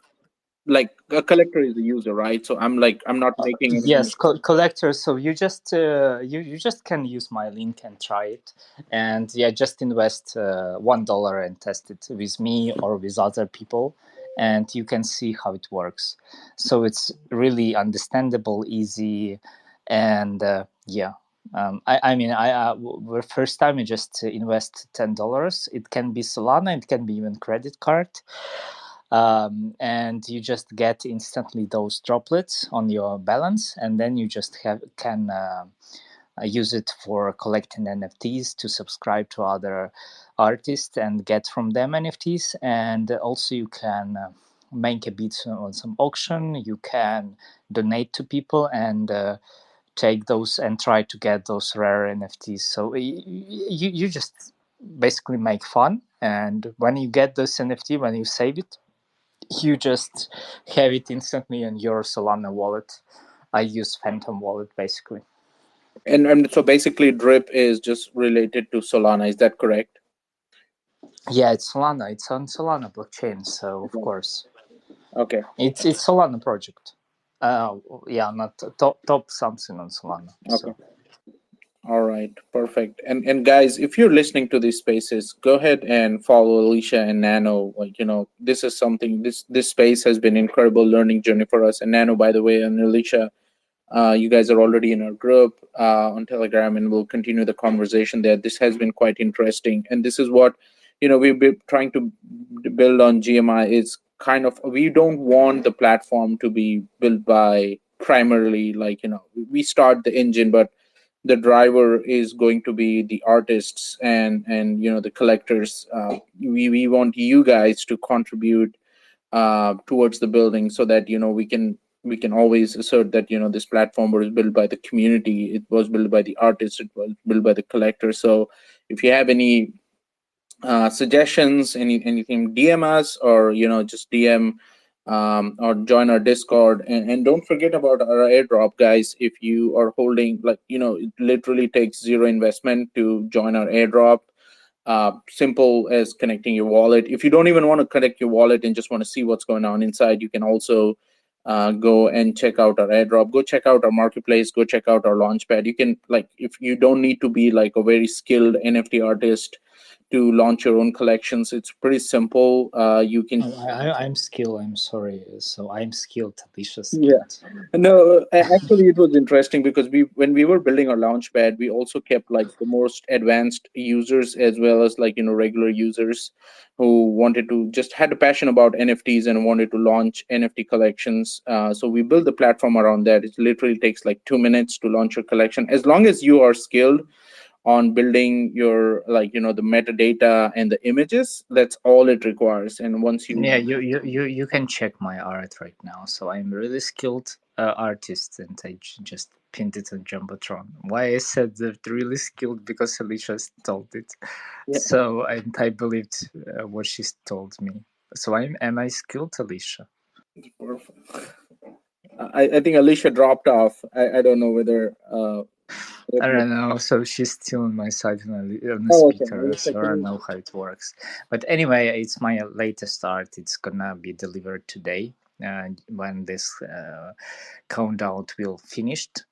Like a collector is a user, right? So I'm not making anything. Yes, collectors. So you just you just can use my link and try it, and yeah, just invest $1 and test it with me or with other people, and you can see how it works. So it's really understandable, easy, and yeah. I mean, first time I just invest $10. It can be Solana, it can be even credit card, and you just get instantly those droplets on your balance, and then you just can use it for collecting NFTs to subscribe to other artists and get from them NFTs, and also you can make a bid on some auction. You can donate to people and take those and try to get those rare NFTs. So you just basically make fun, and when you get this NFT, when you save it, you just have it instantly in your Solana wallet. I use Phantom wallet basically. And so basically, Drip is just related to Solana. Is that correct? Yeah, it's Solana. It's on Solana blockchain, so of Right. course Okay. it's Solana project. Yeah, not top something on Solana. Okay. So All right. Perfect. And guys, if you're listening to these spaces, go ahead and follow Alicia and Nano. Like, this is something. This space has been incredible learning journey for us. And Nano, by the way, and Alicia, you guys are already in our group on Telegram, and we'll continue the conversation there. This has been quite interesting, and this is what we've been trying to build on GMI. Is kind of, we don't want the platform to be built by primarily, like, we start the engine, but the driver is going to be the artists and the collectors. We want you guys to contribute towards the building, so that we can always assert that this platform was built by the community, it was built by the artists, it was built by the collectors. So if you have any suggestions, anything, DM us, or just DM, or join our Discord, and don't forget about our airdrop, guys. If you are holding, like, it literally takes zero investment to join our airdrop. Simple as connecting your wallet. If you don't even want to connect your wallet and just want to see what's going on inside, you can also go and check out our airdrop. Go check out our marketplace. Go check out our launchpad. You can, like, if you don't need to be like a very skilled NFT artist to launch your own collections, it's pretty simple. You can. I'm skilled. I'm sorry. So I'm skilled. Alicia Yeah. skilled. No, actually, it was interesting because when we were building our launchpad, we also kept like the most advanced users, as well as, like, regular users who wanted to, just had a passion about NFTs and wanted to launch NFT collections. So we built the platform around that. It literally takes like 2 minutes to launch your collection, as long as you are skilled on building your, like, the metadata and the images. That's all it requires. And once you. Yeah, you can check my art right now. So I'm really skilled artist, and I just pinned it on Jumbotron. Why I said that really skilled, because Alicia told it. Yeah, So I believed what she told me. So am I skilled, Alicia? perfect. I think Alicia dropped off. I don't know whether. I don't know. So she's still on my side on the Oh, okay. speaker, Alicia, so I can don't you? know how it works. But anyway, it's my latest art. It's gonna be delivered today, when this countdown will finished.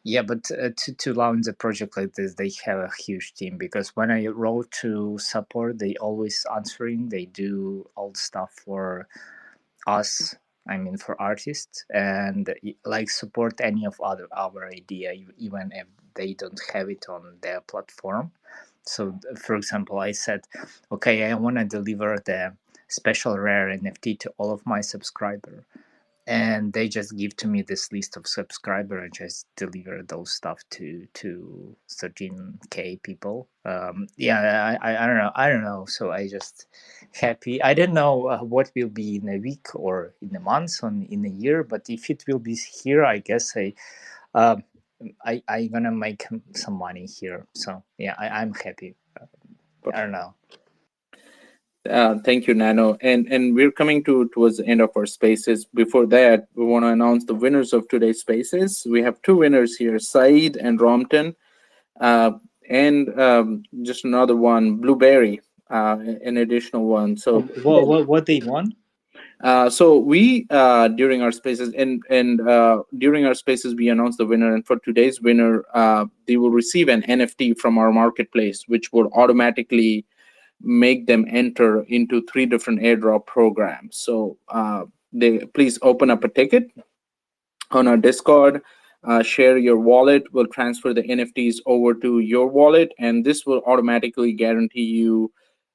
Yeah, but to launch a project like this, they have a huge team, because when I wrote to support, they always answering. They do all the stuff for us. I mean, for artists, and like support any of other our idea, even if they don't have it on their platform. So, for example, I said, okay, I want to deliver the special rare NFT to all of my subscribers, and they just give to me this list of subscriber and just deliver those stuff to 13k people. Yeah, I don't know, so I just happy. I don't know what will be in a week or in a month or in a year, but if it will be here, I guess um, I gonna make some money here. So yeah, I'm happy. I don't know. Thank you, Nano. And we're coming towards the end of our spaces. Before that, we want to announce the winners of today's spaces. We have two winners here, Saeed and Romton, uh, and just another one, Blueberry, an additional one. So What they want? so we during our spaces and during our spaces we announce the winner, and for today's winner, they will receive an NFT from our marketplace, which will automatically make them enter into three different airdrop programs. So they please open up a ticket on our Discord, share your wallet, we'll transfer the NFTs over to your wallet, and this will automatically guarantee you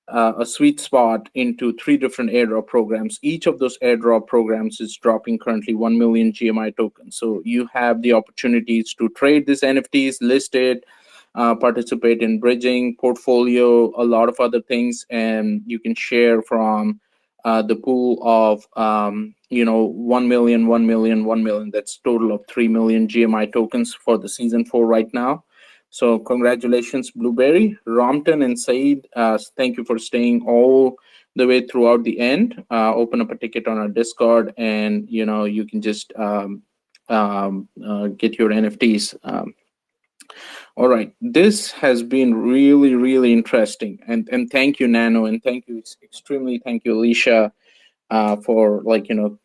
a sweet spot into three different airdrop programs. Each of those airdrop programs is dropping currently 1 million GMI tokens. So you have the opportunities to trade these NFTs, list it, participate in bridging, portfolio, a lot of other things, and you can share from the pool of 1 million, 1 million, 1 million. That's total of 3 million GMI tokens for the season 4 right now. So congratulations, Blueberry, Romton, and Saeed. Thank you for staying all the way throughout the end. Open up a ticket on our Discord, and you can just get your NFTs. All right, this has been really, really interesting, and thank you, Nano, and thank you, Alicia, for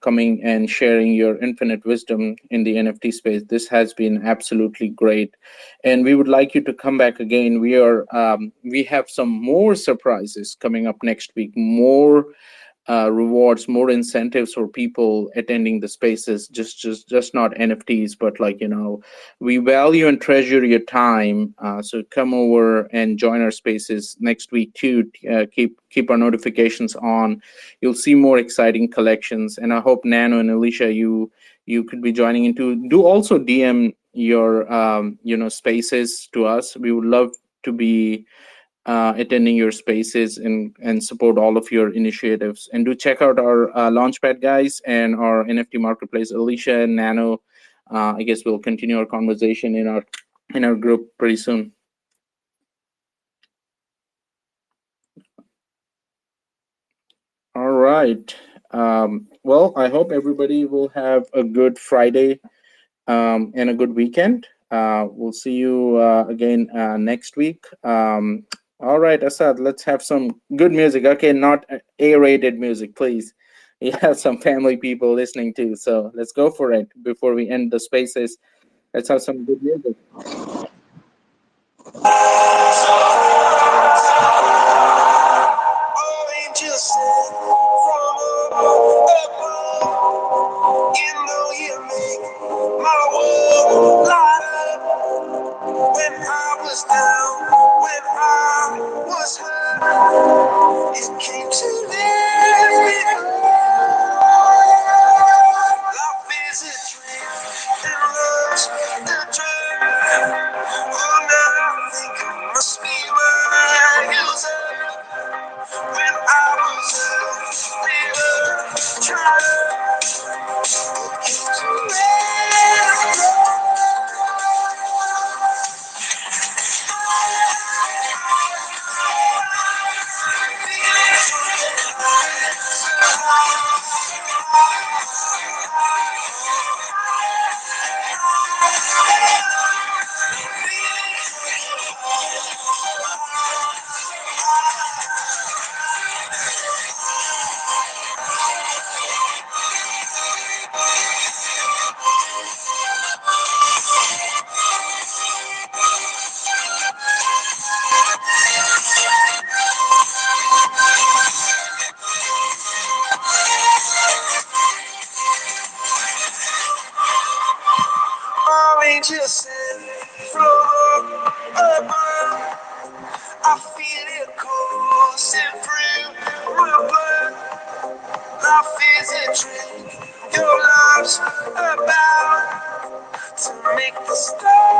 coming and sharing your infinite wisdom in the NFT space. This has been absolutely great, and we would like you to come back again. We have some more surprises coming up next week. More rewards, more incentives for people attending the spaces. Just not NFTs, but we value and treasure your time. So come over and join our spaces next week too. Keep our notifications on. You'll see more exciting collections, and I hope Nano and Alicia, you could be joining into. Do also DM your spaces to us. We would love to be attending your spaces and support all of your initiatives. And do check out our Launchpad guys and our NFT marketplace. Alicia and Nano, I guess we'll continue our conversation in our group pretty soon. All right. Well, I hope everybody will have a good Friday and a good weekend. We'll see you again next week. All right, Asad, let's have some good music. Okay, not A-rated music, please. We have some family people listening too, so let's go for it before we end the spaces. Let's have some good music. When I was down, when I was hurt, it came to lift me up. Life is a dream, and love's the dream. Oh, now I think I must be just float above. I feel it coursing through my blood. Life is a dream, your life's about to make the stars.